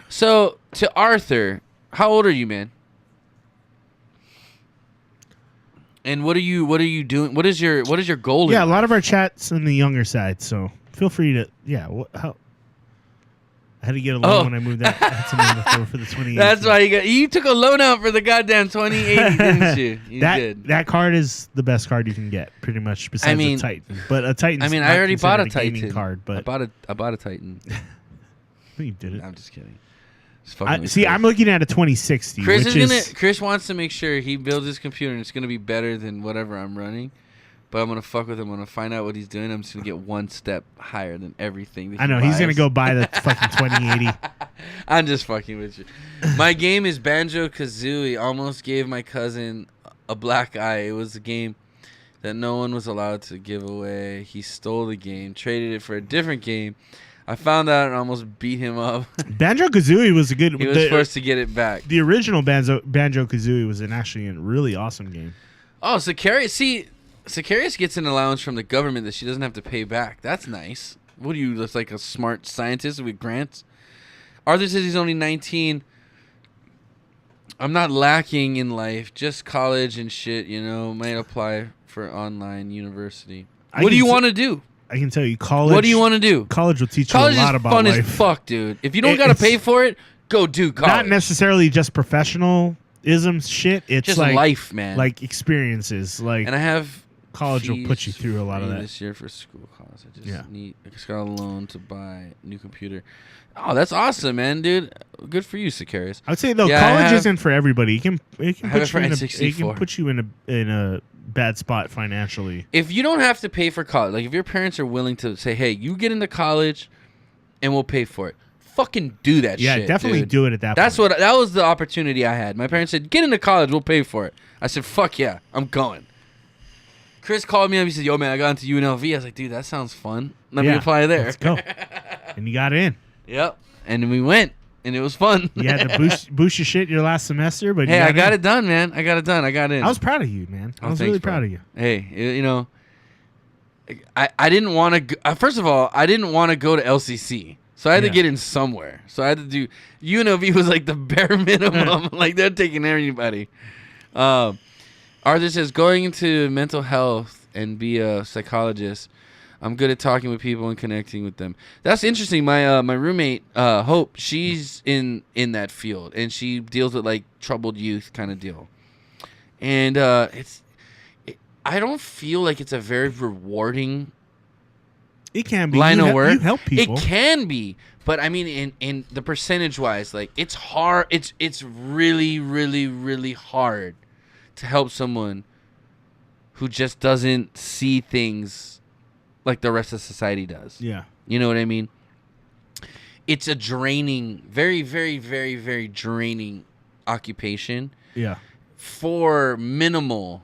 So to Arthur, how old are you, man? And what are you doing? What is your goal? Yeah, a lot of our chats on the younger side, so feel free to I had to get a loan when I moved out. I had some money left over for the 2080. That's why you took a loan out for the goddamn 2080, didn't you? You did. That card is the best card you can get, pretty much. Besides a Titan, but a Titan. I already bought a Titan card, but I bought a Titan. You did it. I'm just kidding. I'm looking at a 2060. Chris wants to make sure he builds his computer and it's gonna be better than whatever I'm running. But I'm gonna fuck with him. I'm gonna find out what he's doing. I'm just gonna get one step higher than everything. I know he's gonna go buy the fucking 2080. I'm just fucking with you. My game is Banjo-Kazooie. Almost gave my cousin a black eye. It was a game that no one was allowed to give away. He stole the game, traded it for a different game. I found out and almost beat him up. Banjo-Kazooie was a good. He was forced to get it back. The original Banjo-Kazooie was actually a really awesome game. Oh, Sicarius gets an allowance from the government that she doesn't have to pay back. That's nice. What are you, just like a smart scientist with grants? Arthur says he's only 19. I'm not lacking in life, just college and shit, might apply for online university. What do you want to do? I can tell you, college. What do you want to do? College will teach you a lot about life. College is fun as fuck, dude. If you don't got to pay for it, go do college. Not necessarily just professionalism shit. It's just like life, man. Like experiences. Like, and I have college will put you through a lot of that. This year for school costs. I just got a loan to buy a new computer. Oh, that's awesome, man, dude. Good for you, Sicarius. I would say though, college isn't for everybody. It can put you in a bad spot financially. If you don't have to pay for college, like if your parents are willing to say, "Hey, you get into college, and we'll pay for it," fucking do that. Yeah, shit, definitely dude. do it at that point. That was the opportunity I had. My parents said, "Get into college, we'll pay for it." I said, "Fuck yeah, I'm going." Chris called me up. He said, "Yo, man, I got into UNLV." I was like, "Dude, that sounds fun. Let me apply there." Let's go. And you got in. Yep. And we went, and it was fun. You had to boost your shit your last semester, but hey, I got it done, man. I got it done. I got in. I was proud of you, man. I was really proud of you. Hey, you know, I didn't want to. First of all, I didn't want to go to LCC, so I had to get in somewhere. So I had to do. UNLV was like the bare minimum. Like they're taking anybody. Arthur says, going into mental health and be a psychologist. I'm good at talking with people and connecting with them. That's interesting. My roommate, Hope, she's in that field, and she deals with like troubled youth kind of deal. And I don't feel like it's a very rewarding. It can be line of work. You help people. It can be, but I mean, in the percentage wise, like it's hard. It's really, really, really hard to help someone who just doesn't see things like the rest of society does. Yeah. You know what I mean? It's a draining, very, very, very, very draining occupation. Yeah. For minimal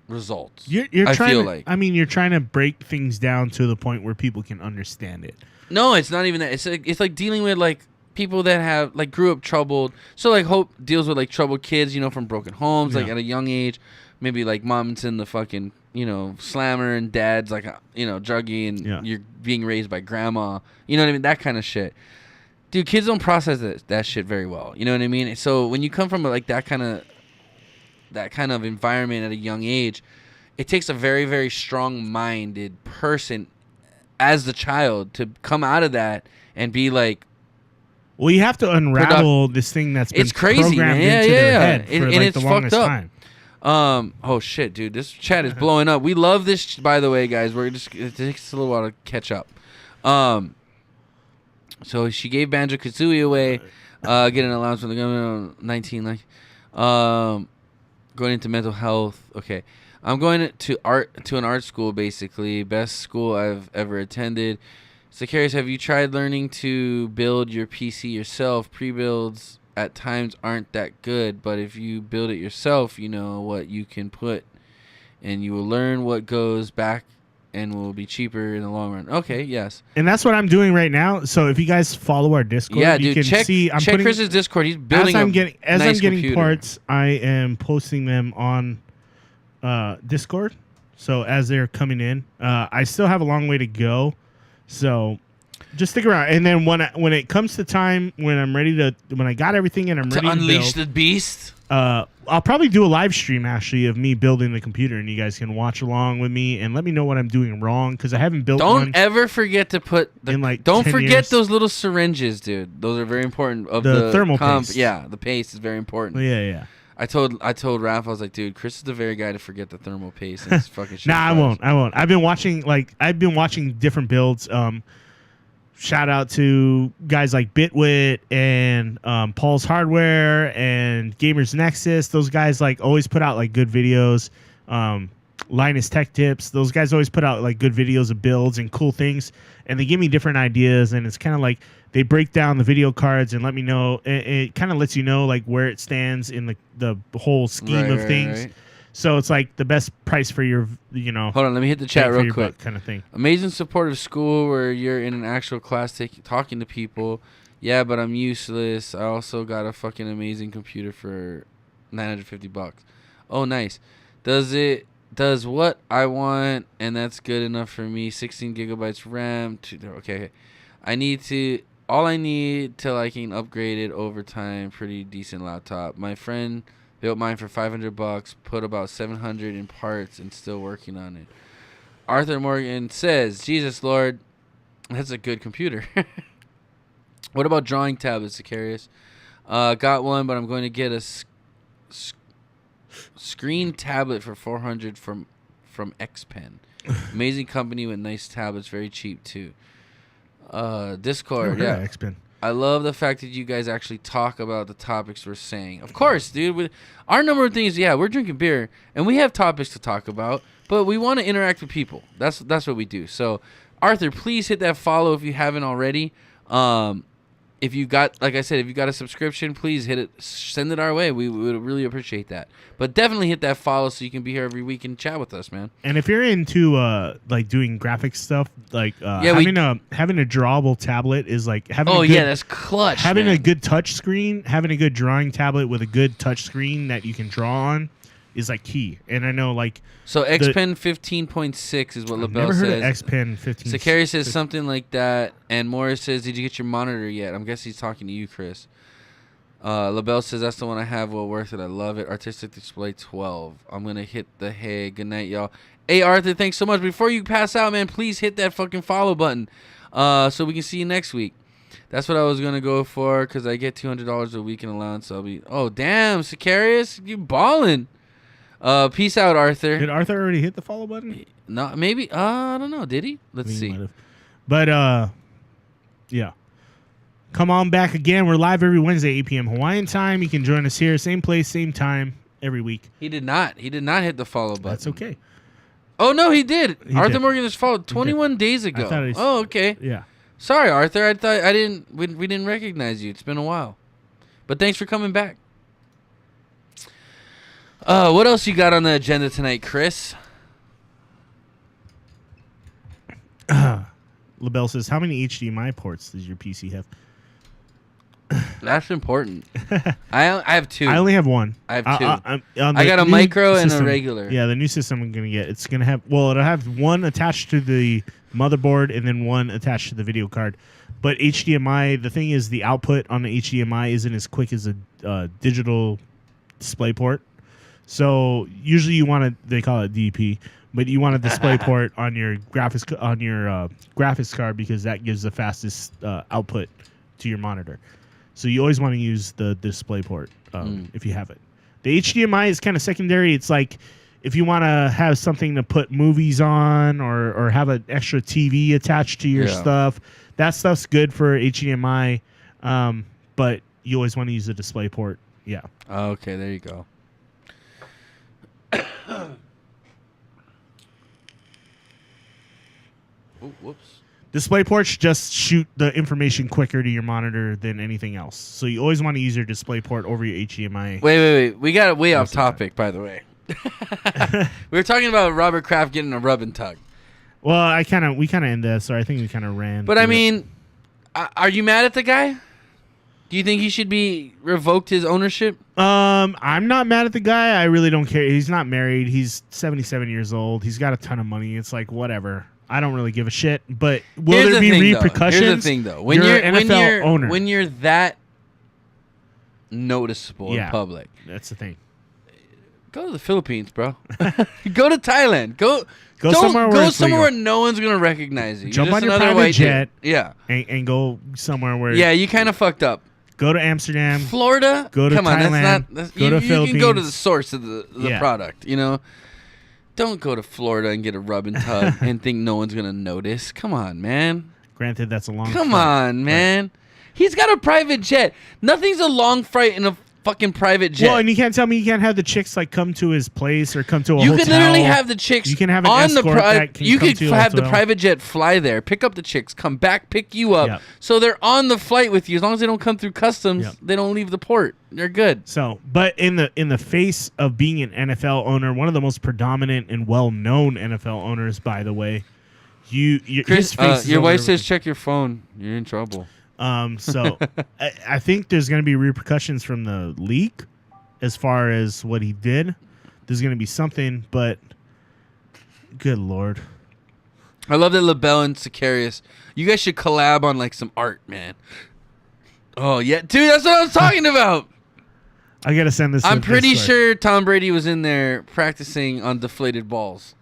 results. You're trying to break things down to the point where people can understand it. No, it's not even that. It's like dealing with like people that have like grew up troubled. So like Hope deals with like troubled kids, you know, from broken homes, like at a young age. Maybe like mom's in the fucking, you know, slammer and dad's like, you know, druggy and you're being raised by grandma. You know what I mean? That kind of shit. Dude, kids don't process that shit very well. You know what I mean? So when you come from like that kind of environment at a young age, it takes a very, very strong-minded person as the child to come out of that and be like, well, you have to unravel this thing that's been programmed into their head for like the longest time. Oh shit, dude, this chat is blowing up. We love this, by the way, guys. It takes a little while to catch up. So she gave Banjo Kazooie away, getting an allowance from the government on 19. Going into mental health. Okay, I'm going to an art school, basically best school I've ever attended. Sicarius, have you tried learning to build your PC yourself? Pre-builds at times aren't that good, but if you build it yourself, you know what you can put, and you will learn what goes back and will be cheaper in the long run. Okay, yes. And that's what I'm doing right now. So if you guys follow our Discord, you can see I'm check Chris's Discord. He's building as I'm getting computer. parts, I am posting them on Discord. So as they're coming in, I still have a long way to go. So just stick around, and then when it comes to time when I got everything and I'm ready to unleash the beast, I'll probably do a live stream actually of me building the computer, and you guys can watch along with me and let me know what I'm doing wrong because I haven't built. Don't ever forget to put don't forget years. Those little syringes, dude. Those are very important. Of the thermal paste. Yeah, the paste is very important. Yeah. I told Raph, I was like, dude, Chris is the very guy to forget the thermal paste and his fucking shit. Nah, I won't. I've been watching different builds. Shout out to guys like Bitwit and Paul's Hardware and Gamers Nexus. Those guys like always put out like good videos. Linus Tech Tips. Those guys always put out like good videos of builds and cool things, and they give me different ideas. And it's kind of like they break down the video cards and let me know. It kind of lets you know like where it stands in the whole scheme of things. Right. So it's like the best price for your, Hold on, let me hit the chat real quick. Kind of thing. Amazing supportive school where you're in an actual class talking to people. Yeah, but I'm useless. I also got a fucking amazing computer for $950. Oh, nice. Does what I want, and that's good enough for me. 16 gigabytes RAM. Okay. All I need till I can upgrade it over time. Pretty decent laptop. My friend built mine for $500, put about $700 in parts, and still working on it. Arthur Morgan says, Jesus Lord, that's a good computer. What about drawing tablets, Sicarius? Got one, but I'm going to get a screen tablet for $400 from Xpen. Amazing company with nice tablets, very cheap too. Discord, yeah. Xpen. I love the fact that you guys actually talk about the topics we're saying. Of course, dude. Our number of things, we're drinking beer, and we have topics to talk about, but we want to interact with people. That's what we do. So, Arthur, please hit that follow if you haven't already. If you got, like I said, if you got a subscription, please hit it. Send it our way. We would really appreciate that. But definitely hit that follow so you can be here every week and chat with us, man. And if you're into like doing graphic stuff, like having a drawable tablet is like having. That's clutch. Having a good touch screen, having a good drawing tablet with a good touch screen that you can draw on, is like key. And I know like. So Xpen 15.6 is what LaBelle says. Never heard of Xpen 15. Sakari says something like that, and Morris says, "Did you get your monitor yet?" I'm guessing he's talking to you, Chris. LaBelle says, "That's the one I have. Well worth it. I love it. Artistic display 12. I'm gonna hit the hay. Good night, y'all." Hey Arthur, thanks so much. Before you pass out, man, please hit that fucking follow button, so we can see you next week. That's what I was gonna go for because I get $200 a week in allowance. I'll be. Oh damn, Sicarius, you balling. Peace out, Arthur. Did Arthur already hit the follow button? No, maybe. I don't know. Did he? Let's see. But yeah. Come on back again. We're live every Wednesday, 8 p.m. Hawaiian time. You can join us here, same place, same time, every week. He did not. He did not hit the follow button. That's okay. Oh no, he did. Arthur Morgan just followed 21 days ago. Oh, okay. Yeah. Sorry, Arthur. I thought I didn't. We didn't recognize you. It's been a while. But thanks for coming back. What else you got on the agenda tonight, Chris? LaBelle says, how many HDMI ports does your PC have? That's important. I have 2. I only have 1. I have 2. I got a micro and a regular. Yeah, the new system I'm going to get, it's going to have, well, it'll have 1 attached to the motherboard and then 1 attached to the video card. But HDMI, the thing is the output on the HDMI isn't as quick as a digital display port. So usually you want to, they call it DP, but you want a display port on your graphics card because that gives the fastest output to your monitor. So you always want to use the display port if you have it. The HDMI is kind of secondary. It's like if you want to have something to put movies on or have an extra TV attached to your stuff, that stuff's good for HDMI, but you always want to use the display port. Yeah. Okay, there you go. Oh, whoops. Display ports just shoot the information quicker to your monitor than anything else. So you always want to use your display port over your HDMI. Wait. We got it way off topic, by the way. We were talking about Robert Kraft getting a rub and tug. Well, we kind of ended that, so I think we kind of ran. But I mean, are you mad at the guy? Do you think he should be revoked his ownership? I'm not mad at the guy. I really don't care. He's not married. He's 77 years old. He's got a ton of money. It's like, whatever. I don't really give a shit. But will there be repercussions? Here's the thing, though. When you're that noticeable in public, that's the thing. Go to the Philippines, bro. Go to Thailand. Go somewhere where no one's gonna recognize you. Jump on your private jet. Yeah. And go somewhere where. Yeah, you kind of fucked up. Go to Amsterdam, Florida. Go to Thailand. Go to Philippines. You can go to the source of the product. You know, don't go to Florida and get a rub and tug and think no one's gonna notice. Come on, man. Granted, that's a long. Come on, man. Right. He's got a private jet. Nothing's a long flight in a fucking private jet. Well, and you can't tell me you can't have the chicks like come to his place or come to a hotel. You can literally have the chicks. You can have an on the private. You could have the private jet fly there, pick up the chicks, come back, pick you up. So they're on the flight with you. As long as they don't come through customs, they don't leave the port. They're good. So, but in the face of being an NFL owner, one of the most predominant and well-known NFL owners, by the way, Chris, your wife says check your phone. You're in trouble. So I think there's going to be repercussions from the league as far as what he did. There's going to be something, but good Lord. I love that LaBelle and Sicarius. You guys should collab on like some art, man. Oh, yeah. Dude, that's what I was talking about. I got to send this. I'm pretty sure Tom Brady was in there practicing on deflated balls.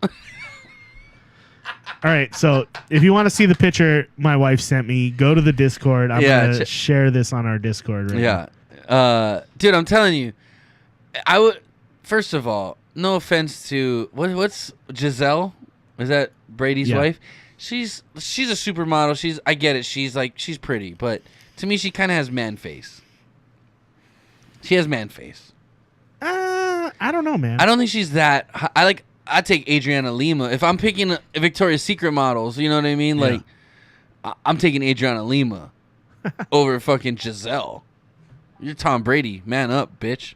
All right, so if you want to see the picture my wife sent me, go to the Discord. I'm going to share this on our Discord right now. Dude, I'm telling you, I would. First of all, no offense to what's Giselle? Is that Brady's wife? She's a supermodel. I get it. She's pretty, but to me, she kind of has man face. She has man face. I don't know, man. I don't think she's that. I take Adriana Lima if I'm picking a Victoria's Secret models. You know what I mean? Yeah. Like, I'm taking Adriana Lima over fucking Giselle. You're Tom Brady. Man up, bitch.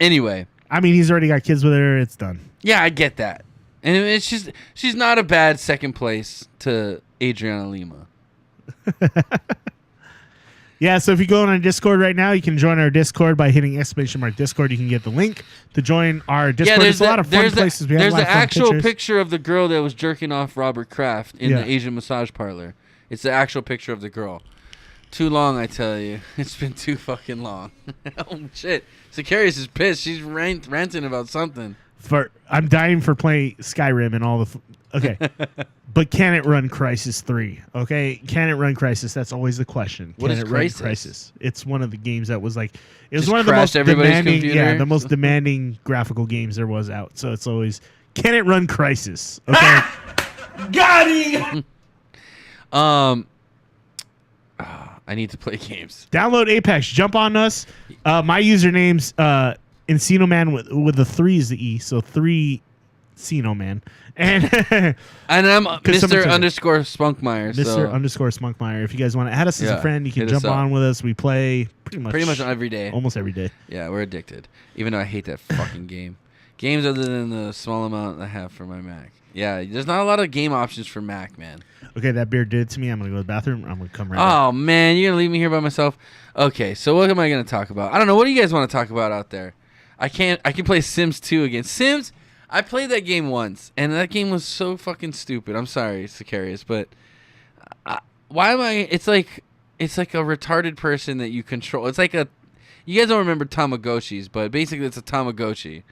Anyway. I mean, he's already got kids with her. It's done. Yeah, I get that. And it's just, she's not a bad second place to Adriana Lima. Yeah, so if you go on our Discord right now, you can join our Discord by hitting !Discord. You can get the link to join our Discord. There's a lot of fun places. There's the actual picture of the girl that was jerking off Robert Kraft in the Asian massage parlor. It's the actual picture of the girl. Too long, I tell you. It's been too fucking long. Oh, shit. Sicarius is pissed. She's ranting about something. I'm dying for playing Skyrim and all the... Okay. But can it run Crysis 3? Okay? Can it run Crysis? That's always the question. What is Can it Crysis? run Crysis? It's one of the games that was like... It was Just one of the most demanding... computer? Yeah, the most demanding graphical games there was out. So it's always... Can it run Crysis? Okay? Got him! I need to play games. Download Apex. Jump on us. My username's Encino Man with the 3 is the E. So 3 Encino Man. And I'm Mr. _ Spunkmeyer. Mr. _ Spunkmeyer. If you guys want to add us as a friend, you can jump on with us. We play pretty much every day. Almost every day. Yeah, we're addicted. Even though I hate that fucking game. Games other than the small amount I have for my Mac. Yeah, there's not a lot of game options for Mac, man. Okay, that beer did it to me. I'm going to go to the bathroom. I'm going to come right back. Man, you're going to leave me here by myself? Okay, so what am I going to talk about? I don't know. What do you guys want to talk about out there? I can play Sims 2 again. Sims, I played that game once, and that game was so fucking stupid. I'm sorry, Sicarius, but why am I... It's like a retarded person that you control. It's like a... You guys don't remember Tamagotchis, but basically it's a Tamagotchi.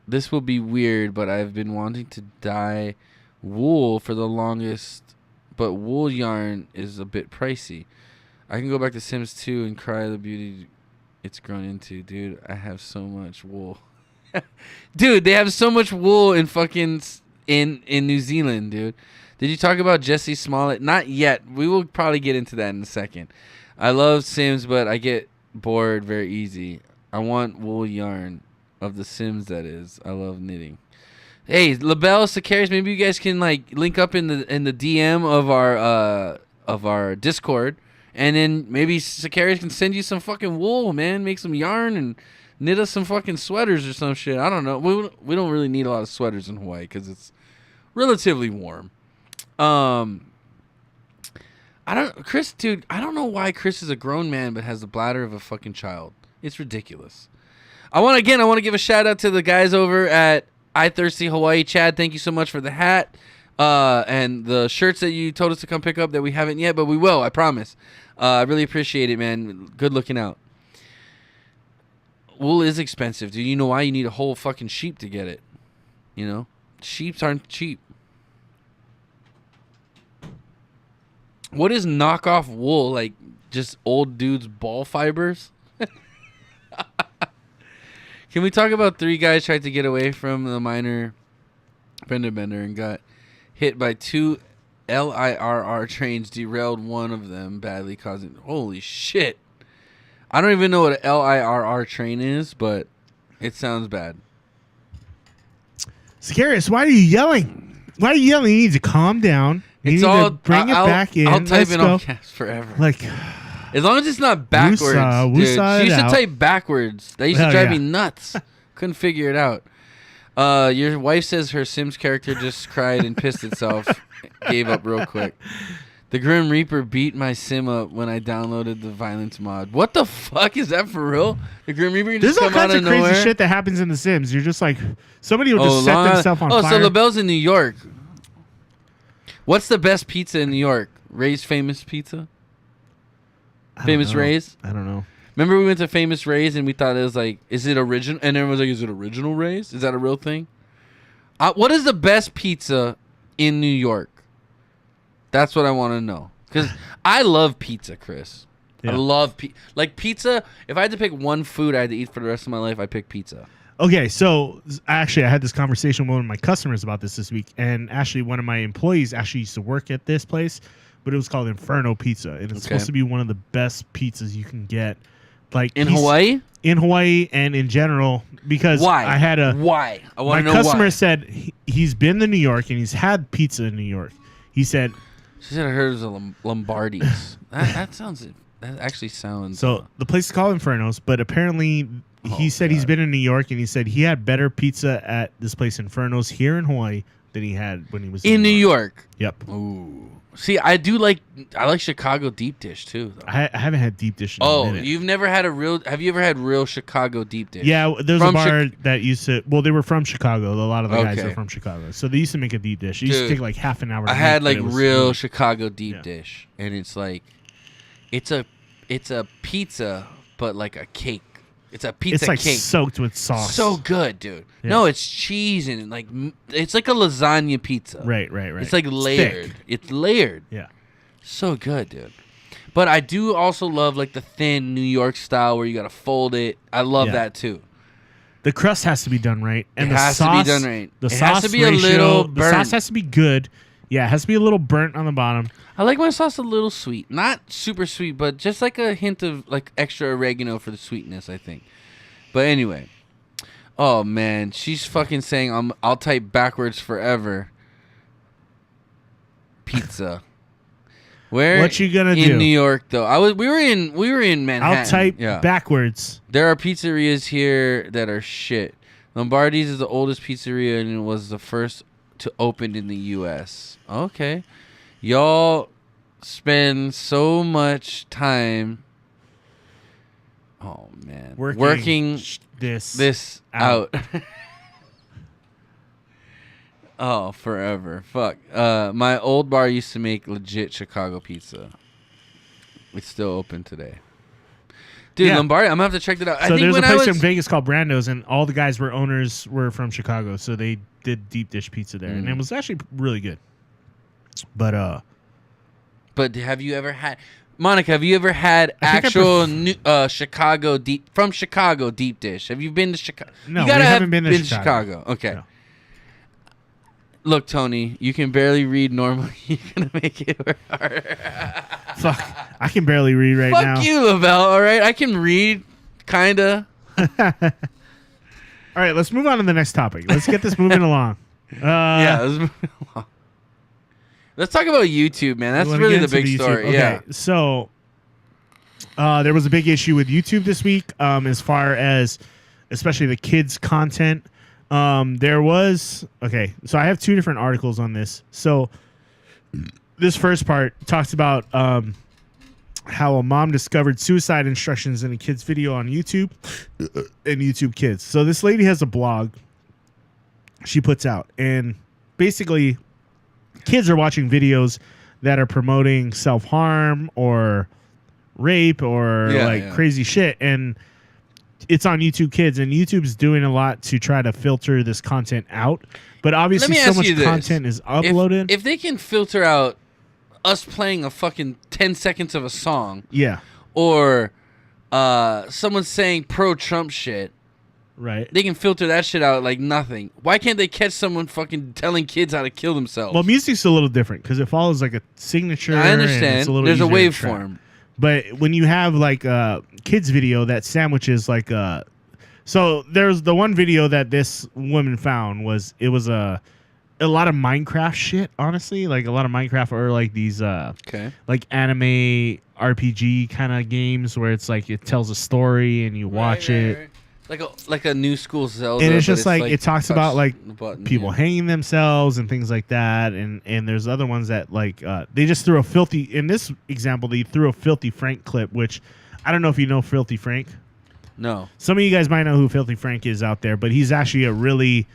This will be weird, but I've been wanting to dye wool for the longest, but wool yarn is a bit pricey. I can go back to Sims 2 and cry the beauty it's grown into. Dude, I have so much wool. Dude, they have so much wool in fucking in New Zealand, dude. Did you talk about Jesse Smollett? Not yet. We will probably get into that in a second. I love Sims, but I get bored very easy. I want wool yarn of the Sims, that is. I love knitting. Hey, LaBelle, Sicarius, maybe you guys can link up in the DM of our Discord, and then maybe Sicarius can send you some fucking wool, man. Make some yarn and knit us some fucking sweaters or some shit. I don't know. We don't really need a lot of sweaters in Hawaii because it's relatively warm. Chris, dude, I don't know why Chris is a grown man but has the bladder of a fucking child. It's ridiculous. I want to give a shout out to the guys over at I Thirsty Hawaii. Chad, thank you so much for the hat and the shirts that you told us to come pick up that we haven't yet, but we will, I promise. I really appreciate it, man. Good looking out. Wool is expensive, dude. You know why? You need a whole fucking sheep to get it. You know? Sheeps aren't cheap. What is knockoff wool? Like just old dudes' ball fibers? Can we talk about 3 guys tried to get away from the minor fender bender and got hit by 2 LIRR trains, derailed one of them badly, causing... Holy shit. I don't even know what an LIRR train is, but it sounds bad. Sicarius, why are you yelling? Why are you yelling? You need to calm down. You need to bring it back in. I'll type in all caps forever. Like... As long as it's not backwards, dude. She used to type backwards. That used to drive me nuts. Couldn't figure it out. Your wife says her Sims character just cried and pissed itself. Gave up real quick. The Grim Reaper beat my sim up when I downloaded the violence mod. What the fuck? Is that for real? The Grim Reaper can just come out of nowhere? There's all kinds of crazy shit that happens in The Sims. You're just like, somebody will just set themselves on fire. Oh, so LaBelle's in New York. What's the best pizza in New York? Ray's Famous Pizza? Famous Ray's? I don't know. Remember we went to Famous Ray's and we thought it was like, is it original? And everyone was like, is it original Ray's? Is that a real thing? What is the best pizza in New York? That's what I want to know. Because I love pizza, Chris. I love pizza. If I had to pick one food I had to eat for the rest of my life, I pick pizza. Okay, so actually, I had this conversation with one of my customers about this week, and actually, one of my employees actually used to work at this place, but it was called Inferno Pizza, and it's supposed to be one of the best pizzas you can get, like in Hawaii. In Hawaii and in general, because why? I had a why I want to know why. My customer why. said he's been to New York and he's had pizza in New York. He said, "She said I heard it was a Lombardi's." that actually sounds. So the place is called Inferno's, but apparently he said he's been in New York and he said he had better pizza at this place Inferno's here in Hawaii than he had when he was in New York. Yep. Ooh. See, I like Chicago deep dish too. Though. I haven't had deep dish in a minute. You've never had have you ever had real Chicago deep dish? Yeah, there's a bar that used to. Well, they were from Chicago. A lot of the guys were from Chicago, so they used to make a deep dish. It used to take like half an hour. To I had make, like real Chicago deep dish, and it's like, it's a pizza, but like a cake. It's a pizza cake. It's like cake. soaked with sauce. So good, dude. Yeah. No, it's cheese and like it's like a lasagna pizza. Right. It's like layered. It's layered. Yeah. So good, dude. But I do also love like the thin New York style where you gotta fold it. I love that too. The crust has to be done right, and it has to be done right. The it sauce has to be a little burnt. The sauce has to be good. Yeah, it has to be a little burnt on the bottom. I like my sauce a little sweet, not super sweet, but just like a hint of like extra oregano for the sweetness, I think. But anyway, oh man, she's fucking saying I'll type backwards forever. Pizza. Where? What you gonna do in New York though? We were in Manhattan. I'll type backwards. There are pizzerias here that are shit. Lombardi's is the oldest pizzeria and it was the first to open in the U.S. Okay, y'all spend so much time. Oh man, working this out. Oh, forever. Fuck. My old bar used to make legit Chicago pizza. It's still open today. Dude, Lombardi, I'm gonna have to check that out. So there's a place in Vegas called Brando's, and all the guys were from Chicago, so they did deep dish pizza there, and it was actually really good. But have you ever had, Monica? Have you ever had actual Chicago deep dish? Have you been to Chicago? No, we haven't been to Chicago. Okay. No. Look, Tony, you can barely read normally. You're gonna make it harder. Fuck, I can barely read right now. Fuck you, Lavelle. All right, I can read, kinda. All right, let's move on to the next topic. Let's get this moving along. Let's move along. Let's talk about YouTube, man. That's really the big story. Okay, yeah. So there was a big issue with YouTube this week, as far as especially the kids' content. There was so I have two different articles on this. So this first part talks about how a mom discovered suicide instructions in a kid's video on YouTube and YouTube Kids. So this lady has a blog she puts out, and basically kids are watching videos that are promoting self-harm or rape or crazy shit, and it's on YouTube Kids, and YouTube's doing a lot to try to filter this content out. But obviously so much content is uploaded. If they can filter out us playing a fucking 10 seconds of a song, or someone saying pro-Trump shit, right? They can filter that shit out like nothing. Why can't they catch someone fucking telling kids how to kill themselves? Well, music's a little different because it follows like a signature. I understand. There's a waveform. But when you have like a kids video that sandwiches like so there's the one video that this woman found was a lot of Minecraft shit, honestly, like a lot of Minecraft or like these like anime RPG kind of games where it's like it tells a story and you watch it. Right. Like a new school Zelda. And it's just like it talks about like people hanging themselves and things like that, and there's other ones that like they just threw a filthy, in this example they threw a Filthy Frank clip, which I don't know if you know Filthy Frank. No. Some of you guys might know who Filthy Frank is out there, but he's actually a really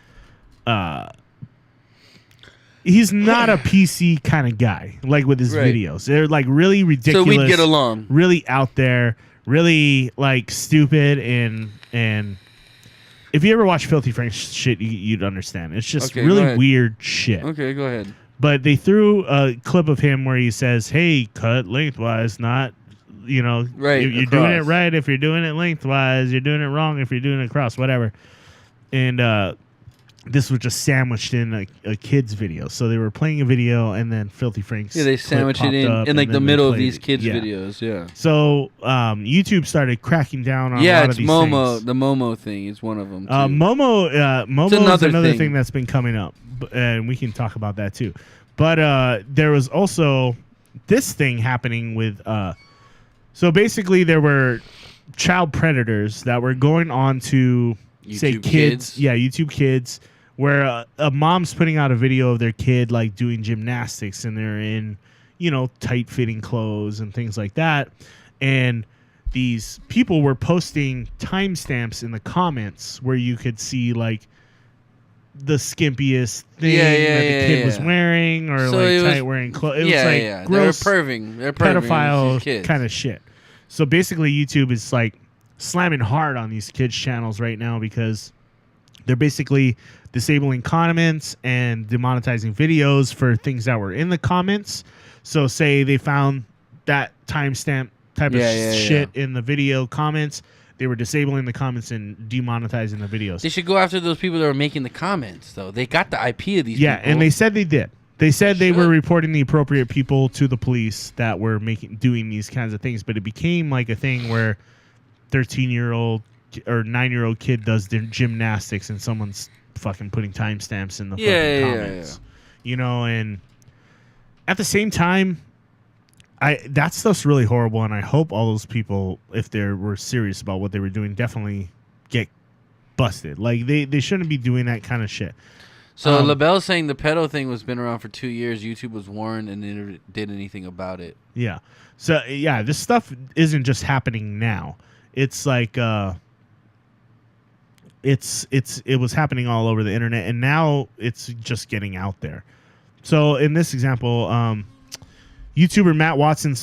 he's not a PC kind of guy, like with his videos. They're like really ridiculous. So we'd get along. Really out there, really like stupid, and if you ever watch Filthy Frank shit, you'd understand. It's just really weird shit. Okay, go ahead. But they threw a clip of him where he says, "Hey, cut lengthwise, not Right, you're doing it right if you're doing it lengthwise, you're doing it wrong if you're doing it across, whatever. And this was just sandwiched in a kid's video. So they were playing a video, and then Filthy Frank's they sandwich it in like the middle of these kids' videos. Yeah. So YouTube started cracking down on a lot of these Momo. things. The Momo thing is one of them. Too. Momo is another thing that's been coming up, and we can talk about that too. But there was also this thing happening with. So basically, there were child predators that were going on to say kids. Yeah, YouTube Kids. Where a mom's putting out a video of their kid like doing gymnastics, and they're in, tight-fitting clothes and things like that. And these people were posting timestamps in the comments where you could see like the skimpiest thing that the kid was wearing, or so like tight wearing clothes. It was like gross, they're pedophile kind of shit. So basically, YouTube is like slamming hard on these kids' channels right now because they're basically disabling comments and demonetizing videos for things that were in the comments. So say they found that timestamp type of shit in the video comments, they were disabling the comments and demonetizing the videos. They should go after those people that were making the comments, though. They got the IP of these people. Yeah, and they said they did. They said they were reporting the appropriate people to the police that were doing these kinds of things, but it became like a thing where 13-year-old or 9-year-old kid does their gymnastics and someone's fucking putting timestamps in the fucking comments. And at the same time, that stuff's really horrible, and I hope all those people, if they were serious about what they were doing, definitely get busted. Like they shouldn't be doing that kind of shit. So LaBelle's saying the pedo thing was been around for 2 years. YouTube was warned and never did anything about it. Yeah. So this stuff isn't just happening now. It's like it was happening all over the internet, and now it's just getting out there. So in this example, YouTuber Matt Watson,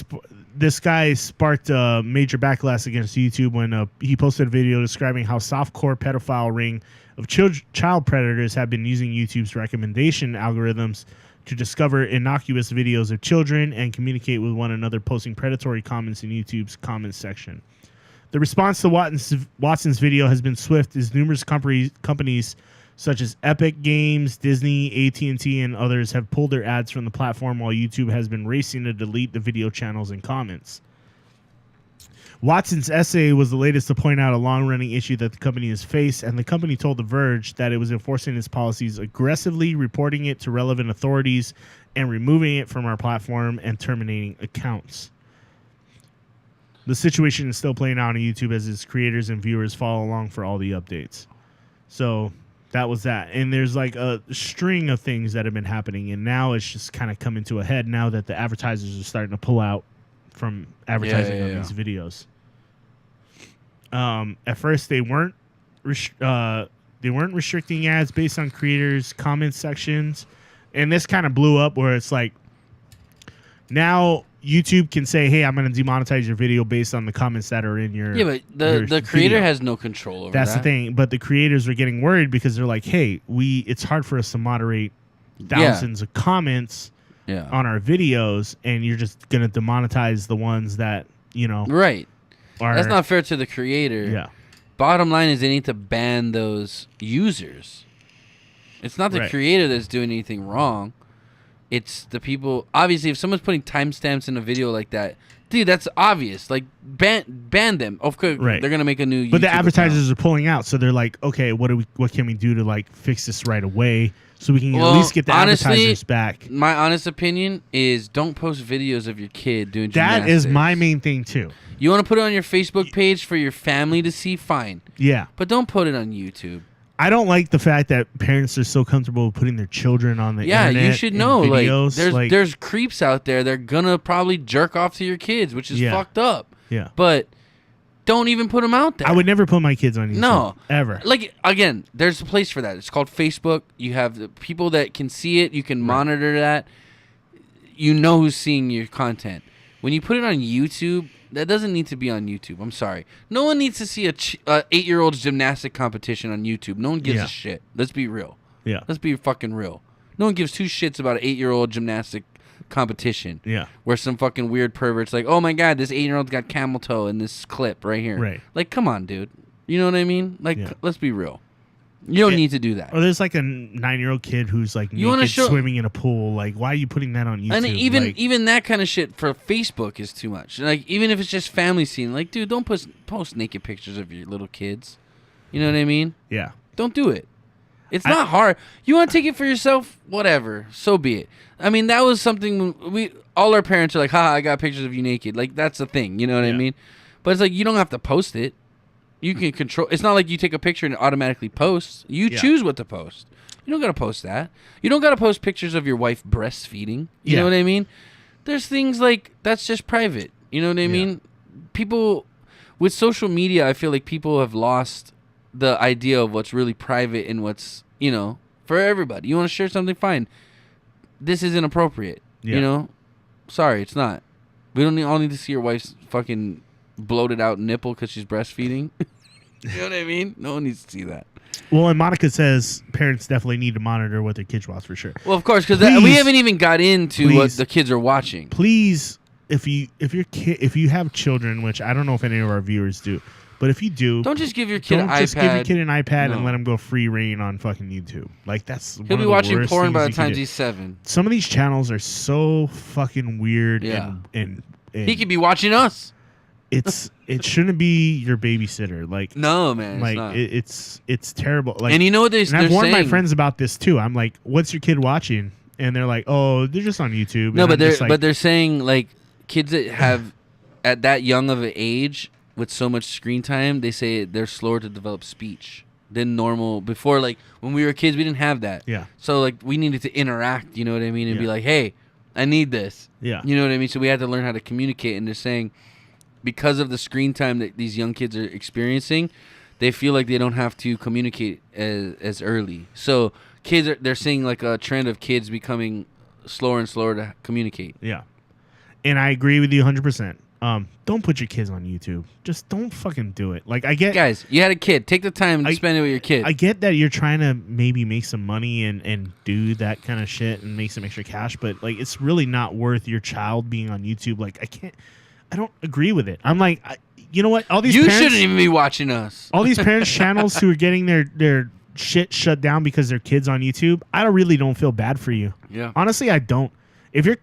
this guy sparked a major backlash against YouTube when he posted a video describing how softcore pedophile ring of child predators have been using YouTube's recommendation algorithms to discover innocuous videos of children and communicate with one another, posting predatory comments in YouTube's comments section. The response to Watson's video has been swift, as numerous companies such as Epic Games, Disney, AT&T, and others have pulled their ads from the platform, while YouTube has been racing to delete the video channels and comments. Watson's essay was the latest to point out a long-running issue that the company has faced, and the company told The Verge that it was enforcing its policies aggressively, reporting it to relevant authorities, and removing it from our platform and terminating accounts. The situation is still playing out on YouTube as its creators and viewers follow along for all the updates. So that was that. And there's like a string of things that have been happening, and now it's just kind of coming to a head now that the advertisers are starting to pull out from advertising on these videos. At first, they weren't restricting ads based on creators' comment sections, and this kind of blew up where it's like now YouTube can say, "Hey, I'm going to demonetize your video based on the comments that are in your." Yeah, but the creator has no control over that. That's the thing. But the creators are getting worried because they're like, "Hey, it's hard for us to moderate thousands of comments on our videos, and you're just going to demonetize the ones that right." That's not fair to the creator. Yeah. Bottom line is they need to ban those users. It's not the creator that's doing anything wrong. It's the people. Obviously, if someone's putting timestamps in a video like that, dude, that's obvious. Like, ban them. Of course, they're gonna make a new YouTube But the advertisers account. are pulling out, so they're like, okay, what can we do to like fix this right away so we can at least get the advertisers back? My honest opinion is don't post videos of your kid doing gymnastics. That is my main thing too. You want to put it on your Facebook page for your family to see? Fine. Yeah. But don't put it on YouTube. I don't like the fact that parents are so comfortable with putting their children on the internet. Yeah, you should know. Videos. There's creeps out there. They're gonna probably jerk off to your kids, which is fucked up. Yeah. But don't even put them out there. I would never put my kids on YouTube. No. Ever. Like, again, there's a place for that. It's called Facebook. You have the people that can see it. You can monitor that. You know who's seeing your content. When you put it on YouTube, that doesn't need to be on YouTube. I'm sorry. No one needs to see a 8-year-old's gymnastic competition on YouTube. No one gives a shit. Let's be real. Yeah. Let's be fucking real. No one gives two shits about an 8-year-old gymnastic competition. Yeah. Where some fucking weird pervert's like, oh my God, this 8-year-old's got camel toe in this clip right here. Right. Like, come on, dude. You know what I mean? Like, Yeah. let's be real. You don't need to do that. Or there's like a 9-year-old kid who's like naked swimming in a pool. Like, why are you putting that on YouTube? And even that kind of shit for Facebook is too much. Like, even if it's just family scene, like, dude, don't post naked pictures of your little kids. You know what I mean? Yeah. Don't do it. It's not hard. You want to take it for yourself? Whatever. So be it. I mean, that was something all our parents are like, haha, I got pictures of you naked. Like, that's the thing. You know what I mean? But it's like, you don't have to post it. You can control. It's not like you take a picture and it automatically posts. You choose what to post. You don't got to post that. You don't got to post pictures of your wife breastfeeding. You know what I mean? There's things like, that's just private. You know what I mean? People, with social media, I feel like people have lost the idea of what's really private and what's, you know, for everybody. You want to share something? Fine. This isn't appropriate. Yeah. You know? Sorry, it's not. We don't all need to see your wife's fucking bloated out nipple because she's breastfeeding. You know what I mean? No one needs to see that. Well, and Monica says parents definitely need to monitor what their kids watch for sure. Well, of course, because we haven't even got into what the kids are watching. Please, if you have children, which I don't know if any of our viewers do, but if you do, don't just give your kid an iPad. Just give your kid an iPad and let him go free reign on fucking YouTube. Like, that's he'll be watching porn by the time he's 7. Some of these channels are so fucking weird. Yeah. and he could be watching us. It shouldn't be your babysitter. Like, no, man. Like, it's terrible. Like, and you know what they're I've warned saying? my friends about this too. I'm like, what's your kid watching? And they're like, oh, they're just on YouTube. No, and but they're saying like kids that have at that young of an age with so much screen time, they say they're slower to develop speech than normal. Before, like when we were kids, we didn't have that. Yeah. So like we needed to interact. You know what I mean? And be like, hey, I need this. Yeah. You know what I mean? So we had to learn how to communicate. And they're saying because of the screen time that these young kids are experiencing, they feel like they don't have to communicate as early. So they're seeing like a trend of kids becoming slower and slower to communicate. Yeah. And I agree with you 100%. Don't put your kids on YouTube. Just don't fucking do it. Like, I get... Guys, you had a kid. Take the time to spend it with your kid. I get that you're trying to maybe make some money and do that kind of shit and make some extra cash, but, like, it's really not worth your child being on YouTube. Like, I don't agree with it. I'm like, you know what? All these parents shouldn't even be watching us. All these parents' channels who are getting their shit shut down because their kids on YouTube, I really don't feel bad for you. Yeah. Honestly, I don't. If your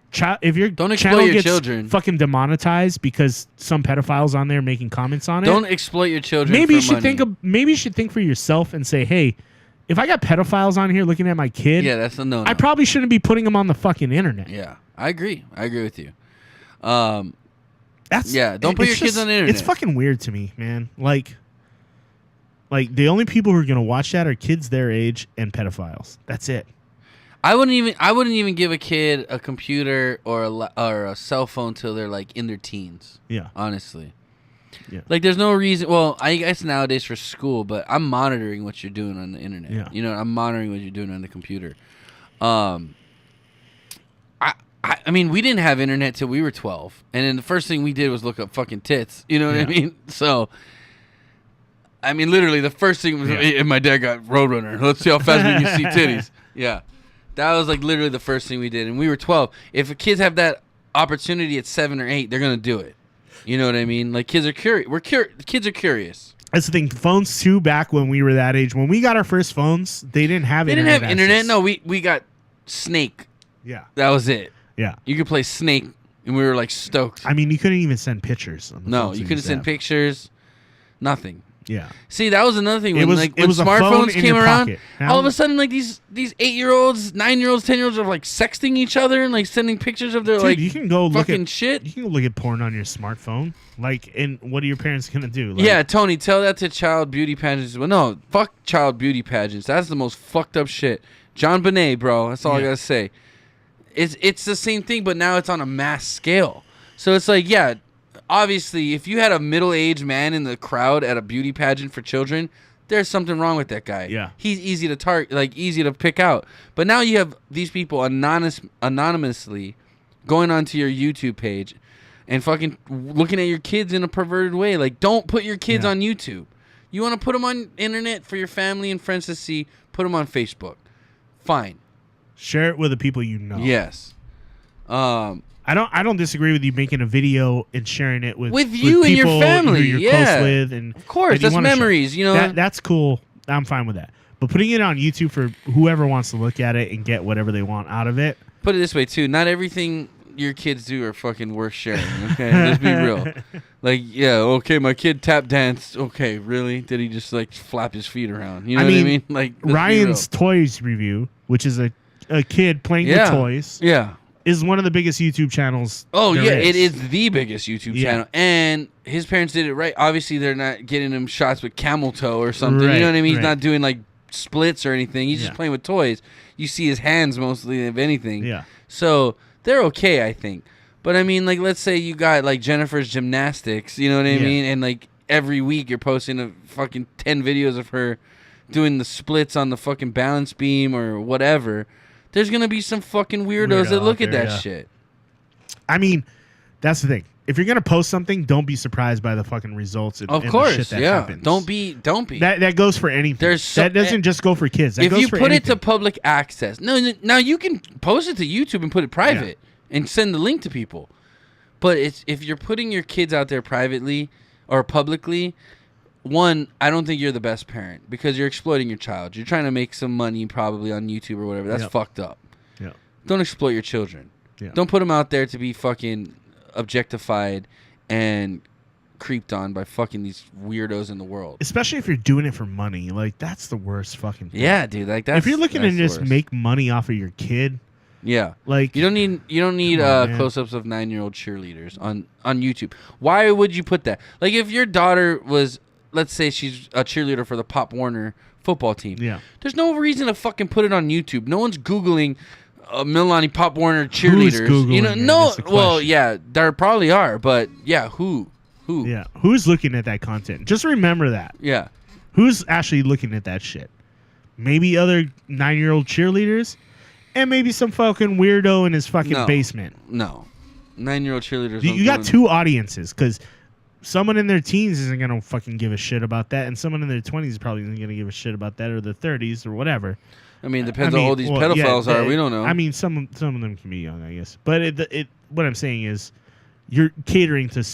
don't channel your gets children. Fucking demonetized because some pedophile's on there making comments on it, don't exploit your children. Maybe for you should think for yourself and say, hey, if I got pedophiles on here looking at my kid, that's a no. I probably shouldn't be putting them on the fucking internet. Yeah, I agree. I agree with you. Don't put your kids on the internet. It's fucking weird to me, man. Like the only people who are gonna watch that are kids their age and pedophiles. That's it. I wouldn't even give a kid a computer or a cell phone till they're like in their teens. Yeah, honestly. Yeah. Like, there's no reason. Well, I guess nowadays for school, but I'm monitoring what you're doing on the internet. Yeah. You know, I'm monitoring what you're doing on the computer. I mean, we didn't have internet till we were 12, and then the first thing we did was look up fucking tits. You know what I mean? So, I mean, literally, the first thing was, and my dad got Roadrunner. Let's see how fast we can see titties. Yeah. That was like literally the first thing we did, and we were 12. If kids have that opportunity at 7 or 8, they're gonna do it. You know what I mean? Like, kids are curious. Kids are curious. That's the thing. Phones too. Back when we were that age, when we got our first phones, they didn't have internet. They didn't have internet. No, we got Snake. Yeah, that was it. Yeah, you could play Snake, and we were like stoked. I mean, you couldn't even send pictures. No, you couldn't send pictures. Nothing. Yeah. See, that was another thing. When smartphones came around, all of a sudden, like these 8-year-olds, 9-year-olds, 10-year-olds are like sexting each other and like sending pictures of their you can go fucking look at shit. You can go look at porn on your smartphone. Like, and what are your parents gonna do? Like, yeah, Tony, tell that to child beauty pageants. Well, no, fuck child beauty pageants. That's the most fucked up shit. John Bonet, bro. That's all I gotta say. It's the same thing, but now it's on a mass scale. So it's like, yeah. Obviously, if you had a middle-aged man in the crowd at a beauty pageant for children, there's something wrong with that guy. Yeah, he's easy to easy to pick out. But now you have these people anonymously going onto your YouTube page and fucking looking at your kids in a perverted way. Like, don't put your kids on YouTube. You want to put them on internet for your family and friends to see? Put them on Facebook. Fine. Share it with the people you know. Yes. I don't disagree with you making a video and sharing it with you and your family. Who you're close with, and of course, that's memories. You know, that's cool. I'm fine with that. But putting it on YouTube for whoever wants to look at it and get whatever they want out of it. Put it this way too: not everything your kids do are fucking worth sharing. Okay, let's be real. Like, yeah, okay, my kid tap danced. Okay, really? Did he just like flap his feet around? You know what I mean? Like Ryan's Toys Review, which is a kid playing with toys. Yeah. Is one of the biggest YouTube channels. Oh yeah, it is the biggest YouTube channel, and his parents did it right. Obviously, they're not getting him shots with camel toe or something. Right, you know what I mean? He's not doing like splits or anything. He's just playing with toys. You see his hands mostly, if anything. Yeah. So they're okay, I think. But I mean, like, let's say you got like Jennifer's gymnastics. You know what I mean? And like every week you're posting a fucking 10 videos of her doing the splits on the fucking balance beam or whatever. There's going to be some fucking weirdos that look at that shit. I mean, that's the thing. If you're going to post something, don't be surprised by the fucking results and, of course, the shit that happens. Don't be. That goes for anything. That doesn't just go for kids. That if goes you for put anything. it to public access, now you can post it to YouTube and put it private and send the link to people. But if you're putting your kids out there privately or publicly, one, I don't think you're the best parent because you're exploiting your child. You're trying to make some money probably on YouTube or whatever. That's fucked up. Yeah. Don't exploit your children. Yeah. Don't put them out there to be fucking objectified and creeped on by fucking these weirdos in the world. Especially if you're doing it for money. Like, that's the worst fucking thing. Yeah, dude. Like, that's, if you're looking to just make money off of your kid, like you don't need close-ups of 9-year-old cheerleaders on YouTube. Why would you put that? Like, if your daughter was, let's say she's a cheerleader for the Pop Warner football team. Yeah. There's no reason to fucking put it on YouTube. No one's Googling Milani Pop Warner cheerleaders. Who's Googling you know, no. Well, yeah, there probably are, but yeah, who? Yeah, who's looking at that content? Just remember that. Yeah. Who's actually looking at that shit? Maybe other 9-year-old cheerleaders, and maybe some fucking weirdo in his fucking basement. No. 9-year-old cheerleaders. You got two audiences, because someone in their teens isn't gonna fucking give a shit about that, and someone in their 20s probably isn't gonna give a shit about that, or their 30s or whatever. I mean, depends on how old these pedophiles are. We don't know. I mean, some of them can be young, I guess. But what I'm saying is, you're catering to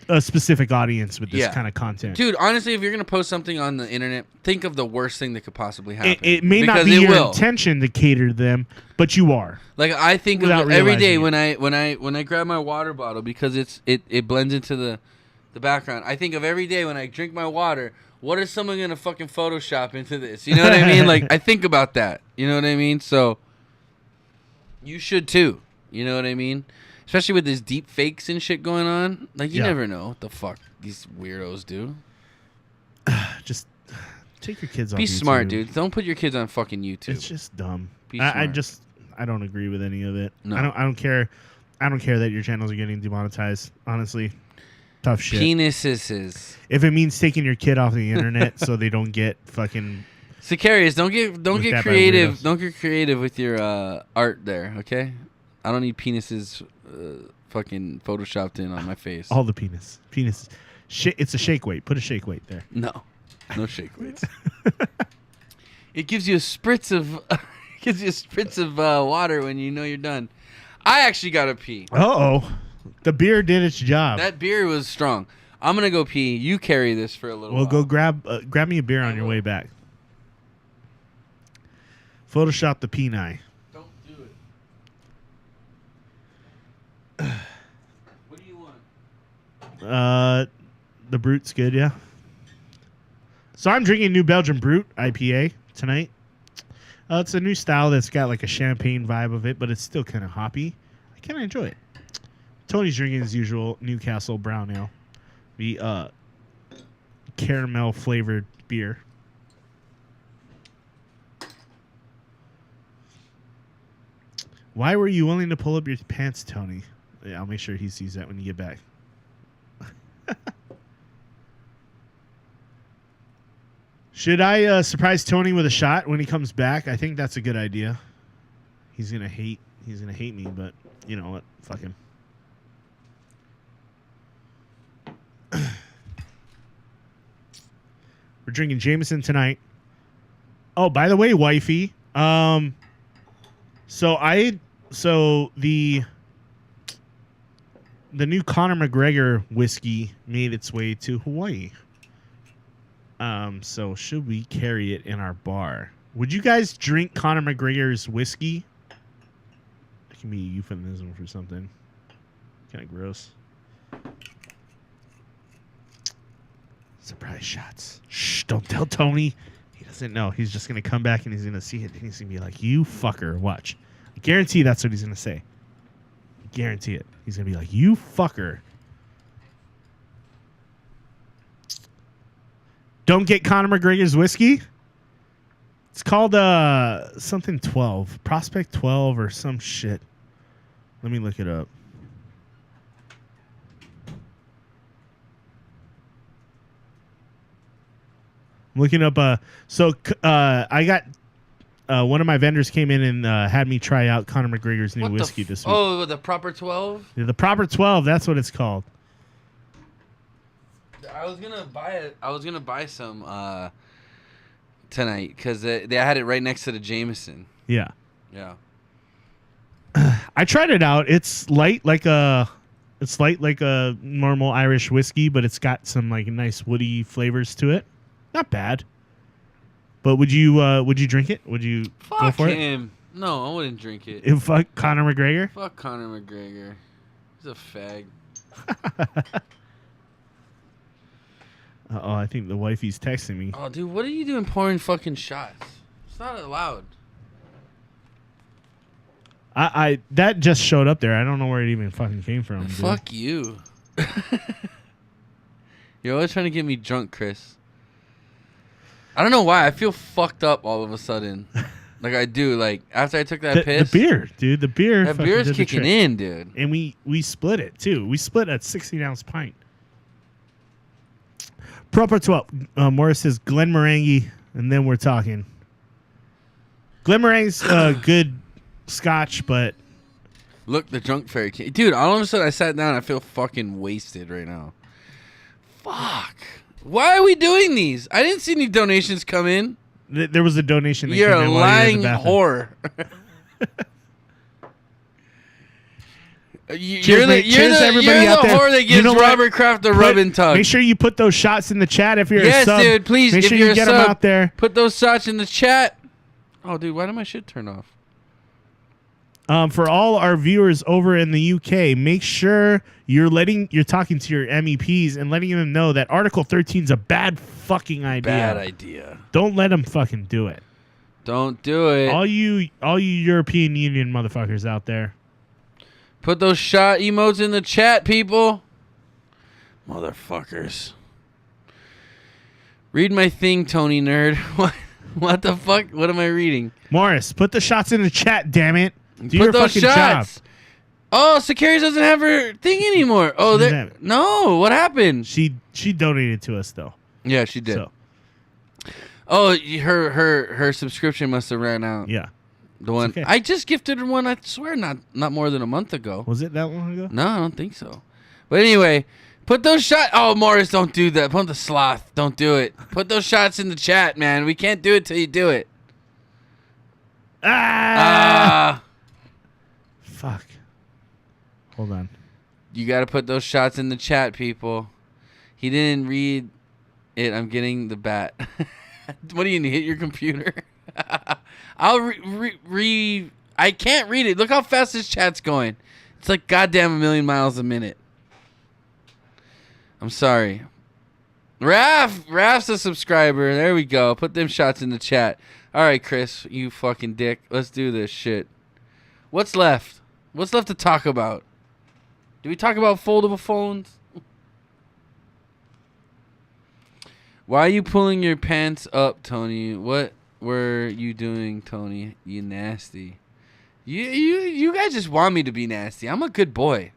a specific audience with this kind of content. Dude, honestly, if you're going to post something on the internet, think of the worst thing that could possibly happen. It may not be your intention to cater to them, but you are. Like, I think of every day when I grab my water bottle, because it blends into the background. I think of every day when I drink my water, what is someone going to fucking Photoshop into this? You know what I mean? Like, I think about that. You know what I mean? So, you should too. You know what I mean? Especially with these deep fakes and shit going on. Like, you never know what the fuck these weirdos do. Just take your kids on Be YouTube. smart, dude. Don't put your kids on fucking YouTube. It's just dumb. Be smart. I don't agree with any of it. No. I don't care. I don't care that your channels are getting demonetized. Honestly, tough shit. Penises. If it means taking your kid off the internet so they don't get fucking Sicarius, don't get creative. Don't get creative with your art there, okay? I don't need penises fucking photoshopped in on my face. All the penis. It's a shake weight. Put a shake weight there. No shake weights. It gives you a spritz of water when you know you're done. I actually gotta pee. The beer did its job. That beer was strong. I'm gonna go pee. You carry this for a little while. Well, go grab me a beer on your way back. Photoshop the peni. Don't do it. What do you want? The Brute's good, yeah. So I'm drinking New Belgium Brute IPA tonight. It's a new style that's got like a champagne vibe of it, but it's still kind of hoppy. I kind of enjoy it. Tony's drinking his usual Newcastle Brown Ale, the caramel flavored beer. Why were you willing to pull up your pants, Tony? Yeah, I'll make sure he sees that when you get back. Should I surprise Tony with a shot when he comes back? I think that's a good idea. He's gonna hate me, but you know what? Fuck him. We're drinking Jameson tonight. Oh, by the way, wifey. So I So the new Conor McGregor whiskey made its way to Hawaii. So should we carry it in our bar? Would you guys drink Conor McGregor's whiskey? That can be a euphemism for something. Kind of gross. Surprise shots. Shh, don't tell Tony. He doesn't know. He's just going to come back and he's going to see it. And he's going to be like, you fucker. Watch. I guarantee that's what he's going to say. I guarantee it. He's going to be like, you fucker. Don't get Conor McGregor's whiskey? It's called something 12. Prospect 12 or some shit. Let me look it up. I'm looking up I got one of my vendors came in and had me try out Conor McGregor's new whiskey this week. Oh, the Proper 12? Yeah, the Proper 12, that's what it's called. I was gonna buy it. I was gonna buy some tonight because they had it right next to the Jameson. Yeah. Yeah. I tried it out. It's light like a normal Irish whiskey, but it's got some like nice woody flavors to it. Not bad. But would you drink it? Would you go for him. It? No, I wouldn't drink it. Fuck Conor McGregor? Fuck Conor McGregor. He's a fag. Uh-oh, I think the wifey's texting me. Oh, dude, what are you doing pouring fucking shots? It's not allowed. I that just showed up there. I don't know where it even fucking came from. Dude. Fuck you. You're always trying to get me drunk, Chris. I don't know why. I feel fucked up all of a sudden. Like I do. Like after I took that piss. The beer, dude. The beer. That beer is kicking in, dude. And we split it too. We split a 16-ounce pint. Proper 12. Morris says Glenmorangie, and then we're talking. Glenmorangie's good scotch, but look, the drunk fairy king, dude. All of a sudden, I sat down. I feel fucking wasted right now. Fuck. Why are we doing these? I didn't see any donations come in. There was a donation. You're a lying whore. You're the whore that gives Robert Kraft a rub and tug. Make sure you put those shots in the chat if you're a sub. Yes, dude, please. Make sure you get them out there. Put those shots in the chat. Oh, dude, why did my shit turn off? For all our viewers over in the UK, make sure you're talking to your MEPs and letting them know that Article 13 is a bad fucking idea. Bad idea. Don't let them fucking do it. Don't do it. All you European Union motherfuckers out there. Put those shot emotes in the chat, people. Motherfuckers. Read my thing, Tony Nerd. What the fuck? What am I reading? Morris, put the shots in the chat, damn it. Do put your those fucking shots. job. Oh, Sakari's doesn't have her thing anymore. Oh, no. What happened? She donated to us though. Yeah, she did. So. Oh, her subscription must have ran out. Yeah. The one okay. I just gifted her one. I swear, not more than a month ago. Was it that long ago? No, I don't think so. But anyway, put those shots. Oh, Morris, don't do that. Put the sloth. Don't do it. Put those shots in the chat, man. We can't do it till you do it. Fuck. Hold on. You got to put those shots in the chat, people. He didn't read it. I'm getting the bat. What do you need? Hit your computer? I'll I can't read it. Look how fast this chat's going. It's like goddamn 1,000,000 miles a minute. I'm sorry. Raph's a subscriber. There we go. Put them shots in the chat. All right, Chris, you fucking dick. Let's do this shit. What's left? What's left to talk about? Do we talk about foldable phones? Why are you pulling your pants up, Tony? What were you doing, Tony? You nasty. You guys just want me to be nasty. I'm a good boy.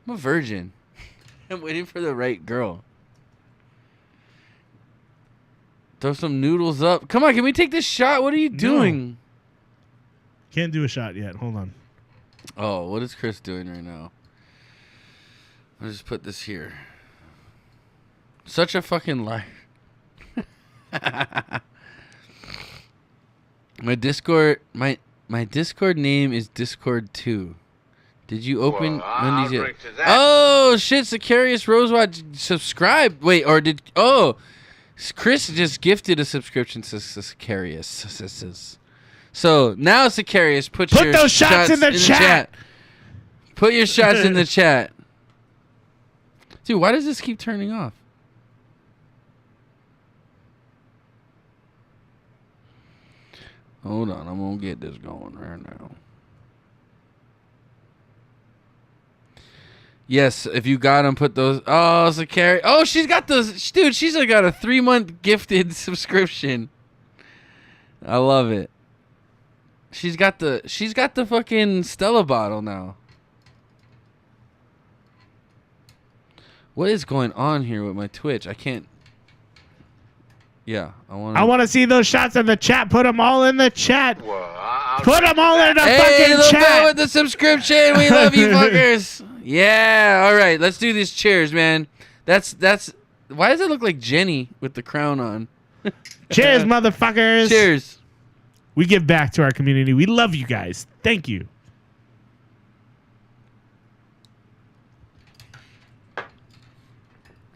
I'm a virgin. I'm waiting for the right girl. Throw some noodles up. Come on, can we take this shot? What are you doing? No. Can't do a shot yet. Hold on. Oh, what is Chris doing right now? I'll just put this here. Such a fucking liar. My Discord My Discord name is Discord2. Did you open? When did you? Oh shit! Sicarius Rosewatch subscribed. Wait, or did? Oh, Chris just gifted a subscription to Sicarius. So now Sicarius, put your those shots in the chat. Put your shots in the chat. Dude, why does this keep turning off? Hold on, I'm gonna get this going right now. Yes, if you got them, put those. Oh, Sicarius. Oh, she's got those. Dude, she's got a 3-month gifted subscription. I love it. She's got the fucking Stella bottle now. What is going on here with my Twitch? I can't. Yeah, I want to see those shots in the chat. Put them all in the chat. Put them all in the fucking chat. With the subscription. We love you fuckers. Yeah, all right. Let's do these cheers, man. That's why does it look like Jenny with the crown on? Cheers, motherfuckers. Cheers. We give back to our community. We love you guys. Thank you.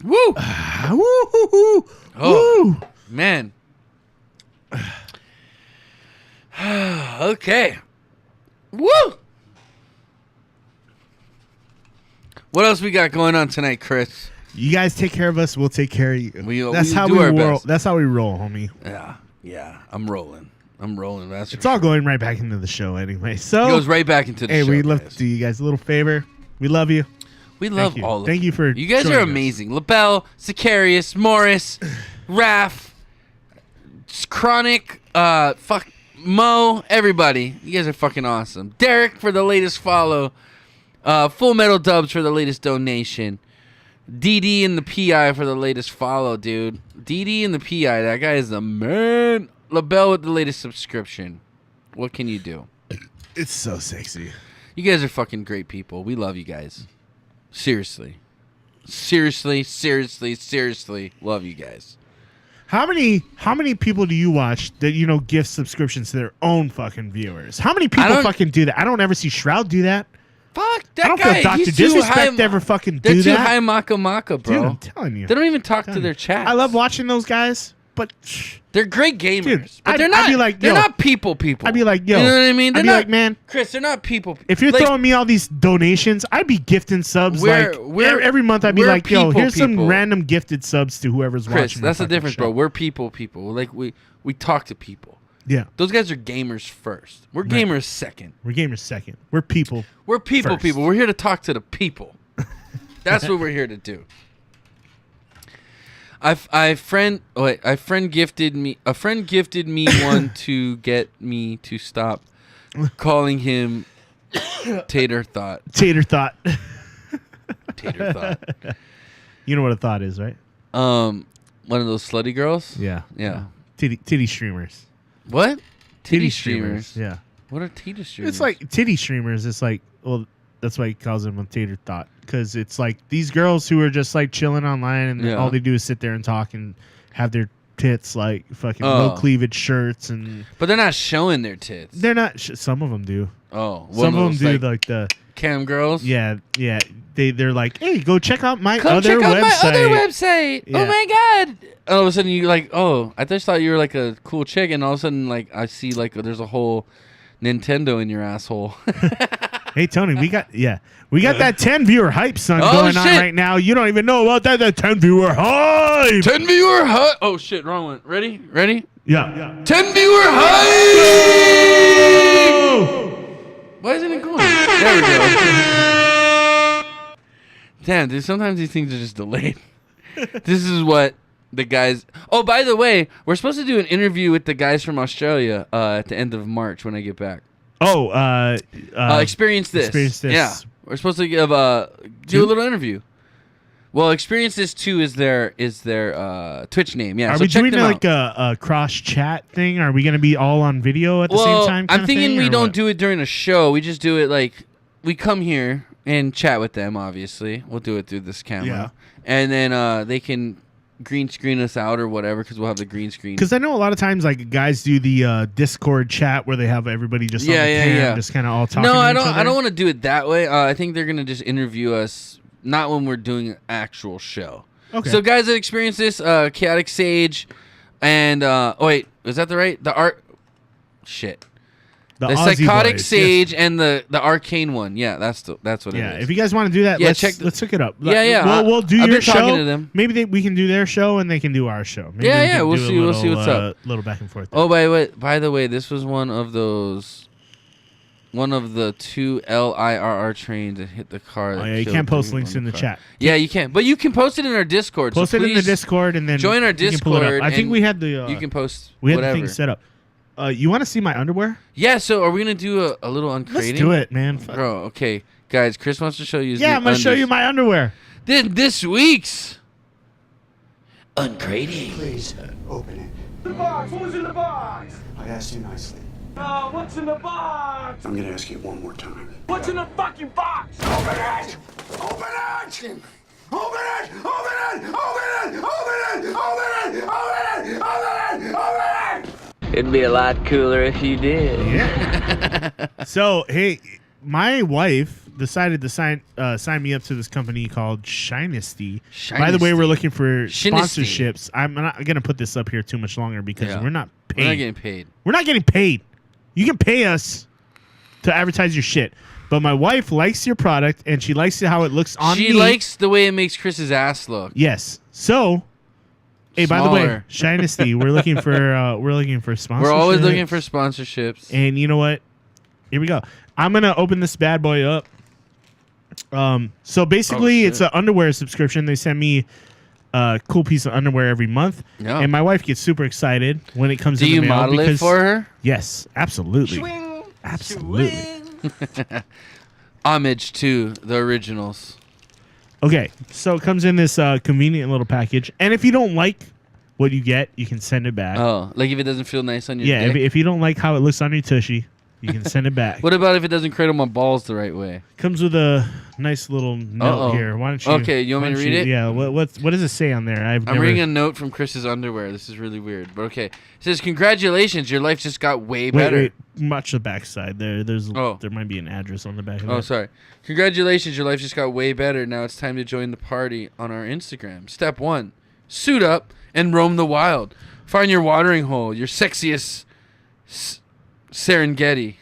Woo! Woo! Oh, man. Okay. Woo! What else we got going on tonight, Chris? You guys take care of us. We'll take care of you. That's how we roll. That's how we roll, homie. Yeah. I'm rolling. It's all going right back into the show anyway. So it goes right back into the show. Hey, we'd love to do you guys a little favor. We love you. We love all of you. Thank you for you guys are amazing. LaBelle, Sicarius, Morris, Raph, Chronic, Mo, everybody. You guys are fucking awesome. Derek for the latest follow. Full Metal Dubs for the latest donation. DD and the PI for the latest follow, dude. DD and the PI, that guy is the man. LaBelle with the latest subscription. What can you do? It's so sexy. You guys are fucking great people. We love you guys. Seriously, love you guys. How many people do you watch that gift subscriptions to their own fucking viewers? How many people fucking do that? I don't ever see Shroud do that. Fuck that guy. I don't feel Dr. Disrespect ever fucking do that. They're too high maka, bro. Dude, I'm telling you. They don't even talk to their chat. I love watching those guys, but they're great gamers. Dude, but they're not. I'd be like, they're not people. I'd be like, yo. You know what I mean? I'd be like, man, Chris, they're not people. If you're throwing me all these donations, I'd be gifting subs every month. I'd be like, yo, here's some random gifted subs to whoever's watching. Chris, that's the difference, bro. We're people. Like we talk to people. Yeah. Those guys are gamers first. We're gamers second. We're gamers second. We're people. We're people. We're here to talk to the people. That's what we're here to do. A friend gifted me one to get me to stop calling him Tater Thought. Tater Thought. Tater Thought. You know what a thought is, right? One of those slutty girls? Yeah. Titty streamers. What? Titty streamers. Yeah. What are titty streamers? It's like titty streamers. It's like, well, that's why he calls them a tater thought. Because it's like these girls who are just like chilling online and all they do is sit there and talk and have their tits like fucking low cleavage shirts. But they're not showing their tits. They're not. Some of them do. Oh. Some of them do like the cam girls? Yeah. They're like, hey, go check out my Come other check out website. my other website. Yeah. Oh my god. All of a sudden you're like, oh, I just thought you were like a cool chick, and all of a sudden like I see like there's a whole Nintendo in your asshole. Hey Tony, we got that 10 viewer hype going on right now. You don't even know about that 10 viewer hype. 10 viewer hype. Oh shit, wrong one. Ready? Yeah. 10 viewer hype. Why isn't it going? There we go. Damn, dude, sometimes these things are just delayed. This is what the guys... Oh, by the way, we're supposed to do an interview with the guys from Australia at the end of March when I get back. Oh, Experience This. Yeah. We're supposed to give do a little interview. Well, Experience This 2 is their Twitch name. Yeah. Are so we check doing them like out. a cross chat thing? Are we going to be all on video at the same time? I'm thinking we don't do it during a show. We just do it like we come here and chat with them. Obviously, we'll do it through this camera, and then they can green screen us out or whatever because we'll have the green screen. Because I know a lot of times like guys do the Discord chat where they have everybody just on the cam, just kind of all talking. No, I don't want to do it that way. I think they're gonna just interview us, not when we're doing an actual show. Okay. So guys that experience this, Chaotic Sage, and wait, is that the art? Shit. The Aussie Psychotic boys, Sage and the Arcane one. Yeah, that's what it is. Yeah, if you guys want to do that, let's hook it up. Yeah. We'll do I've your been show. talking to them. Maybe we can do their show and they can do our show. Maybe We'll see what's up. Little back and forth. There. Oh, by the way, this was one of the 2 LIRR trains that hit the car. Oh, yeah, you can't post links in the chat. Yeah, you can't. But you can post it in our Discord. Post it in the Discord and then join our Discord. I think we had the. You can post. We had whatever. the thing set up. You want to see my underwear? Yeah. So are we gonna do a little uncrating? Let's do it, man. Bro, okay, guys. Chris wants to show you. I'm gonna show you my underwear. Then this week's uncrating. Please open it. The box. What was in the box? I asked you nicely. What's in the box? I'm gonna ask you one more time. What's in the fucking box? Open it! Open it! Open it! Open it! Open it! Open it! Open it! Open it! Open it! Open it! It'd be a lot cooler if you did. Yeah. So hey, my wife decided to sign me up to this company called Shinesty. By the way, we're looking for sponsorships. I'm not gonna put this up here too much longer because we're not paid. We're not getting paid. We're not getting paid. You can pay us to advertise your shit. But my wife likes your product and she likes how it looks on me. She likes the way it makes Chris's ass look. Yes. So, hey, by the way, Shinesty, we're looking for sponsorships. We're always looking for sponsorships. And you know what? Here we go. I'm gonna open this bad boy up. So basically, it's an underwear subscription. They send me a cool piece of underwear every month, and my wife gets super excited when it comes in the mail. Do you model it for her? Yes, absolutely. Swing. Absolutely. Homage to the originals. Okay, so it comes in this convenient little package, and if you don't like what you get, you can send it back. Oh, like if it doesn't feel nice on your dick? If you don't like how it looks on your tushy, you can send it back. What about if it doesn't cradle my balls the right way? Comes with a nice little note here. Why don't you? Okay, you want me to read it? Yeah. What does it say on there? I'm reading a note from Chris's underwear. This is really weird, but okay. It says, "Congratulations, your life just got way better." Wait. Watch the backside there. There might be an address on the back of that. Sorry. Congratulations, your life just got way better. Now it's time to join the party on our Instagram. Step 1: suit up and roam the wild. Find your watering hole, your sexiest Serengeti.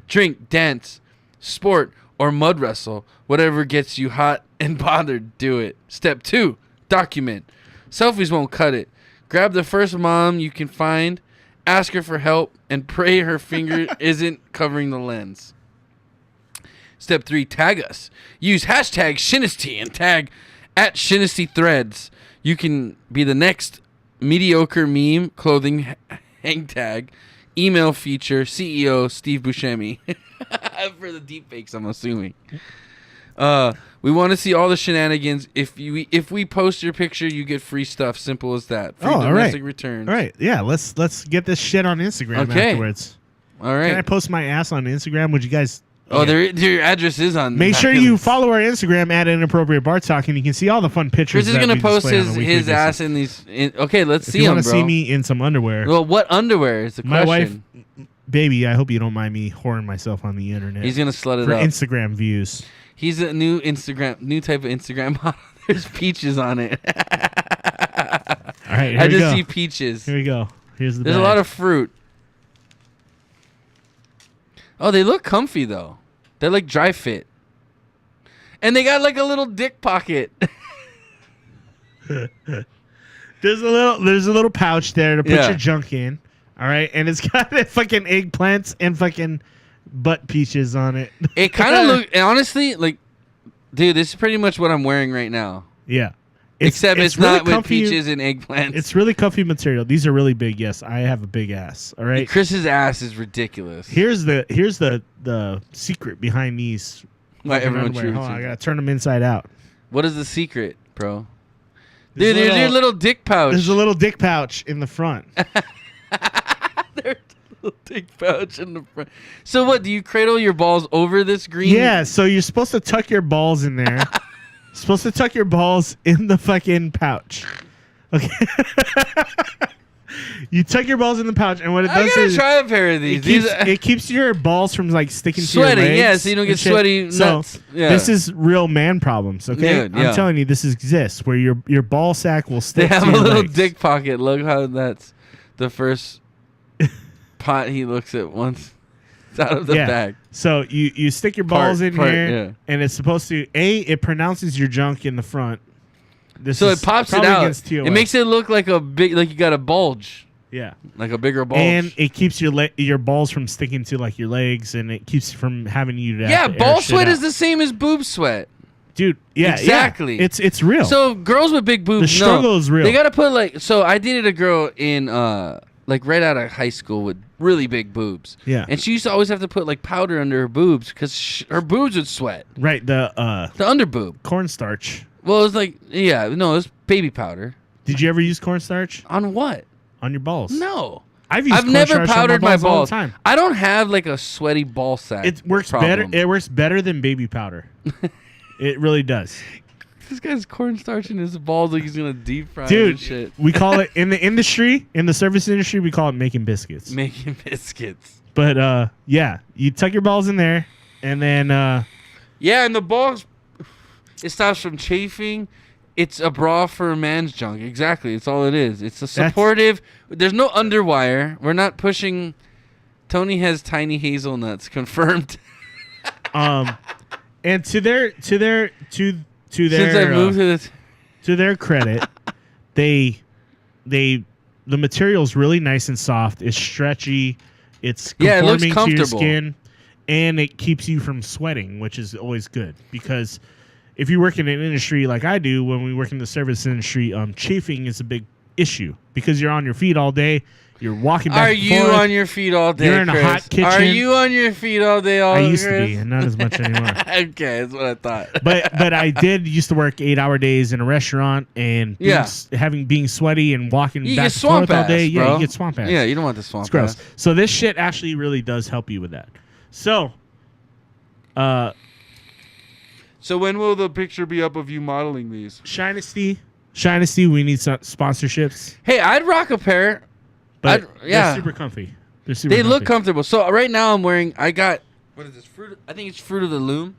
Drink, dance, sport, or mud wrestle. Whatever gets you hot and bothered, do it. Step 2: document. Selfies won't cut it. Grab the first mom you can find, ask her for help, and pray her finger isn't covering the lens. Step 3: tag us. Use hashtag Shinesty and tag at Shinesty Threads. You can be the next mediocre meme clothing hang tag. Email feature CEO Steve Buscemi for the deepfakes, I'm assuming. We want to see all the shenanigans. If we post your picture, you get free stuff. Simple as that. Free domestic returns. All right. Yeah. Let's get this shit on Instagram afterwards. All right. Can I post my ass on Instagram? Would you guys? Your address is on. Make sure you follow our Instagram at Inappropriate Bar Talk, and you can see all the fun pictures. Chris is gonna post his ass in these. Okay, let's see him, bro. If you want to see me in some underwear. Well, what underwear is the question? My wife, baby, I hope you don't mind me whoring myself on the internet. He's gonna slut it for up. Instagram views. He's a new type of Instagram model. There's peaches on it. All right, I just see peaches. Here we go. There's a lot of fruit. Oh, they look comfy though. They're like dry fit. And they got like a little dick pocket. There's a little pouch there to put your junk in. All right, and it's got fucking eggplants and fucking butt peaches on it. It kind of look honestly like, dude, this is pretty much what I'm wearing right now. Yeah. Except it's really not with peaches and eggplants. It's really comfy material. These are really big. Yes, I have a big ass. All right. Chris's ass is ridiculous. Here's the secret behind these. Why everyone Hold on, I gotta turn them inside out. What is the secret, bro? Dude, there's your little dick pouch. There's a little dick pouch in the front. There's a little dick pouch in the front. So what? Do you cradle your balls over this green? Yeah. So you're supposed to tuck your balls in there. Supposed to tuck your balls in the fucking pouch. Okay. You tuck your balls in the pouch, and what it I does gotta is try a pair of these. it keeps your balls from like sticking to your Sweating, legs. yeah, so you don't get and shit. sweaty nuts. So Yeah. this is real man problems. Okay, Dude, yeah. I'm telling you, this exists where your ball sack will They stick. have to a your little legs. dick pocket. Look how that's the first pot he looks at once. It's out of the bag. So you stick your balls in here, yeah. and it's supposed to it pronounces your junk in the front. This So is it pops it probably out. against TOS. It makes it look like a big, like you got a bulge, yeah. like a bigger bulge. And it keeps your balls from sticking to like your legs, and it keeps from having you to yeah, have to air ball shit sweat out. is the same as boob sweat. Dude, yeah, Exactly. Yeah. It's real. So girls with big boobs, The struggle is real. They gotta put like. So I dated a girl in like right out of high school with really big boobs. Yeah. And she used to always have to put like powder under her boobs because her boobs would sweat. Right, the under boob. cornstarch. Well, it was like it was baby powder. Did you ever use cornstarch On what? on your balls? No. I've used I've never cornstarch on powdered my all the balls. time. I don't have like a sweaty ball sack. It works problem. better. It works better than baby powder. It really does. This guy's cornstarch in his balls like he's gonna deep fry Dude, and shit. we call it in the industry, in the service industry, we call it making biscuits. Making biscuits. But yeah, you tuck your balls in there, and then Yeah, and the balls, it stops from chafing. It's a bra for a man's junk. Exactly. It's all it is. It's a supportive. There's no underwire. We're not pushing. Tony has tiny hazelnuts confirmed. and to their Since I moved to their credit, the material's really nice and soft. It's stretchy. It's Yeah, it looks conforming to your comfortable. skin, and it keeps you from sweating, which is always good because if you work in an industry like I do, when we work in the service industry, chafing is a big issue because you're on your feet all day. You're walking back Are and you forth. on your feet all day? You're in a Chris? hot kitchen. Are you on your feet all day? I used to be, and not as much anymore. Okay, that's what I thought. But I did used to work 8-hour days in a restaurant and being sweaty and walking You back get and forth swamp all ass, day. bro. Yeah, you get swamp ass. Yeah, you don't want the swamp It's gross. ass. So this shit actually really does help you with that. So, So when will the picture be up of you modeling these? Shinesty, we need some sponsorships. Hey, I'd rock a pair. But yeah. they're super comfy. They're super They look comfy. comfortable. So right now I'm wearing. I got what is this? Fruit. I think it's Fruit of the Loom.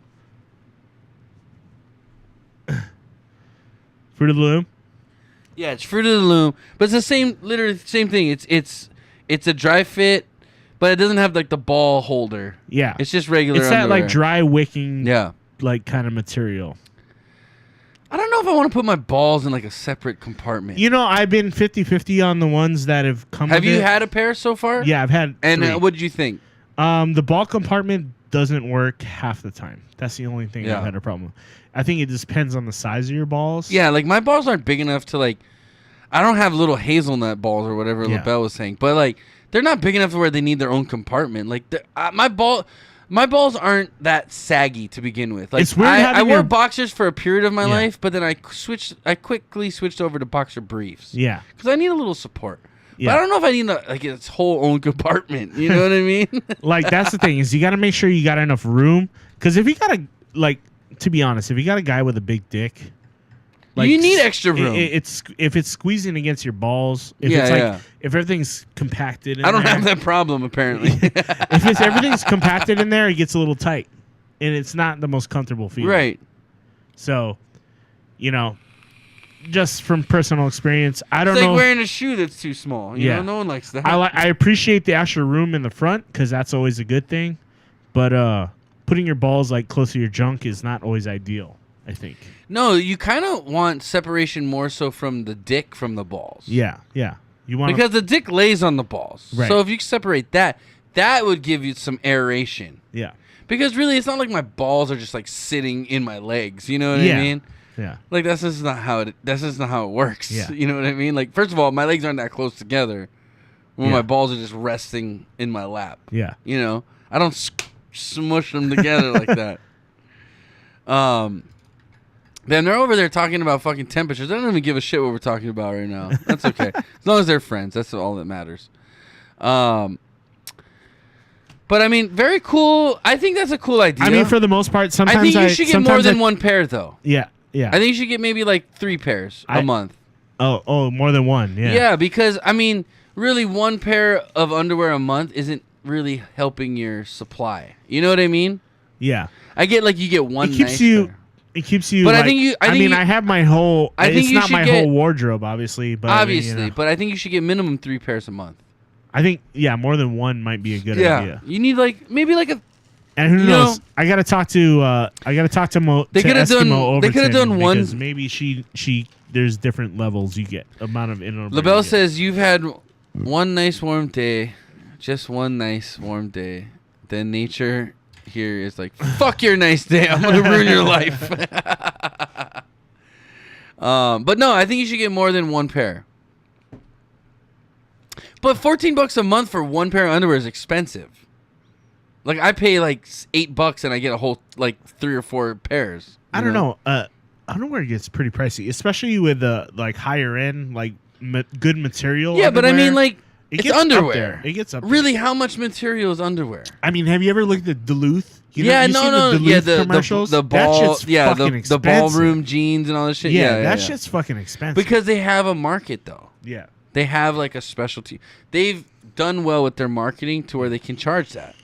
Fruit of the Loom. Yeah, it's Fruit of the Loom, but it's the same, literally same thing. It's a dry fit, but it doesn't have like the ball holder. Yeah. It's just regular. It's that underwear. like dry wicking Yeah. like kind of material. I don't know if I want to put my balls in like a separate compartment. You know, I've been 50-50 on the ones that have come Have with you it. had a pair so far? Yeah, I've had And 3. what did you think? The ball compartment doesn't work half the time. That's the only thing Yeah. I've had a problem with. I think it just depends on the size of your balls. Yeah, like my balls aren't big enough to like. I don't have little hazelnut balls or whatever Yeah. LaBelle was saying, but like they're not big enough to where they need their own compartment. Like my balls aren't that saggy to begin with. Like It's weird I having wore your- boxers for a period of my Yeah. life, but then I quickly switched over to boxer briefs. Yeah. Because I need a little support. Yeah. But I don't know if I need like its whole own compartment. You know what I mean? Like that's the thing is you got to make sure you got enough room because if you got to be honest, if you got a guy with a big dick, You need extra room. It's if it's squeezing against your balls. If Yeah, it's like yeah. if everything's compacted. In I don't there, have that problem apparently. If everything's compacted in there, it gets a little tight, and it's not the most comfortable feeling. Right. So, just from personal experience, I don't It's like know. wearing a shoe that's too small. You know, no one likes that. I appreciate the extra room in the front because that's always a good thing, but putting your balls like close to your junk is not always ideal. I think. No, you kind of want separation more so from the dick from the balls. Yeah. You want Because the dick lays on the balls. Right. So if you separate that would give you some aeration. Yeah. Because really, it's not like my balls are just like sitting in my legs. You know what Yeah. I mean? Yeah. Like that's just not how it works. Yeah. You know what I mean? Like first of all, my legs aren't that close together when Yeah. my balls are just resting in my lap. Yeah. You know, I don't smush them together like that. Then they're over there talking about fucking temperatures. I don't even give a shit what we're talking about right now. That's okay. As long as they're friends, that's all that matters. But I mean, very cool. I think that's a cool idea. I mean, for the most part, sometimes I think you should get more sometimes than one pair, though. Yeah. I think you should get maybe like 3 pairs a month. Oh, more than one. Yeah. Yeah, because I mean, really, one pair of underwear a month isn't really helping your supply. You know what I mean? Yeah. I get like you get one. It keeps nice you. pair. It keeps you. But like, I think you. I mean, think I have my whole. I think it's you not should my get- whole wardrobe, obviously. But obviously, I mean, but I think you should get minimum 3 pairs a month. I think more than one might be a good idea. You need like maybe like a. And who You knows? know- I gotta talk to. They could have done. They could have done one. because maybe she. There's different levels you get amount of inner. LaBelle says you've had one nice warm day, just one nice warm day. Then nature here is like, fuck your nice day. I'm gonna ruin your life. But no, I think you should get more than one pair. But $14 a month for one pair of underwear is expensive. Like I pay like $8 and I get a whole like 3 or 4 pairs. I don't know. Underwear gets pretty pricey, especially with like higher end, like good material. Yeah, but I mean, like it it's gets up underwear. there. It gets up. Really, how much material is underwear? I mean, have you ever looked at Duluth? You Yeah, seen no, the Duluth yeah, commercials. the That ball, shit's yeah, fucking the expensive. ballroom jeans and all this shit. Yeah, Yeah, that shit's fucking expensive. because they have a market though. Yeah. They have like a specialty. They've done well with their marketing to where they can charge that.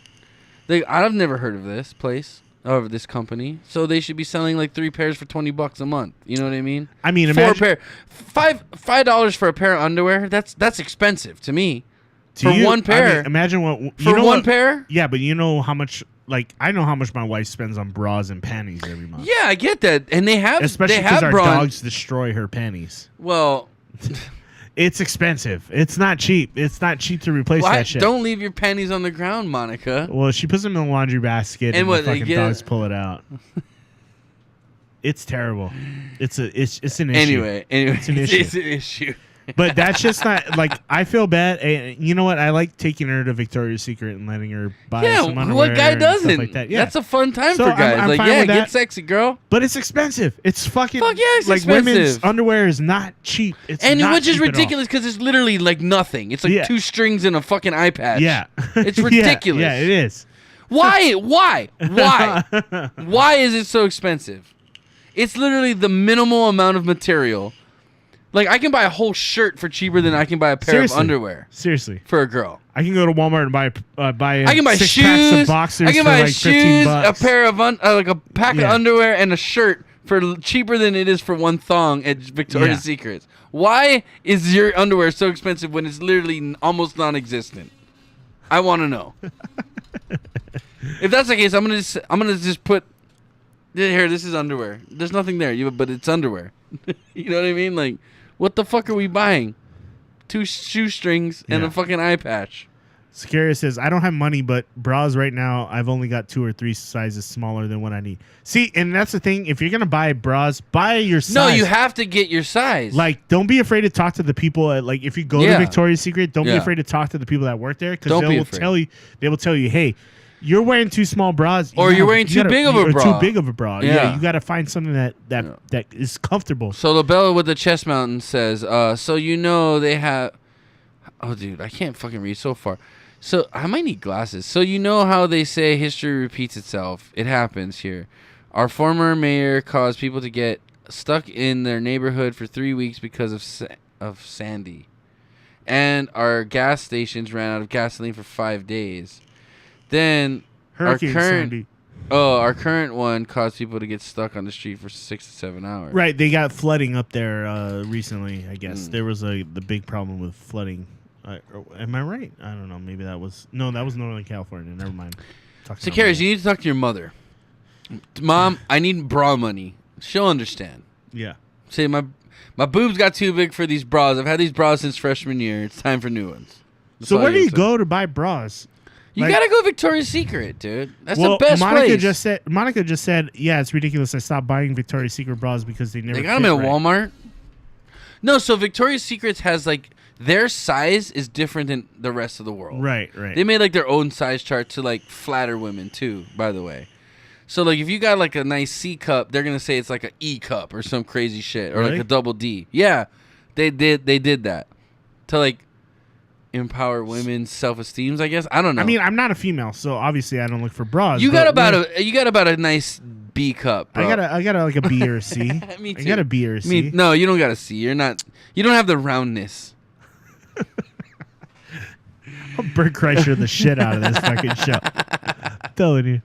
I've never heard of this place or this company, so they should be selling like 3 pairs for $20 a month. You know what I mean? I mean, 4 imagine pair, $5 for a pair of underwear. That's expensive to me. to For you, one pair. I mean, imagine what For you know one what- pair? Yeah, but you know how much? Like I know how much my wife spends on bras and panties every month. Yeah, I get that, and they have Especially they because have our bra. dogs destroy her panties. Well, It's expensive. It's not cheap. It's not cheap to replace that shit. don't leave your panties on the ground, Monica. Well, she puts them in the laundry basket, And and what, the they fucking get- dogs pull it out. It's terrible. It's an issue. Anyway, It's an issue. It's an issue. But that's just not like I feel bad. You know what? I like taking her to Victoria's Secret and letting her buy some underwear. what guy and stuff doesn't? Like that. Yeah. That's a fun time So for guys. I'm like, fine yeah, with get that. sexy, girl. But it's expensive. It's fucking. Fuck yeah, it's like expensive. women's underwear is not cheap. It's And not which is cheap at all. ridiculous because it's literally like nothing. It's like Yeah. 2 strings and a fucking eye patch. Yeah, It's Yeah, ridiculous. Yeah, it is. Why? Why is it so expensive? It's literally the minimal amount of material. Like I can buy a whole shirt for cheaper than I can buy a pair Seriously. of underwear Seriously, for a girl. I can go to Walmart and buy. I can buy 6 shoes. packs of boxers I can for buy like shoes, $15. a pair of like a pack of Yeah. underwear, and a shirt for cheaper than it is for one thong at Victoria's Yeah. Secrets. Why is your underwear so expensive when it's literally almost non-existent? I want to know. If that's the case, I'm gonna just put here. This is underwear. There's nothing there, but it's underwear. You know what I mean? Like, what the fuck are we buying? 2 shoestrings and Yeah. a fucking eye patch. Scaria says, I don't have money, but bras right now, I've only got 2 or 3 sizes smaller than what I need. See, and that's the thing. If you're going to buy bras, buy your size. No, you have to get your size. Like, don't be afraid to talk to the people. Like, if you go Yeah. to Victoria's Secret, don't be Yeah. afraid to talk to the people that work there. Because Don't be they will afraid. tell you, hey, you're wearing too small bras. Or you're wearing too big of a bra. Too big of a bra. Yeah. Yeah, you got to find something that is comfortable. So LaBella with the chest mountain says, so you know they have... Oh, dude, I can't fucking read so far. So I might need glasses. So you know how they say history repeats itself. It happens here. Our former mayor caused people to get stuck in their neighborhood for 3 weeks because of Sandy. And our gas stations ran out of gasoline for 5 days. Then Hurricane Sandy. our current one caused people to get stuck on the street for 6 to 7 hours. Right, they got flooding up there recently, I guess. There was the big problem with flooding. Am I right? I don't know. Maybe that was Northern California. Never mind. So, Carrie, you need to talk to your mother. Mom, I need bra money. She'll understand. Yeah. Say, my boobs got too big for these bras. I've had these bras since freshman year. It's time for new ones. That's So all where do gotta you say. go to buy bras? You Like- gotta go Victoria's Secret, dude. That's Well, the best Monica place. Monica just said, yeah, it's ridiculous. I stopped buying Victoria's Secret bras because they never. They got them fit at right. Walmart. No, so Victoria's Secrets has like their size is different than the rest of the world. Right. They made like their own size chart to like flatter women too, by the way. So like if you got like a nice C cup, they're gonna say it's like an E cup or some crazy shit. Or like Really? a double D. Yeah. They did that. To like empower women's self esteems, I guess. I don't know. I mean, I'm not a female, so obviously I don't look for bras. you but got about a nice B cup, bro. I got like a B or a C. Me too. I got a B or a C. No, you don't got a C. You don't have the roundness. I'll Bert Kreischer the shit out of this fucking show. I'm telling you.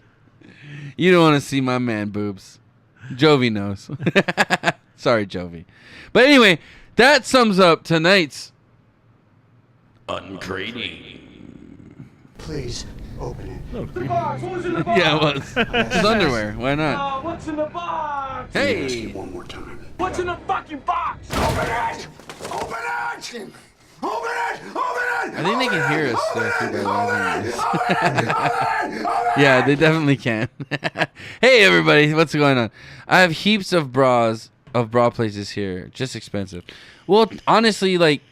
You don't want to see my man boobs. Jovi knows. Sorry, Jovi. But anyway, that sums up tonight's Uncrating. Please open it. The box. Who's in the box? Yeah, it was. It's underwear. Why not? What's in the box? Hey. One more time. What's in the fucking box? Open it! Open it! Open it! Open it! I think they can hear us through by Open it! laughing. Open it! Yeah, they definitely can. Hey, everybody. What's going on? I have heaps of bra places here. Just expensive. Well, honestly, like,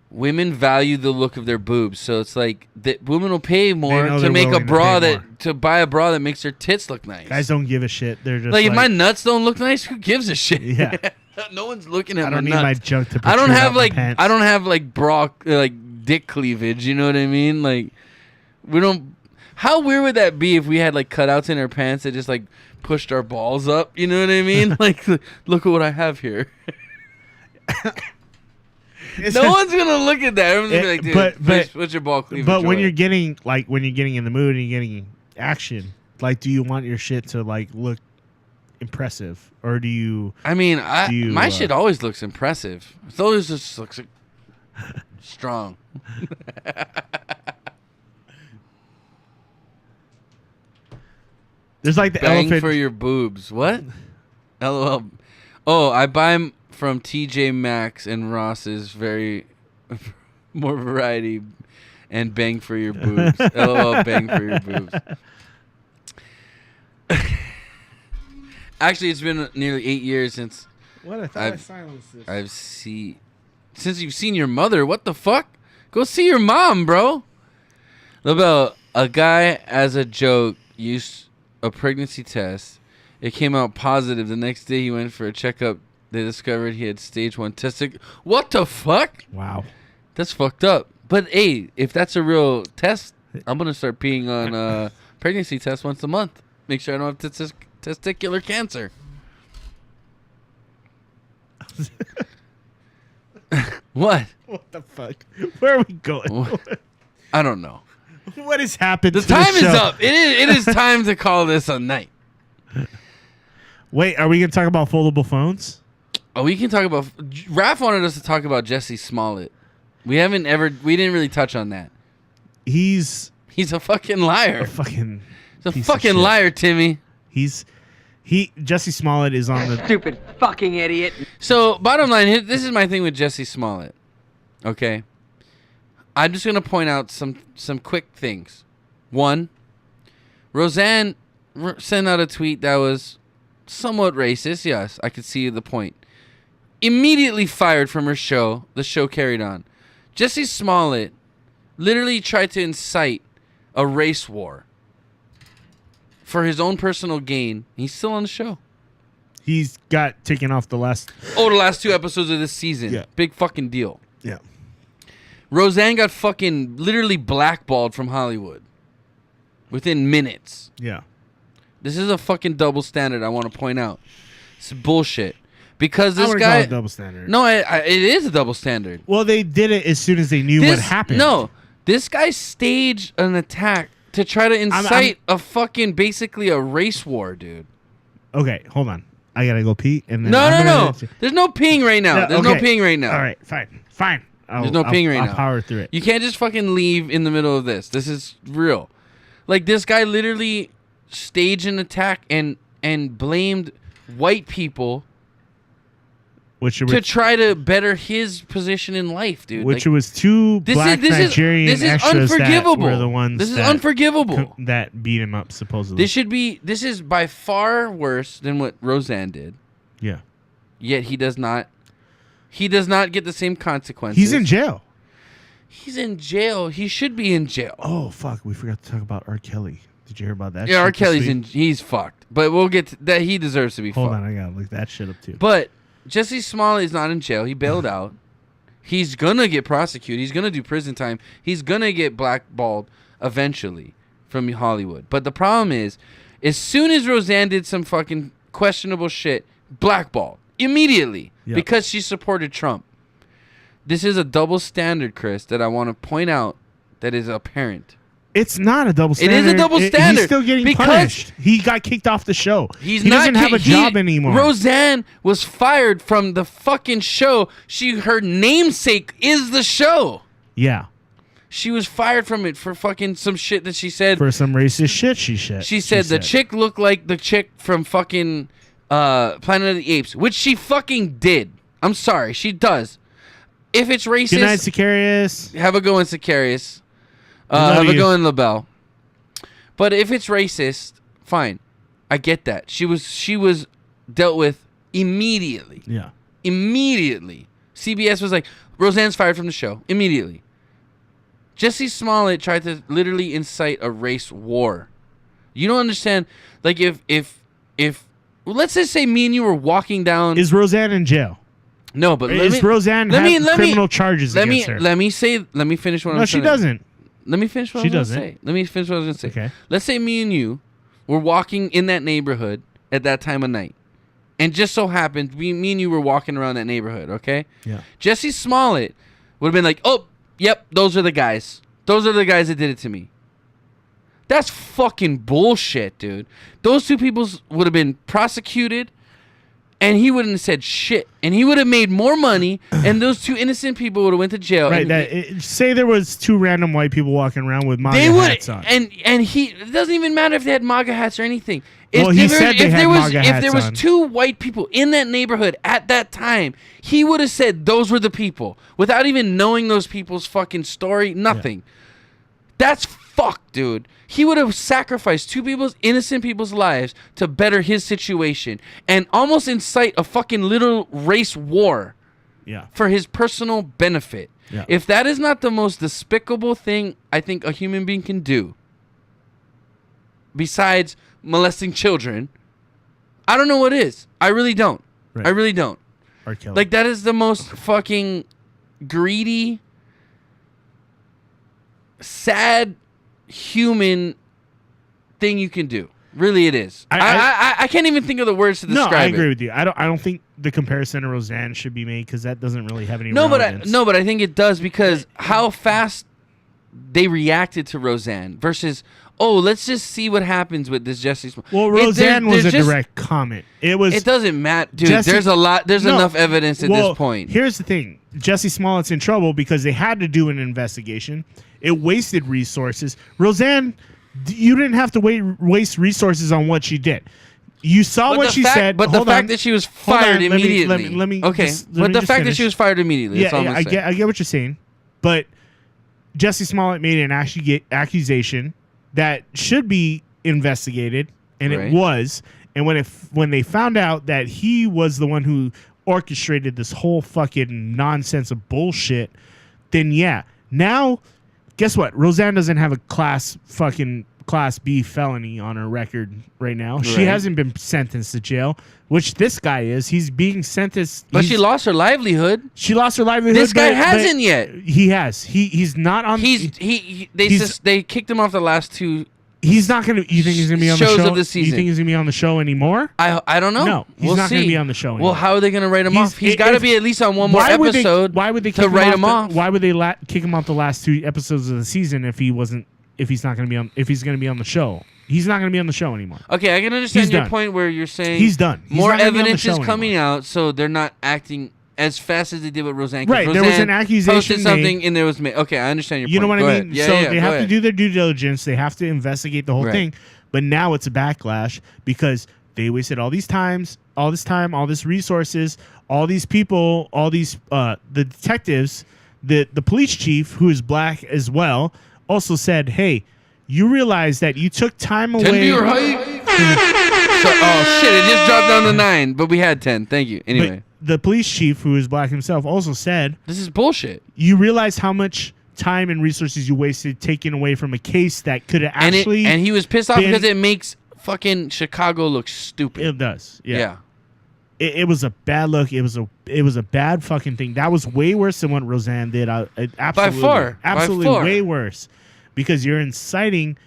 women value the look of their boobs, so it's like that women will pay more to make a bra to buy a bra that makes their tits look nice. Guys don't give a shit. They're just like if my nuts don't look nice, who gives a shit? Yeah. No one's looking at I my don't need nuts. my junk to. I don't protrude have out my like pants. I don't have like bra like dick cleavage. You know what I mean? Like we don't. How weird would that be if we had like cutouts in our pants that just like pushed our balls up? You know what I mean? Like look at what I have here. No one's gonna look at that. Everyone's gonna be like, dude, what's your ball cleavage? But when you're getting in the mood and you're getting action, like, do you want your shit to like look impressive, or do you? I mean, my shit always looks impressive. It always just looks like strong. There's like the Bang elephant for your boobs. What? LOL. Oh, I buy them from TJ Maxx and Ross's. Very more variety and bang for your boobs. LOL, bang for your boobs. Actually, it's been nearly 8 years since What? I thought I silenced this. since you've seen your mother. What the fuck? Go see your mom, bro. About a guy as a joke used a pregnancy test. It came out positive. The next day he went for a checkup. They discovered he had stage 1 testicle. What the fuck? Wow. That's fucked up. But hey, if that's a real test, I'm gonna start peeing on pregnancy tests once a month. Make sure I don't have testicular cancer. What? What the fuck? Where are we going? I don't know. What has happened? The to time this is show? up. It is time to call this a night. Wait, are we gonna talk about foldable phones? Oh, we can talk about. Raph wanted us to talk about Jesse Smollett. We didn't really touch on that. He's a fucking liar. a fucking. He's a piece of fucking shit. liar, Timmy. Jesse Smollett is on the. Stupid fucking idiot. So, bottom line, this is my thing with Jesse Smollett. Okay, I'm just gonna point out some quick things. One, Roseanne sent out a tweet that was somewhat racist. Yes, I could see the point. Immediately fired from her show. The show carried on. Jesse Smollett literally tried to incite a race war for his own personal gain. He's still on the show. He's got taken off the last. The last 2 episodes of this season. Yeah. Big fucking deal. Yeah. Roseanne got fucking literally blackballed from Hollywood within minutes. Yeah. This is a fucking double standard I want to point out. It's bullshit. Because this I guy... call it double standard. No, it is a double standard. Well, they did it as soon as they knew what happened. No, this guy staged an attack to try to incite a fucking, basically a race war, dude. Okay, hold on. I gotta go pee. And then No. There's no peeing right now. There's no peeing right now. All right, fine. There's no peeing right now. I'll power through it. You can't just fucking leave in the middle of this. This is real. Like, this guy literally staged an attack and blamed white people to try to better his position in life, dude. Which like, was two black Nigerian extras that were the ones This is unforgivable. That beat him up, supposedly. This is by far worse than what Roseanne did. Yeah. Yet he does not get the same consequences. He's in jail. He's in jail. He should be in jail. Oh, fuck. We forgot to talk about R. Kelly. Did you hear about that? Yeah, R. Kelly's he's fucked. But we'll get to that. He deserves to be fucked. Hold on, I gotta look that shit up too. But Jesse Smollett is not in jail. He bailed out. He's gonna get prosecuted. He's gonna do prison time. He's gonna get blackballed eventually from Hollywood. But the problem is As soon as Roseanne did some fucking questionable shit, blackballed immediately because she supported Trump. This is a double standard, Chris, that I want to point out that is apparent. It's not a double standard. It is a double standard. He's still getting punished. He got kicked off the show. He doesn't have a job anymore. Roseanne was fired from the fucking show. Her namesake is the show. Yeah. She was fired from it for fucking some shit that she said. For some racist shit she said. She said the chick looked like the chick from fucking Planet of the Apes, which she fucking did. I'm sorry. She does. If it's racist... Good night, Sicarius. Have a go in Sicarius. Have a go in LaBelle. But if it's racist, fine. I get that. She was dealt with immediately. Yeah. Immediately. CBS was like, Roseanne's fired from the show. Immediately. Jussie Smollett tried to literally incite a race war. You don't understand. Like, if well, let's just say me and you were walking down... Is Roseanne in jail? No, but Roseanne have criminal charges against her? Let me finish what I'm saying. No, she doesn't. Let me finish what I was going to say. Let me finish what I was going to say. Okay. Let's say me and you were walking in that neighborhood at that time of night. And just so happened, me and you were walking around that neighborhood, okay? Yeah. Jussie Smollett would have been like, oh, yep, those are the guys. Those are the guys that did it to me. That's fucking bullshit, dude. Those two people would have been prosecuted, and he wouldn't have said shit. And he would have made more money, and those two innocent people would have went to jail. Right. Say there was two random white people walking around with MAGA hats on. And it doesn't even matter if they had MAGA hats or anything. If there was two white people in that neighborhood at that time, he would have said those were the people without even knowing those people's fucking story. Nothing. Yeah. That's fucked, dude. He would have sacrificed innocent people's lives to better his situation and almost incite a fucking little race war for his personal benefit. Yeah. If that is not the most despicable thing I think a human being can do, besides molesting children, I don't know what is. I really don't. Right. I really don't. Like, that is the most fucking greedy, sad human thing you can do. Really, it is. I can't even think of the words to describe it. No, I agree with you. I don't think the comparison to Roseanne should be made because that doesn't really have any relevance. But I think it does because how fast they reacted to Roseanne versus, oh, let's just see what happens with this Jussie Smollett. Well, Roseanne was a direct comment. It doesn't matter, dude. There's enough evidence at this point. Here's the thing. Jussie Smollett's in trouble because they had to do an investigation. It wasted resources. Roseanne, you didn't have to waste resources on what she did. You saw what she said. But the fact that she was fired immediately. Let me okay. But the fact that she was fired immediately. That's all I'm saying. I get what you're saying. But Jussie Smollett made an accusation that should be investigated, and it was. And when they found out that he was the one who orchestrated this whole fucking nonsense of bullshit, then now guess what? Roseanne doesn't have a class B felony on her record right now. Right. She hasn't been sentenced to jail, which this guy is. He's being sentenced. But she lost her livelihood. She lost her livelihood. This guy hasn't yet. He has. He's not on. They kicked him off the last two. He's not gonna. You think he's gonna be on the show? Of the season. You think he's gonna be on the show anymore? I don't know. No, he's not gonna be on the show anymore. Well, how are they gonna write him off? He's got to be at least on one more episode. Why would they write him off? Why would they kick him off the last two episodes of the season if he's not gonna be on? If he's gonna be on the show, he's not gonna be on the show anymore. Okay, I can understand your point where you're saying he's done. More evidence is coming out, so they're not acting as fast as they did with Roseanne. Right, Roseanne there was an accusation posted something and there was okay, I understand your point. You know what I mean? Yeah, so they have to do their due diligence. They have to investigate the whole thing. But now it's a backlash because they wasted all this time, all this resources, all these people, all these the detectives, the police chief who is black as well also said, "Hey, you realize that you took time away." 10 viewer height. Oh shit! It just dropped down to 9, but we had 10. Thank you. Anyway, but the police chief who is black himself also said, "This is bullshit." You realize how much time and resources you wasted taking away from a case that could have actually and he was pissed off because it makes fucking Chicago look stupid. It does. Yeah. It was a bad look. It was a bad fucking thing. That was way worse than what Roseanne did. Absolutely, by far. Way worse because you're inciting.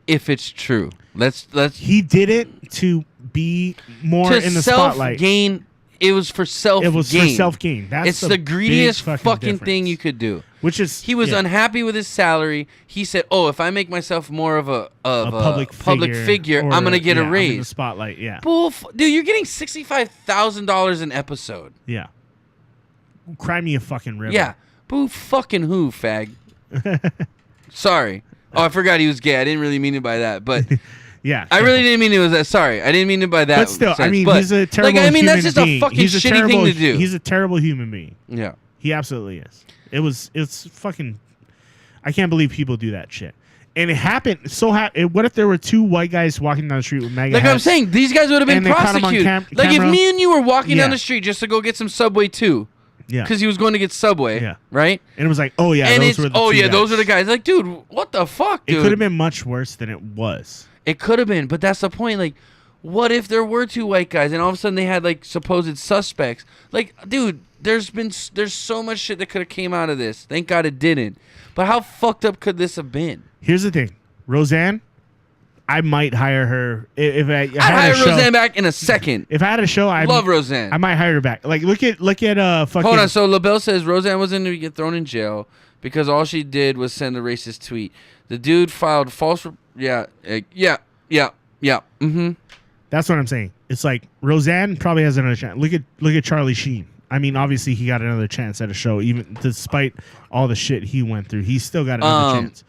If it's true. Let's. He did it to be more to in the spotlight. Gain. It was for self. It was for self gain. It's the greediest fucking thing you could do. Which is he was unhappy with his salary. He said, "Oh, if I make myself more of a public figure, I'm gonna get a raise." I'm in the spotlight, yeah. Dude, you're getting $65,000 an episode. Yeah. Cry me a fucking river. Yeah. Boo fucking who, fag. Sorry. Oh, I forgot he was gay. I didn't really mean it by that, but yeah. I really didn't mean it was that. Sorry, I didn't mean it by that. But still, sense. I mean, he's a terrible human being. That's just a fucking shitty thing to do. He's a terrible human being. Yeah. He absolutely is. It's fucking. I can't believe people do that shit. And it happened. What if there were two white guys walking down the street with MAGA hats? I'm saying, these guys would have been prosecuted. Like if me and you were walking down the street just to go get some Subway too. Yeah. Because he was going to get Subway. Yeah. Right. And it was like, oh yeah, and those were the two guys. Those are the guys. Like, dude, what the fuck, dude? It could have been much worse than it was. It could have been, but that's the point. Like, what if there were two white guys and all of a sudden they had like supposed suspects? Like, dude, there's so much shit that could have came out of this. Thank God it didn't. But how fucked up could this have been? Here's the thing, Roseanne. I might hire her if I'd hire Roseanne back in a second. If I had a show, I love Roseanne. I might hire her back. Like look at fucking. Hold on. So LaBelle says Roseanne was going to get thrown in jail because all she did was send a racist tweet. The dude filed false. Yeah. Mm-hmm. That's what I'm saying. It's like Roseanne probably has another chance. Look at Charlie Sheen. I mean, obviously he got another chance at a show, even despite all the shit he went through. He still got another chance.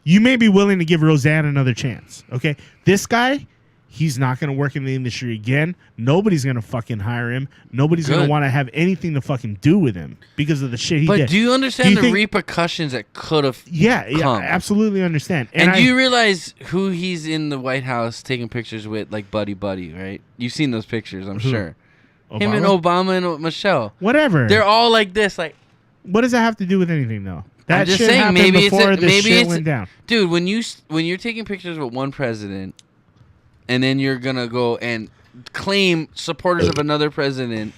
You may be willing to give Roseanne another chance. Okay, this guy, he's not going to work in the industry again. Nobody's going to fucking hire him. Nobody's going to want to have anything to fucking do with him because of the shit he did. But do you understand the repercussions that could have? Yeah, I absolutely understand. And do you realize who he's in the White House taking pictures with, like buddy, right? You've seen those pictures, I'm sure. Obama? Him and Obama and Michelle. Whatever. They're all like this. Like, what does that have to do with anything, though? That I'm just shit saying, maybe shit went down. Dude, when you're taking pictures with one president, and then you're gonna go and claim supporters of another president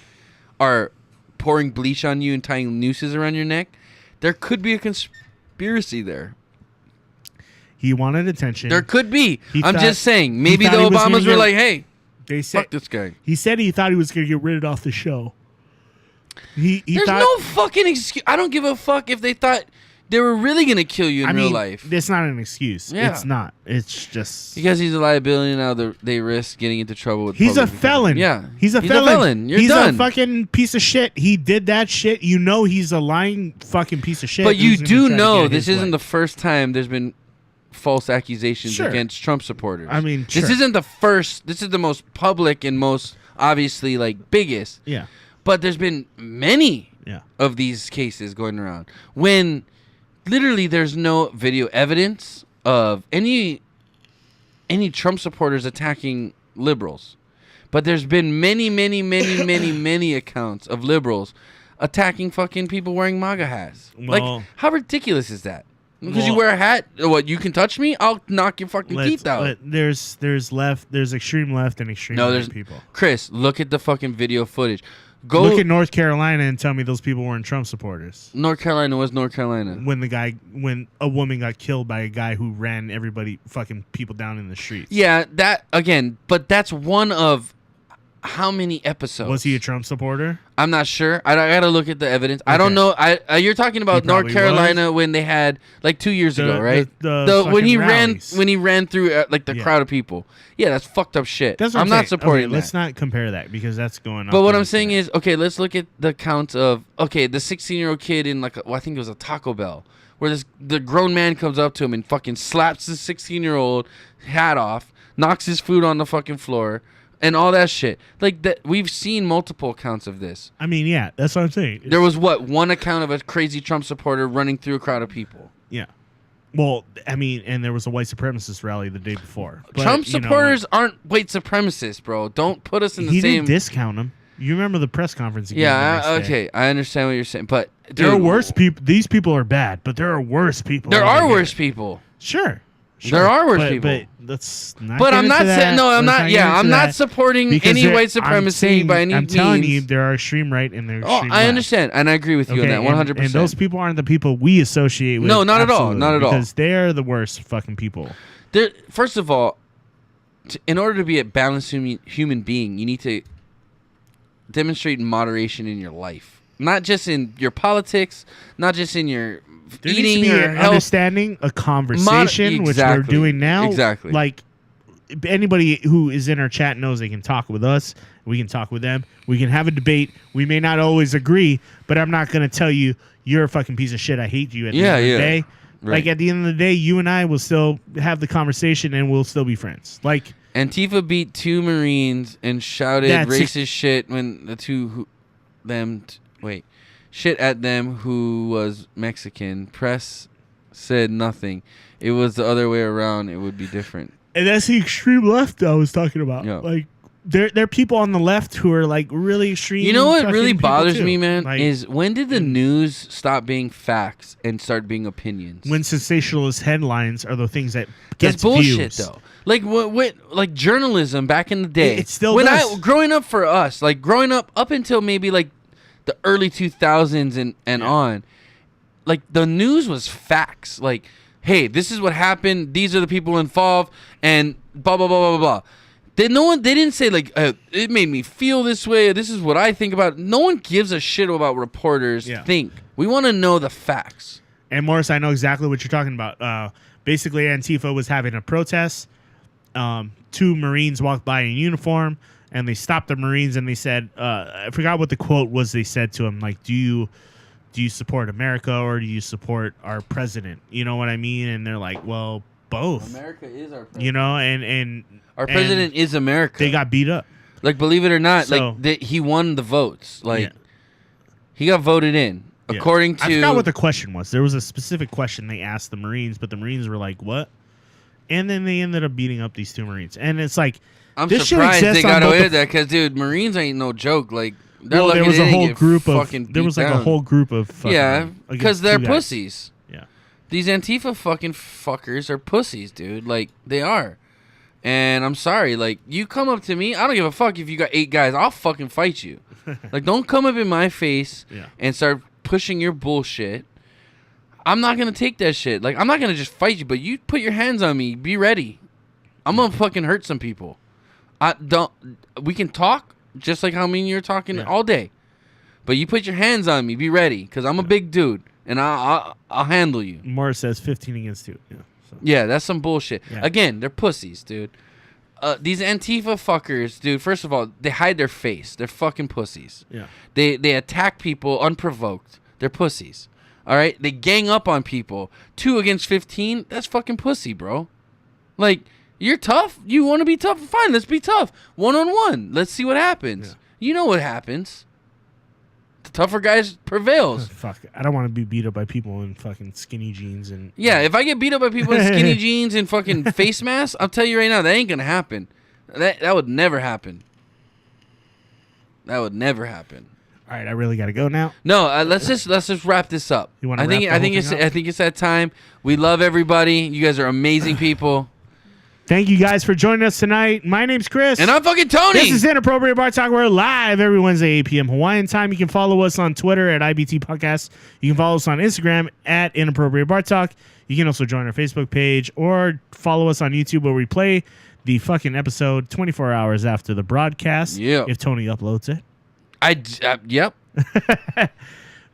are pouring bleach on you and tying nooses around your neck, there could be a conspiracy there. He wanted attention. There could be. I'm just saying. Maybe the Obamas were like, "Hey, fuck this guy." He said he thought he was gonna get rid off the show. There's no fucking excuse. I don't give a fuck if they thought they were really going to kill you in real life. It's not an excuse. Yeah. It's not. It's just... Because he's a liability now, they risk getting into trouble with He's a felon. Yeah. He's a felon. You're done. He's a fucking piece of shit. He did that shit. You know he's a lying fucking piece of shit. But you do know this isn't the first time there's been false accusations against Trump supporters. I mean, this isn't the first. This is the most public and most obviously like biggest. Yeah. But there's been many of these cases going around when literally there's no video evidence of any Trump supporters attacking liberals. But there's been many accounts of liberals attacking fucking people wearing MAGA hats. Well, like, how ridiculous is that? Because you wear a hat, what, you can touch me? I'll knock your fucking teeth out. There's extreme left and extreme right people. Chris, look at the fucking video footage. Look at North Carolina and tell me those people weren't Trump supporters. North Carolina was North Carolina. When a woman got killed by a guy who ran fucking people down in the streets. Yeah, that again, but that's one of how many episodes? Was he a Trump supporter? I'm not sure. I gotta look at the evidence. Okay. I don't know. You're talking about North Carolina when they had like 2 years ago, right? When he ran through like the crowd of people. Yeah, that's fucked up shit. I'm not supporting that. Let's not compare that because that's going on. But what I'm saying is, okay, let's look at the counts of the 16-year-old kid in like I think it was a Taco Bell where the grown man comes up to him and fucking slaps his 16-year-old hat off, knocks his food on the fucking floor. And all that shit. Like, that, we've seen multiple accounts of this. I mean, yeah, that's what I'm saying. There was, one account of a crazy Trump supporter running through a crowd of people. Yeah. Well, I mean, and there was a white supremacist rally the day before. But, Trump supporters aren't white supremacists, bro. Don't put us in the same... He didn't discount them. You remember the press conference he gave the next day. Okay, I understand what you're saying, but... Dude, there are worse people. These people are bad, but there are worse people. There are worse people. Sure. There are worse people. But let's not. But I'm not saying no. I'm not. Yeah, I'm not supporting any white supremacy by any means. I'm telling you, there are extreme right and there are extreme left. I understand, and I agree with you on that 100%. And those people aren't the people we associate with. No, not at all. Not at all. Because they're the worst fucking people. First of all, in order to be a balanced human being, you need to demonstrate moderation in your life, not just in your politics, not just in your there eating needs to be or an health. understanding, a conversation, which we're doing now. Exactly. Like anybody who is in our chat knows they can talk with us. We can talk with them. We can have a debate. We may not always agree, but I'm not going to tell you you're a fucking piece of shit. I hate you at the end of the day. Right. Like at the end of the day, you and I will still have the conversation and we'll still be friends. Like Antifa beat 2 Marines and shouted racist shit when the two shit at them who was Mexican. Press said nothing. It was the other way around. It would be different. And that's the extreme left I was talking about. Yeah. Like there are people on the left who are like really extreme. You know what really people bothers too. me, man, Like, is when did the news stop being facts and start being opinions? when sensationalist headlines are the things that That's gets bullshit, views. though. Like what like journalism back in the day. It still when does. growing up for us, like growing up until maybe like the early 2000s and on, like the news was facts. Like, hey, this is what happened. These are the people involved, and blah blah blah blah blah. They didn't say like it made me feel this way. This is what I think about it. No one gives a shit about reporters think. We want to know the facts. And Morris, I know exactly what you're talking about. Basically, Antifa was having a protest. 2 Marines walked by in uniform, and they stopped the Marines, and they said, I forgot what the quote was. They said to him, like, do you support America or do you support our president? You know what I mean? And they're like, well, both. America is our president. You know, and our president is America. They got beat up. Like, believe it or not, So- he won the votes. Like, he got voted in. Yeah. According to... I forgot what the question was. There was a specific question they asked the Marines, but the Marines were like, what? And then they ended up beating up these 2 Marines. And it's like, I'm this shit surprised they exists got on away both with that because, dude, Marines ain't no joke. Like, they're well, lucky there was they a didn't whole get group of fucking there was beat like a down. whole group of fucking, Yeah, because they're 2 guys. pussies. Yeah. These Antifa fucking fuckers are pussies, dude. Like, they are. And I'm sorry. Like, you come up to me, I don't give a fuck if you got 8 guys. I'll fucking fight you. Like, don't come up in my face and start pushing your bullshit. I'm not going to take that shit. Like, I'm not going to just fight you, but you put your hands on me. Be ready. I'm going to fucking hurt some people. We can talk just like how me and you're talking all day. But you put your hands on me. Be ready, because I'm a big dude, and I'll handle you. Morris says 15 against 2. Yeah, so. Yeah, that's some bullshit. Yeah. Again, they're pussies, dude. These Antifa fuckers, dude, first of all, they hide their face. They're fucking pussies. Yeah. They attack people unprovoked. They're pussies. All right? They gang up on people. 2 against 15, that's fucking pussy, bro. Like, you're tough? You want to be tough? Fine, let's be tough. 1-on-1. Let's see what happens. Yeah. You know what happens. The tougher guys prevails. Fuck, I don't want to be beat up by people in fucking skinny jeans and Yeah, if I get beat up by people in skinny jeans and fucking face masks, I'll tell you right now, that ain't gonna happen. That would never happen. That would never happen. All right, I really got to go now. No, let's just wrap this up. You wanna I think wrap the whole it's thing up? I think it's that time. We love everybody. You guys are amazing people. Thank you guys for joining us tonight. My name's Chris. And I'm fucking Tony. This is Inappropriate Bar Talk. We're live every Wednesday, 8 p.m. Hawaiian time. You can follow us on Twitter at IBT Podcast. You can follow us on Instagram at Inappropriate Bar Talk. You can also join our Facebook page or follow us on YouTube where we play the fucking episode 24 hours after the broadcast. Yeah. If Tony uploads it. Yep.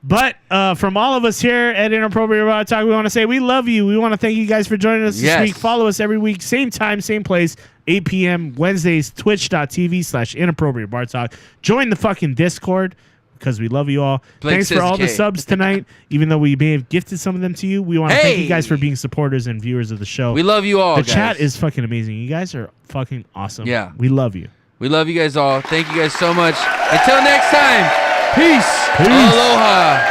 But from all of us here at Inappropriate Bar Talk, we want to say we love you. We want to thank you guys for joining us this week. Follow us every week, same time, same place, 8 p.m. Wednesdays, twitch.tv/Inappropriate Bar Talk. Join the fucking Discord because we love you all. Thanks for all the subs tonight. Even though we may have gifted some of them to you, we want to thank you guys for being supporters and viewers of the show. We love you all, The guys. chat is fucking amazing. You guys are fucking awesome. Yeah. We love you. We love you guys all. Thank you guys so much. Until next time. Peace. Peace. Aloha.